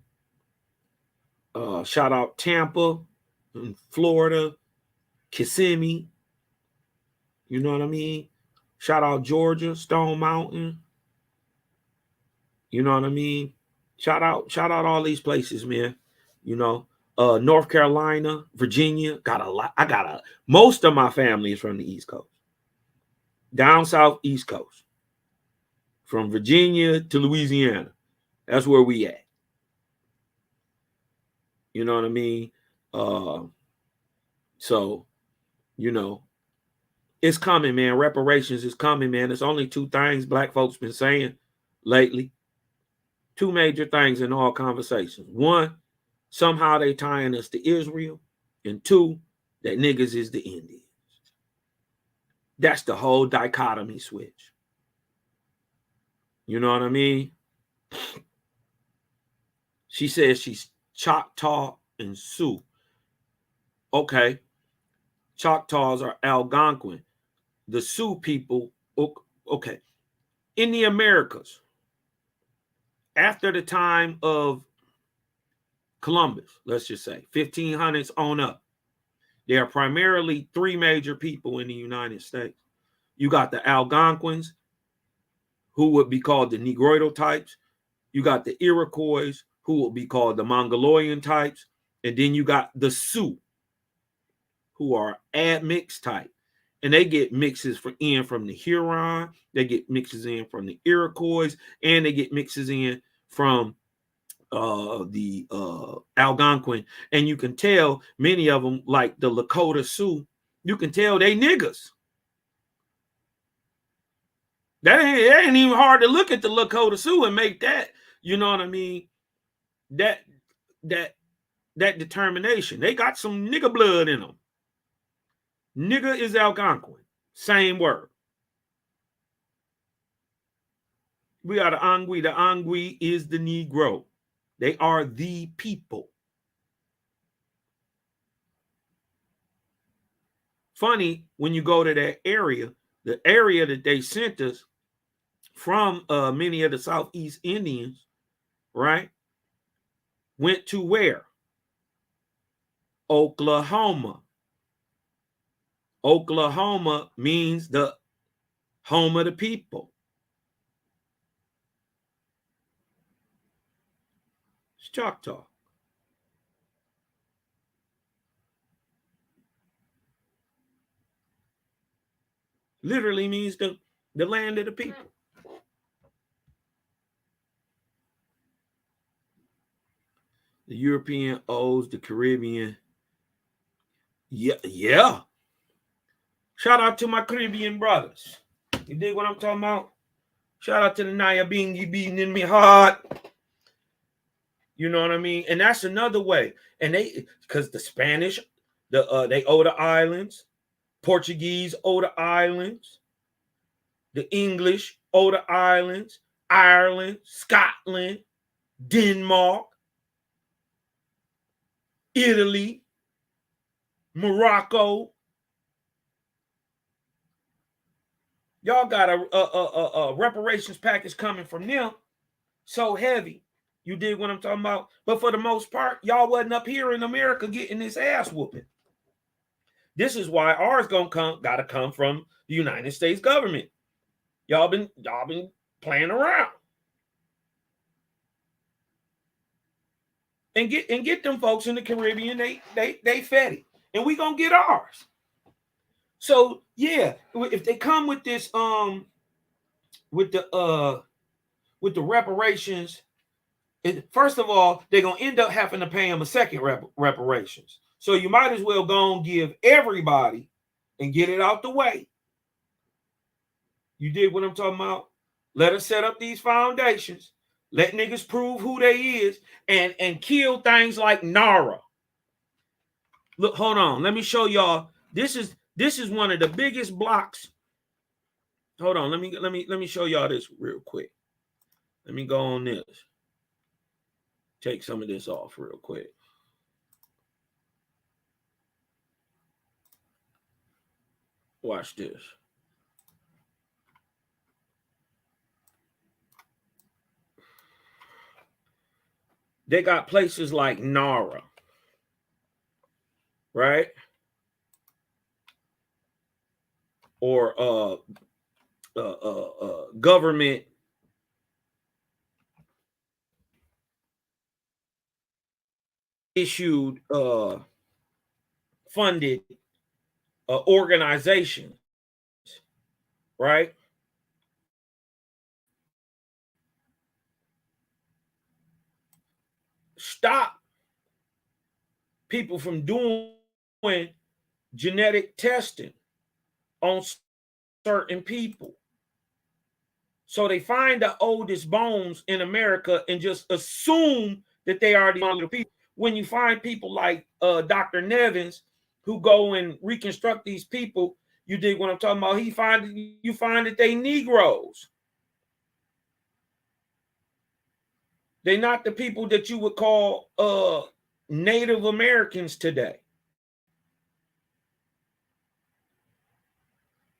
Shout out Tampa in Florida. Kissimmee. You know what I mean? Shout out Georgia, Stone Mountain. You know what I mean? Shout out all these places, man. North Carolina, Virginia, most of my family is from the East Coast. Down south, East Coast. From Virginia to Louisiana. That's where we at. You know what I mean? So, it's coming, man. Reparations is coming, man. There's only two things black folks been saying lately. Two major things in all conversations. One, somehow they tying us to Israel. And two, that niggas is the Indians. That's the whole dichotomy switch. You know what I mean? She says she's Choctaw and Sioux. Okay. Choctaws are Algonquin. the Sioux people, okay, in the Americas, after the time of Columbus, let's just say 1500s on up, there are primarily three major people in the United States. You got the Algonquins, who would be called the Negroidal types. You got the Iroquois, who will be called the Mongolian types. And then you got the Sioux, who are admixed type. And they get mixes in from the Huron, they get mixes in from the Iroquois, and they get mixes in from the Algonquin. And you can tell many of them, like the Lakota Sioux, you can tell they niggas. That ain't even hard to look at the Lakota Sioux and make that, you know what I mean? That determination. They got some nigga blood in them. Nigga is Algonquin. Same word. We are the Angwi. The Angwi is the Negro. They are the people. Funny, when you go to that area, the area that they sent us from, many of the Southeast Indians, right, went to where? Oklahoma. Oklahoma means the home of the people. It's Choctaw. Literally means the land of the people. The European owes the Caribbean. Yeah. Shout out to my Caribbean brothers. You dig what I'm talking about? Shout out to the Naya Bingy beating in me hard. You know what I mean? And that's another way. And because the Spanish, they owe the islands. Portuguese owe the islands. The English owe the islands. Ireland, Scotland, Denmark, Italy, Morocco. Y'all got a reparations package coming from them so heavy. You dig what I'm talking about? But for the most part, y'all wasn't up here in America getting this ass whooping. This is why ours gotta come from the United States government. Y'all been playing around. And get them folks in the Caribbean, they fed it. And we gonna get ours. So yeah, if they come with this with the reparations, first of all, they're gonna end up having to pay them a second reparations. So you might as well go and give everybody and get it out the way. You dig what I'm talking about? Let us set up these foundations. Let niggas prove who they is and kill things like Nara. Look, hold on. Let me show y'all. This is one of the biggest blocks. Hold on. Let me show y'all this real quick. Let me go on this. Take some of this off real quick. Watch this. They got places like Nara, right? Or government issued funded organizations, right? Stop people from doing genetic testing on certain people. So they find the oldest bones in America and just assume that they are the older people. When you find people like Dr. Nevins who go and reconstruct these people, you dig what I'm talking about? You find that they Negroes. They're not the people that you would call Native Americans today.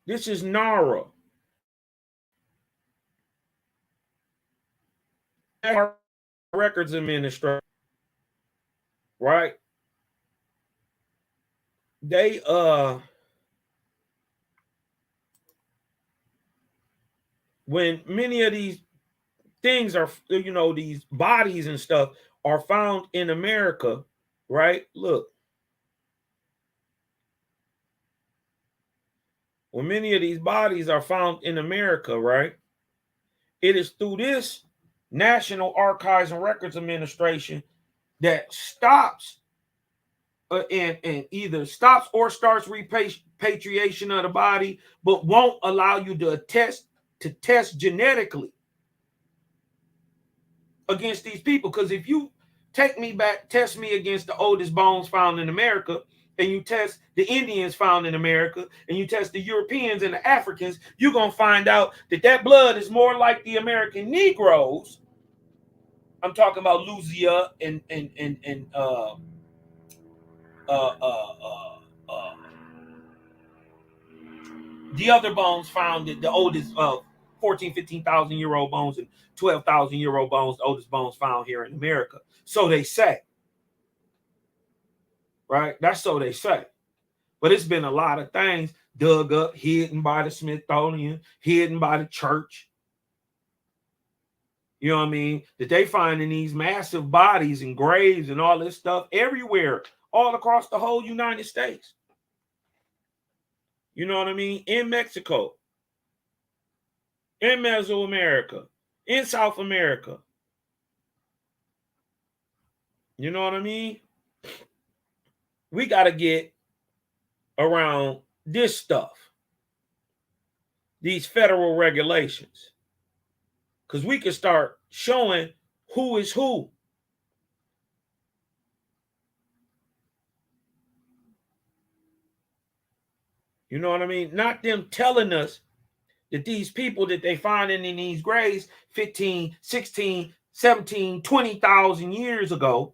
This is NARA. Records Administration, right? They when many of these things are, these bodies and stuff are found in America, right? Look, when many of these bodies are found in America, right? It is through this National Archives and Records Administration that stops and either stops or starts repatriation of the body, but won't allow you to test genetically against these people. Because if you test me against the oldest bones found in America, and you test the Indians found in America, and you test the Europeans and the Africans, you're going to find out that blood is more like the American Negroes. I'm talking about Louisiana and the other bones found, the oldest 14, 15,000 year old bones and 12,000 year old bones, the oldest bones found here in America. So they say. Right? That's so they say. But it's been a lot of things dug up, hidden by the Smithsonian, hidden by the church. You know what I mean? That they find in these massive bodies and graves and all this stuff everywhere, all across the whole United States. You know what I mean? In Mexico, in Mesoamerica, in South America. You know what I mean? We got to get around this stuff, these federal regulations, because we can start showing who is who. You know what I mean? Not them telling us that these people that they find in these graves 15, 16, 17, 20,000 years ago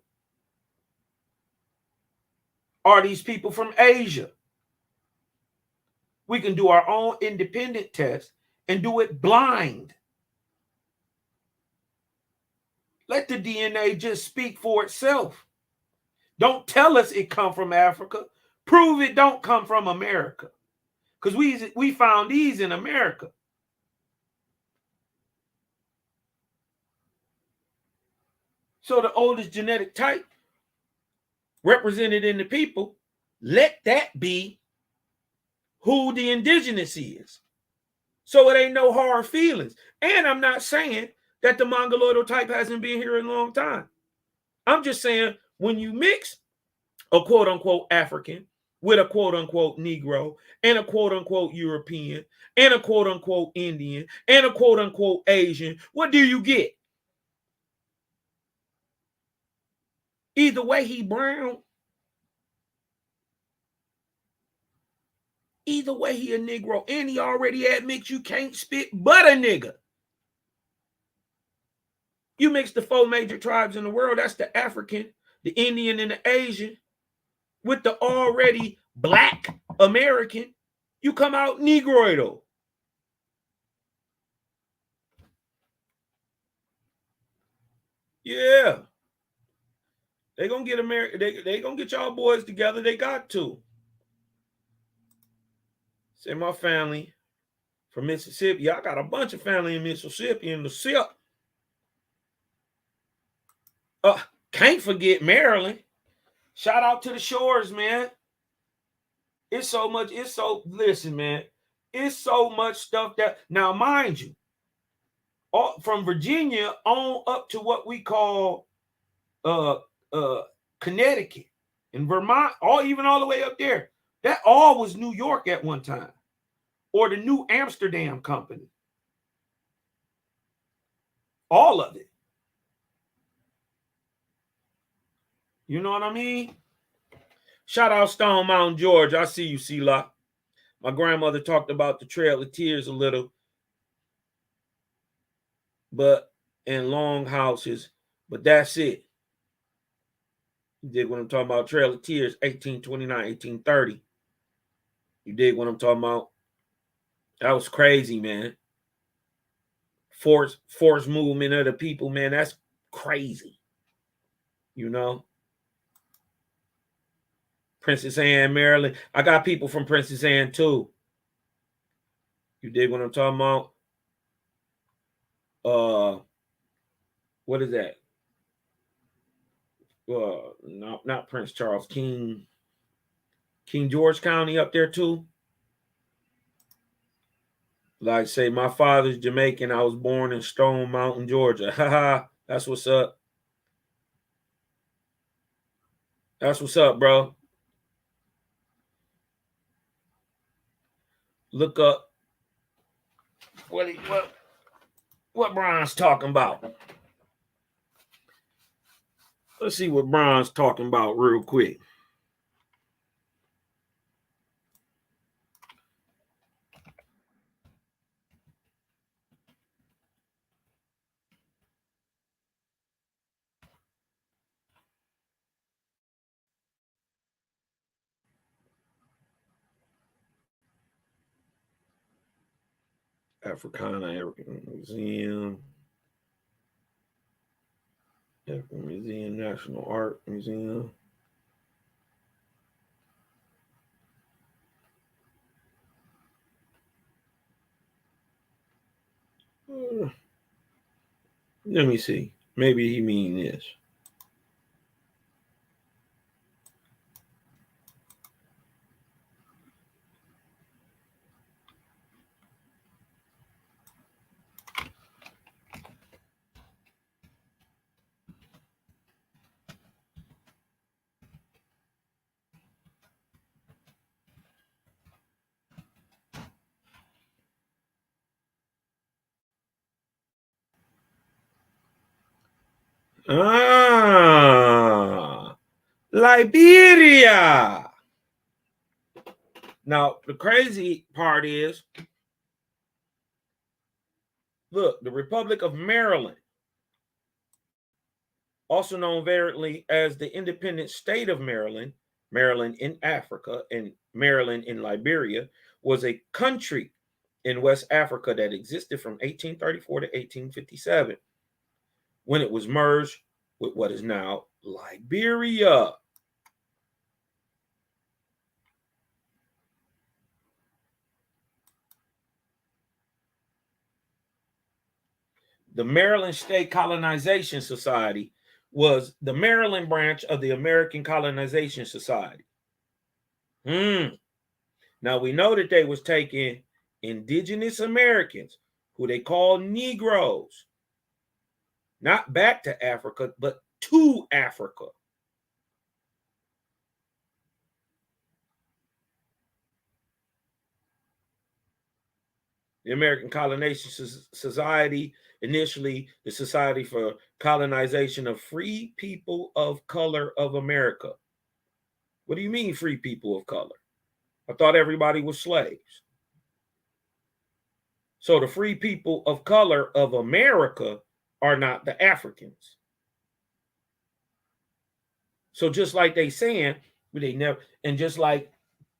are these people from Asia. We can do our own independent test and do it blind. Let the DNA just speak for itself. Don't tell us it come from Africa. Prove it don't come from America. Because we found these in America. So the oldest genetic type represented in the people, let that be who the indigenous is. So it ain't no hard feelings. And I'm not saying that the Mongoloidal type hasn't been here in a long time. I'm just saying when you mix a quote unquote African with a quote unquote Negro and a quote unquote European and a quote unquote Indian and a quote unquote Asian, what do you get? Either way, he brown. Either way, he a Negro. And he already admits you can't spit but a nigga. You mix the 4 major tribes in the world, that's the African, the Indian, and the Asian, with the already black American, you come out Negroidal. Yeah. They gonna get America. They gonna get y'all boys together. They got to. Say my family from Mississippi. I got a bunch of family in Mississippi in the SIP. Can't forget Maryland. Shout out to the Shores, man. It's so much. Listen, man. It's so much stuff that now, mind you, from Virginia on up to what we call Connecticut and Vermont, even all the way up there. That all was New York at one time, or the New Amsterdam Company. All of it. You know what I mean? Shout out Stone Mountain George. I see you, C-Lock. My grandmother talked about the Trail of Tears a little, but in long houses, but that's it. You dig what I'm talking about? Trail of Tears, 1829, 1830. You dig what I'm talking about? That was crazy, man. Force movement of the people, man. That's crazy. You know? Princess Anne, Maryland. I got people from Princess Anne too. You dig what I'm talking about? What is that? No, not Prince Charles, King George County up there too. Like say, my father's Jamaican. I was born in Stone Mountain, Georgia. Haha, that's what's up. That's what's up, bro. Look up what Brian's talking about. Let's see what Brian's talking about real quick. Africana African Museum. African Museum, National Art Museum. Let me see. Maybe he mean this. Liberia. Now, the crazy part is, look, the Republic of Maryland, also known variantly as the independent state of Maryland, Maryland in Africa, and Maryland in Liberia, was a country in West Africa that existed from 1834 to 1857, when it was merged with what is now Liberia. The Maryland State Colonization Society was the Maryland branch of the American Colonization Society. Now we know that they was taking indigenous Americans, who they call Negroes, not back to Africa, but to Africa. The American Colonization Society, initially the Society for Colonization of Free People of Color of America. What do you mean, free people of color? I thought everybody was slaves. So the free people of color of America are not the Africans. So just like they saying, they never, and just like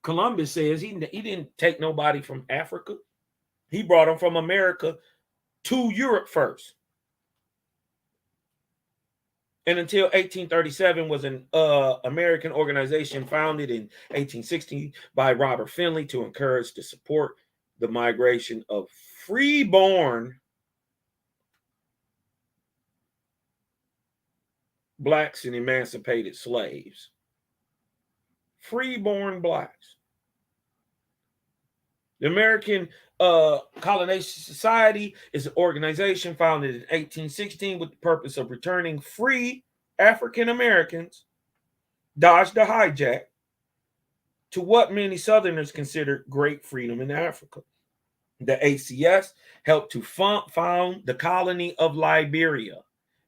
Columbus says, he didn't take nobody from Africa. He brought them from America to Europe first. And until 1837 was an American organization founded in 1860 by Robert Finley to encourage to support the migration of freeborn blacks and emancipated slaves. Freeborn blacks. The American Colonization Society is an organization founded in 1816 with the purpose of returning free African Americans, dodged the hijack, to what many Southerners considered great freedom in Africa. The ACS helped to found the colony of Liberia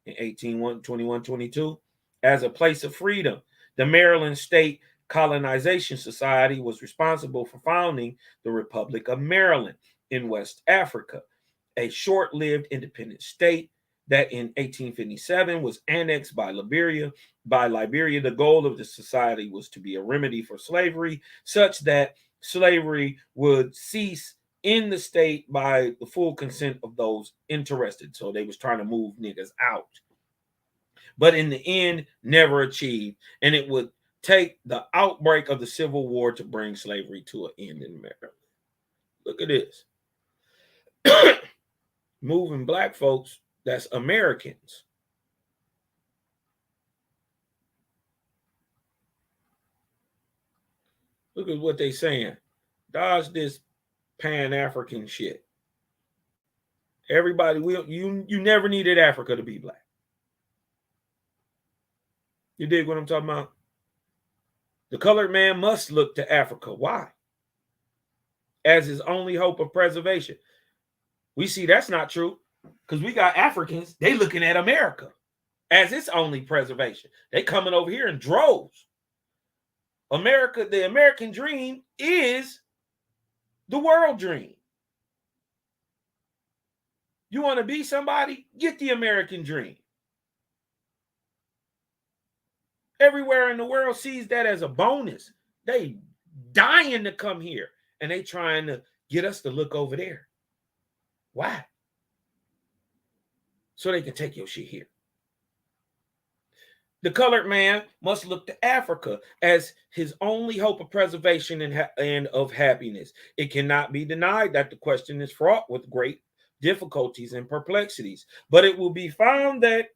in 1821-22 as a place of freedom. The Maryland State Colonization Society was responsible for founding the Republic of Maryland in West Africa, a short-lived independent state that in 1857 was annexed by Liberia. The goal of the society was to be a remedy for slavery, such that slavery would cease in the state by the full consent of those interested. So they was trying to move niggas out. But in the end, never achieved. And it would take the outbreak of the Civil War to bring slavery to an end in America. Look at this. Moving black folks, that's Americans. Look at what they saying. Dodge this Pan-African shit. Everybody, you never needed Africa to be black. You dig what I'm talking about? The colored man must look to Africa. Why? As his only hope of preservation. We see that's not true because we got Africans, they looking at America as its only preservation. They coming over here in droves. America, the American dream is the world dream. You want to be somebody? Get the American dream. Everywhere in the world sees that as a bonus. They dying to come here and they trying to get us to look over there. Why? So they can take your shit here. The colored man must look to Africa as his only hope of preservation and of happiness. It cannot be denied that the question is fraught with great difficulties and perplexities, but it will be found that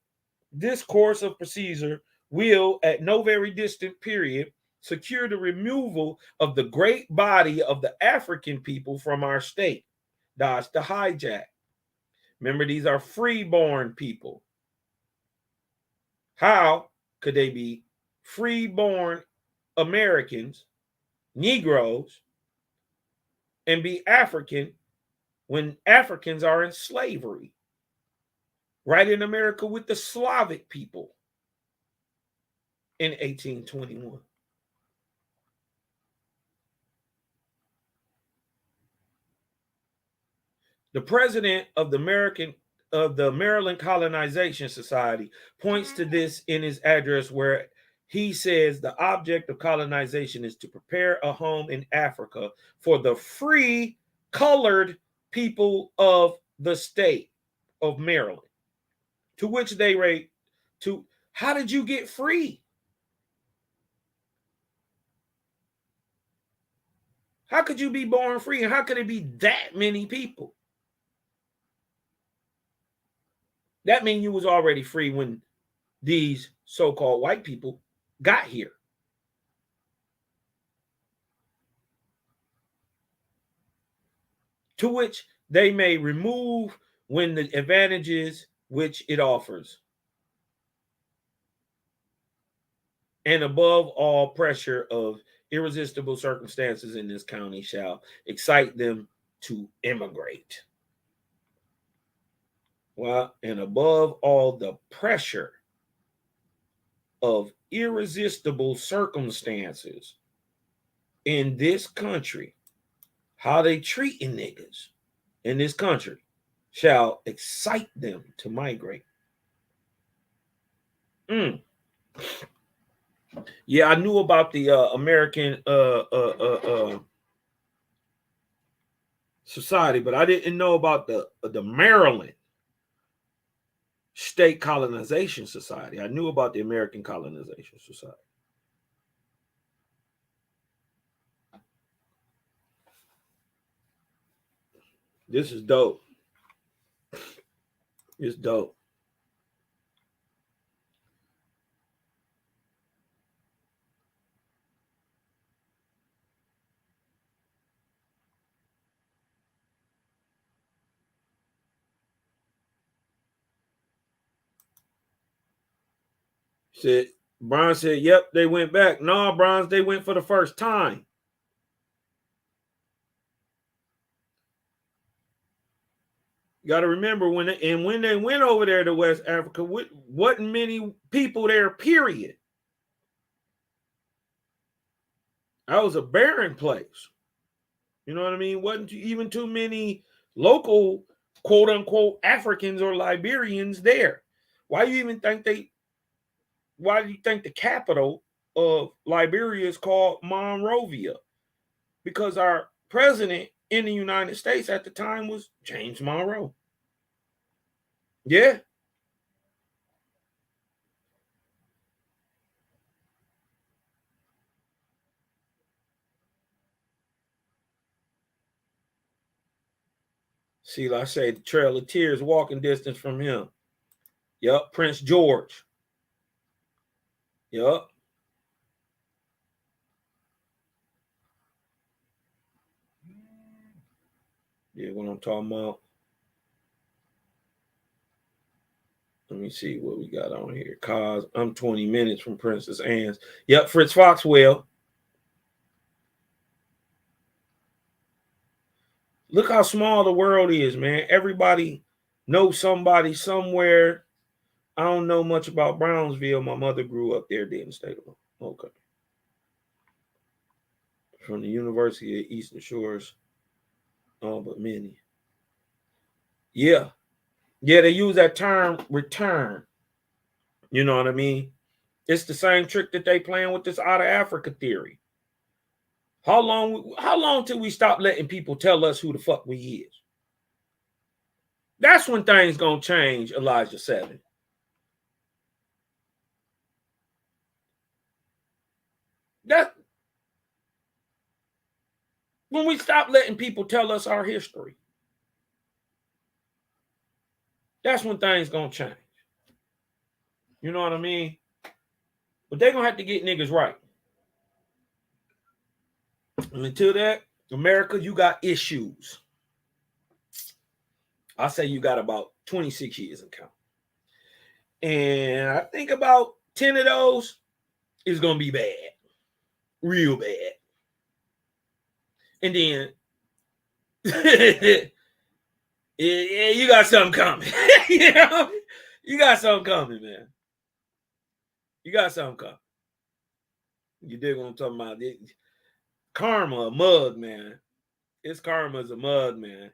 this course of procedure will, at no very distant period, secure the removal of the great body of the African people from our state. Dodge the hijack. Remember, these are free-born people. How could they be free-born Americans, Negroes, and be African when Africans are in slavery? Right in America with the Slavic people in 1821. The president of the Maryland Colonization Society points to this in his address where he says the object of colonization is to prepare a home in Africa for the free colored people of the state of Maryland. To which they rate to, how did you get free? How could you be born free? And how could it be that many people? That means you was already free when these so-called white people got here. To which they may remove when the advantages which it offers. And above all, pressure of irresistible circumstances in this county shall excite them to immigrate. Well, and above all, the pressure of irresistible circumstances in this country, how they treating niggas in this country, shall excite them to migrate. Yeah, I knew about the American society, but I didn't know about the Maryland State Colonization Society. I knew about the American Colonization Society. This is dope. It's dope. Brian said, yep, they went back. No, Brian, they went for the first time. You got to remember when they went over there to West Africa, wasn't many people there, period. That was a barren place. You know what I mean? Wasn't even too many local, quote unquote, Africans or Liberians there. Why do you think the capital of Liberia is called Monrovia? Because our president in the United States at the time was James Monroe. Yeah. See, like I say, the Trail of Tears, walking distance from him. Yup, Prince George. Yup. Yeah, what I'm talking about. Let me see what we got on here. Cause I'm 20 minutes from Princess Anne's. Yep, Fritz Foxwell. Look how small the world is, man. Everybody knows somebody somewhere. I don't know much about Brownsville. My mother grew up there, didn't stay alone. Okay. From the University of Eastern Shores. Oh, but many. Yeah. Yeah, they use that term return. You know what I mean? It's the same trick that they playing with this out of Africa theory. How long till we stop letting people tell us who the fuck we is? That's when things gonna change, Elijah 7. That when we stop letting people tell us our history. That's when things gonna change. You know what I mean? But they're gonna have to get niggas right. And until that, America, you got issues. I say you got about 26 years and count. And I think about 10 of those is gonna be bad. Real bad. And then yeah, you got something coming. You know? You got something coming, man. You got something coming. You dig what I'm talking about? Karma, a mug, man. It's karma is a mug, man.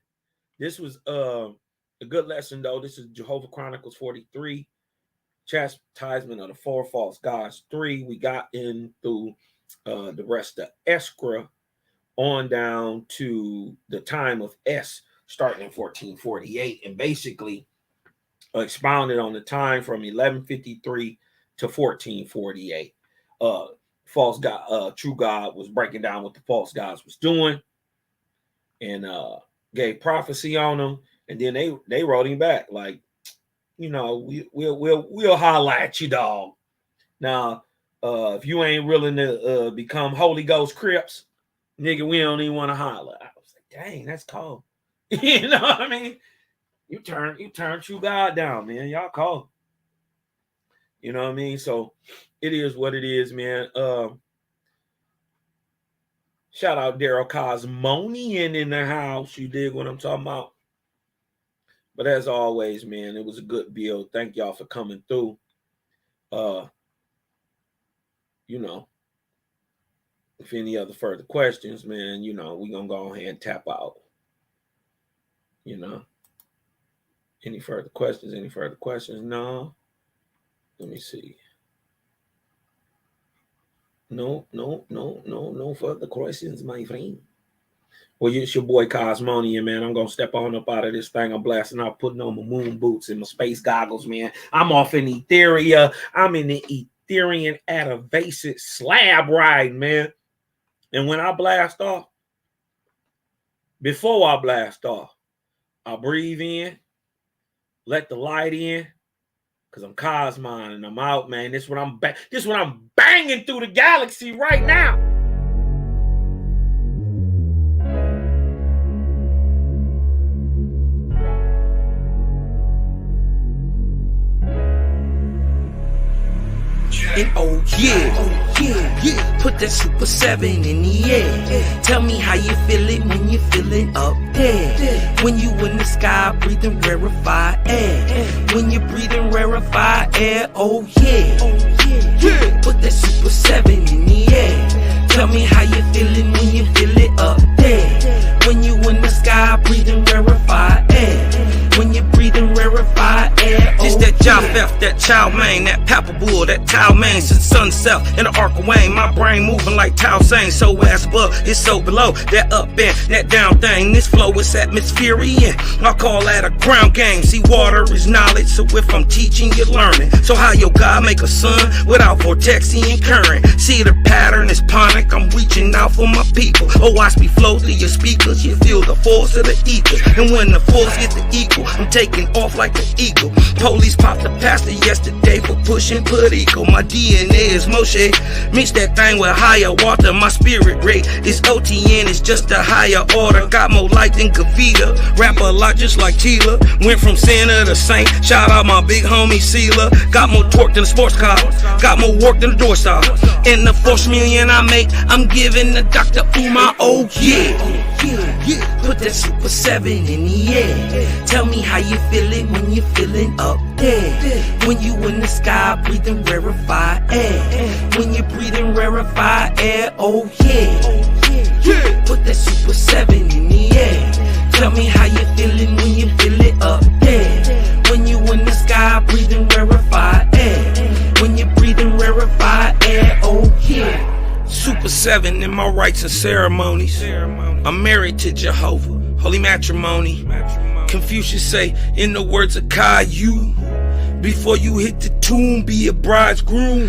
This was a good lesson, though. This is Jehovah Chronicles 43, Chastisement of the Four False Gods 3. We got in through the rest of Escra on down to the time of S, starting in 1448, and basically expounded on the time from 1153 to 1448. False God, true God was breaking down what the false gods was doing, and gave prophecy on them. And then they wrote him back like, you know, we'll highlight you, dog. Now, if you ain't willing to become Holy Ghost Crips, nigga, we don't even want to highlight. I was like, dang, that's cold. You know what I mean? You turn true God down, man. Y'all cold. You know what I mean? So it is what it is, man. Shout out Daryl Cosmonian in the house. You dig what I'm talking about? But as always, man, it was a good build. Thank y'all for coming through. You know, if any other further questions, man, you know, we're gonna go ahead and tap out. You know. Any further questions? No. Let me see. No further questions, my friend. Well, it's your boy Cosmonian, man. I'm going to step on up out of this thing. I'm blasting out, putting on my moon boots and my space goggles, man. I'm off in Etheria. I'm in the Etherian Atavacid slab ride, man. And when I blast off, before I blast off, I breathe in, let the light in, because I'm Cosmon and I'm out, man. This is what I'm banging through the galaxy right now. And oh yeah, put that Super 7 in the air. Tell me how you feel it when you're feeling up there. When you in the sky breathing rarefied air. When you're breathing rarefied air, oh yeah. Put that Super 7 in the air. Tell me how you feeling when you feel it up there. When you in the sky breathing rarefied air. When you're breathing rarefied air, oh, just that Japheth, that chow mein, that papabul, that towel main, since sun south in the arc of Wayne, my brain moving like Tao Sang. So as above, it's so below, that up and that down thing. This flow is atmospheric, I call that a ground game. See, water is knowledge, so if I'm teaching, you're learning. So how your God make a sun without vortexing current? See, the pattern is ponic, I'm reaching out for my people. Oh, watch me flow through your speakers, you feel the force of the ether. And when the force gets the equal, I'm taking off like an eagle. Police popped the pastor yesterday for pushing put equal. My DNA is Moshe, mix that thing with higher water. My spirit rate is OTN, it's just a higher order. Got more light than Kavita, rap a lot just like Tila. Went from sinner to saint, shout out my big homie Sela. Got more torque than a sports car, got more work than a door stop. And the 4 million I make, I'm giving the Dr. Umar, oh yeah. Put that Super 7 in the air. Tell me how you feeling when you're feeling up there. When you in the sky breathing rarefied air. When you're breathing rarefied air, oh yeah. Put that Super 7 in the air. Tell me how you feeling when you feel it up there. When you in the sky breathing rarefied air. When you're breathing rarefied air, oh yeah. Super 7 in my rites and ceremonies. I'm married to Jehovah, holy matrimony. Confucius say, in the words of Caillou, before you hit the tomb, be a bridegroom.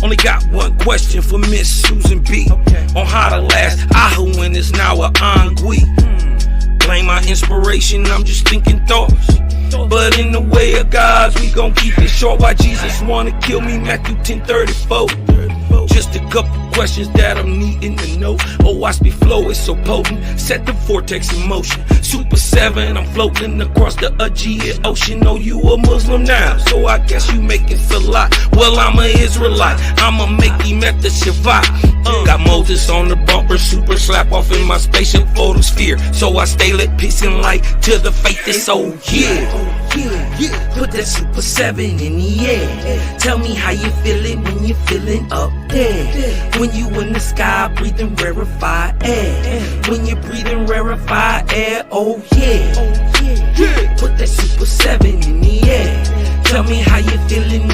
Only got one question for Miss Susan B. On how to last Ahuin is now a ennui. Blame my inspiration, I'm just thinking thoughts. But in the way of God's, we gon' keep it short. Why Jesus wanna kill me, Matthew 10:34. Just a couple questions that I'm needing to know. Oh, watch me flow, it's so potent. Set the vortex in motion. Super 7, I'm floating across the Aegean Ocean. Oh, you a Muslim now, so I guess you making salat. Well, I'm a Israelite, I'ma make him at the Shabbat. Got Moses on the bumper, super slap off in my spaceship photosphere. So I stay lit, peace and light to the faith is so Put that Super 7 in the air. Tell me how you feeling when you're feeling up there. When you in the sky breathing rarefied air. When you're breathing rarefied air, oh yeah. Put that Super 7 in the air. Tell me how you feeling